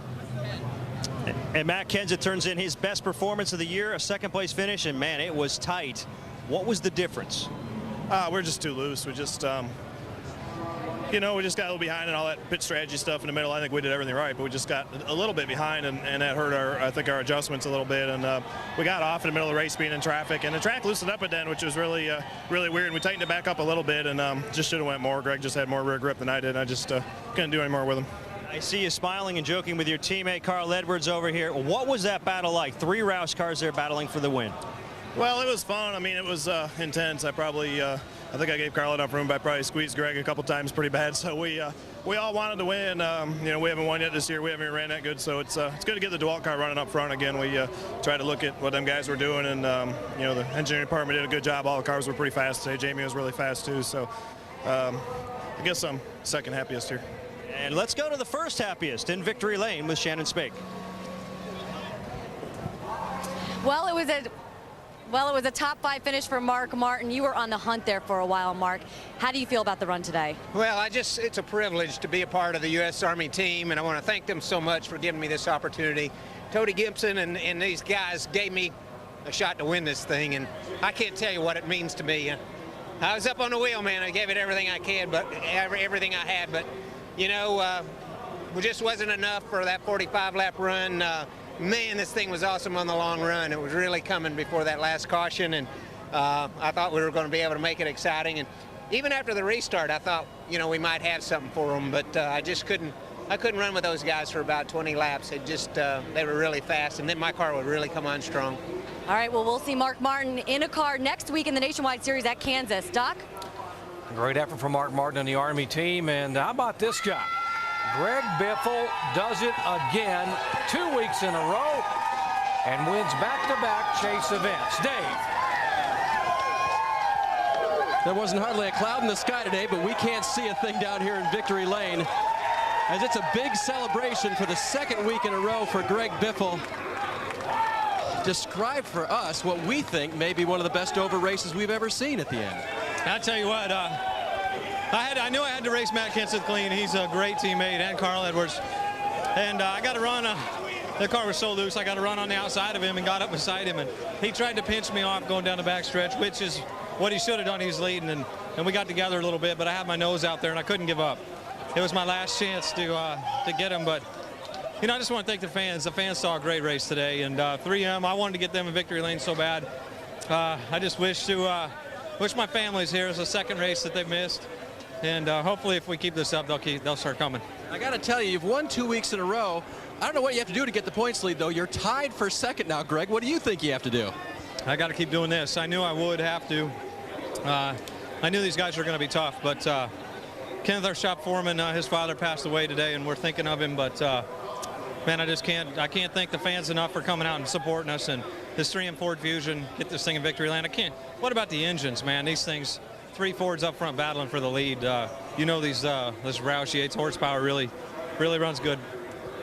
And Matt Kenseth turns in his best performance of the year, a 2nd place finish, and man, it was tight. What was the difference? We're just too loose. We just, you know, we just got a little behind and all that pit strategy stuff in the middle. I think we did everything right, but we just got a little bit behind, and that hurt I think our adjustments a little bit. And we got off in the middle of the race being in traffic, and the track loosened up at then, which was really, really weird. And we tightened it back up a little bit, and just should have went more. Greg just had more rear grip than I did, and I just couldn't do any more with him. I see you smiling and joking with your teammate Carl Edwards over here. What was that battle like? 3 Roush cars there battling for the win. Well, it was fun. I mean, it was intense. I probably I think I gave Carl enough room, but I probably squeezed Greg a couple times pretty bad. So we all wanted to win. You know, we haven't won yet this year. We haven't even ran that good, so it's good to get the DeWalt car running up front again. We tried to look at what them guys were doing, and you know, the engineering department did a good job. All the cars were pretty fast today. Jamie was really fast too. So I guess I'm second happiest here. And let's go to the first happiest in victory lane with Shannon Spake. Well, it was a top 5 finish for Mark Martin. You were on the hunt there for a while, Mark. How do you feel about the run today? Well, it's a privilege to be a part of the U.S. Army team, and I want to thank them so much for giving me this opportunity. Tony Gibson and these guys gave me a shot to win this thing, and I can't tell you what it means to me. I was up on the wheel, man. I gave it everything I can, but everything I had, but you know, it just wasn't enough for that 45-lap run. Man, this thing was awesome on the long run. It was really coming before that last caution, and I thought we were going to be able to make it exciting. And even after the restart, I thought, you know, we might have something for them, but I just couldn't. I couldn't run with those guys for about 20 laps. It just they were really fast, and then my car would really come on strong. All right, well, we'll see Mark Martin in a car next week in the Nationwide Series at Kansas. Doc? Great effort from Mark Martin and the Army team. And how about this guy? Greg Biffle does it again 2 weeks in a row and wins back-to-back chase events. Dave. There wasn't hardly a cloud in the sky today, but we can't see a thing down here in victory lane, as it's a big celebration for the second week in a row for Greg Biffle. Describe for us what we think may be one of the best over races we've ever seen at the end. I'll tell you what, I knew I had to race Matt Kenseth clean. He's a great teammate, and Carl Edwards. And I got to run. The car was so loose, I got to run on the outside of him and got up beside him. And he tried to pinch me off going down the back stretch, which is what he should have done. He's leading, and we got together a little bit, but I had my nose out there, and I couldn't give up. It was my last chance to get him, but you know, I just want to thank the fans. The fans saw a great race today, and 3M, I wanted to get them in victory lane so bad. I just wish my family's here. It's the second race that they've missed. And hopefully if we keep this up, they'll start coming. I got to tell you, you've won 2 weeks in a row. I don't know what you have to do to get the points lead, though. You're tied for second now, Greg. What do you think you have to do? I got to keep doing this. I knew I would have to. I knew these guys were going to be tough, but Kenneth, our shop foreman, his father passed away today, and we're thinking of him. But man, I can't thank the fans enough for coming out and supporting us. And this 3M Ford Fusion, get this thing in victory lane. What about the engines, man? These things. 3 Fords up front battling for the lead. You know, this Roush Yates horsepower really runs good.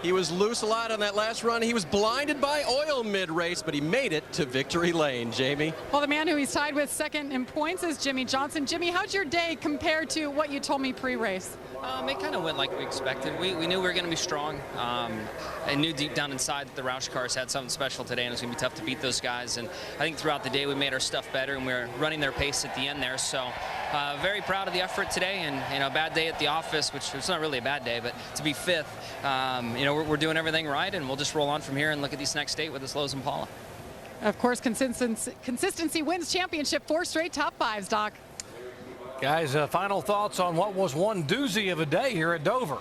He was loose a lot on that last run. He was blinded by oil mid-race, but he made it to victory lane. Jamie? Well, the man who he's tied with second in points is Jimmy Johnson. Jimmy, how'd your day compare to what you told me pre-race? It kind of went like we expected. We knew we were going to be strong. I knew deep down inside that the Roush cars had something special today, and it was going to be tough to beat those guys. And I think throughout the day we made our stuff better, and we were running their pace at the end there. So very proud of the effort today, and you know, a bad day at the office, which it's not really a bad day, but to be fifth, you know, we're doing everything right, and we'll just roll on from here and look at these next 8 with this Lowe's Impala. Of course, consistency wins championship. 4 straight top 5s, Doc. Guys, final thoughts on what was one doozy of a day here at Dover.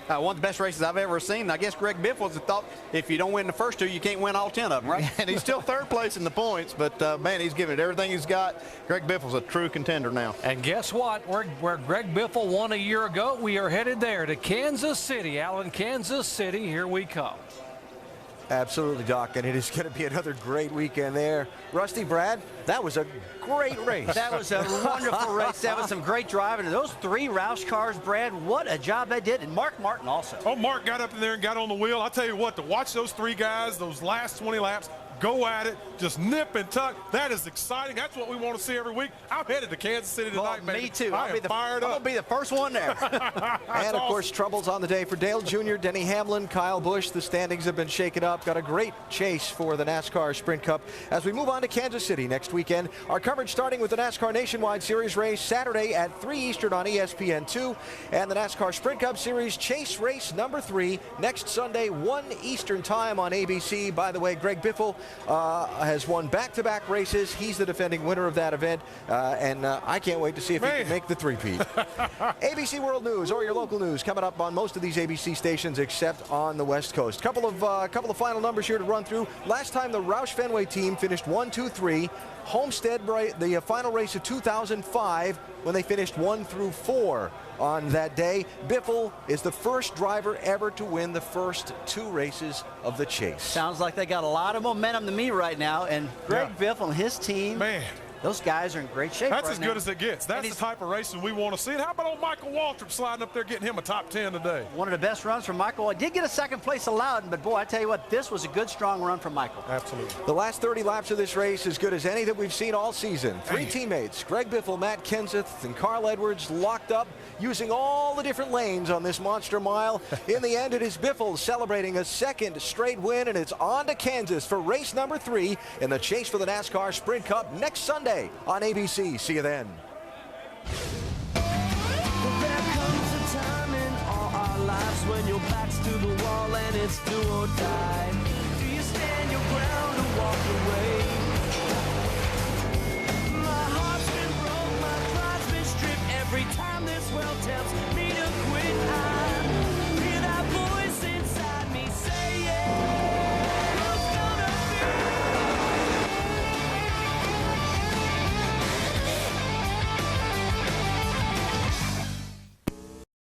One of the best races I've ever seen. I guess Greg Biffle's thought if you don't win the first 2, you can't win all 10 of them, right? And he's still third place in the points, but man, he's giving it everything he's got. Greg Biffle's a true contender now. And guess what? Where Greg Biffle won a year ago, we are headed there to Kansas City. Alan, Kansas City, here we come. Absolutely, Doc, and it is going to be another great weekend there. Rusty, Brad, that was a great race. That was a wonderful race. That was some great driving. And those 3 Roush cars, Brad, what a job they did. And Mark Martin also. Oh, Mark got up in there and got on the wheel. I'll tell you what, to watch those 3 guys, those last 20 laps, go at it, just nip and tuck. That is exciting. That's what we want to see every week. I'm headed to Kansas City tonight, man. Me too. I'm fired up. I'm going to be the first one there. And, of course, troubles on the day for Dale Jr., Denny Hamlin, Kyle Busch. The standings have been shaken up. Got a great chase for the NASCAR Sprint Cup. As we move on to Kansas City next weekend, our coverage starting with the NASCAR Nationwide Series race Saturday at 3 Eastern on ESPN2, and the NASCAR Sprint Cup Series chase race number 3 next Sunday, 1 Eastern time on ABC. By the way, Greg Biffle has won back-to-back races. He's the defending winner of that event, and I can't wait to see if he can make the three-peat. ABC World News, or your local news, coming up on most of these ABC stations except on the West Coast. Couple of final numbers here to run through. Last time the Roush Fenway team finished 1, 2, 3. Homestead, the final race of 2005, when they finished 1 through 4 on that day. Biffle is the first driver ever to win the first 2 races of the chase. Sounds like they got a lot of momentum to me right now, and Greg Biffle and his team, those guys are in great shape. That's as good as it gets. That's the type of racing we want to see. And how about old Michael Waltrip sliding up there, getting him a top 10 today? One of the best runs from Michael. I did get a second place at Loudon, but boy, I tell you what, this was a good, strong run from Michael. Absolutely. The last 30 laps of this race as good as any that we've seen all season. 3 teammates, Greg Biffle, Matt Kenseth, and Carl Edwards, locked up, using all the different lanes on this monster mile. In the end, it is Biffle celebrating a second straight win, and it's on to Kansas for race number 3 in the chase for the NASCAR Sprint Cup next Sunday on ABC. See you then. There comes a time in all our lives when your back's to the wall and it's do or die. Do you stand your ground or walk away? My heart's been broke, my pride's been stripped every time this world tells me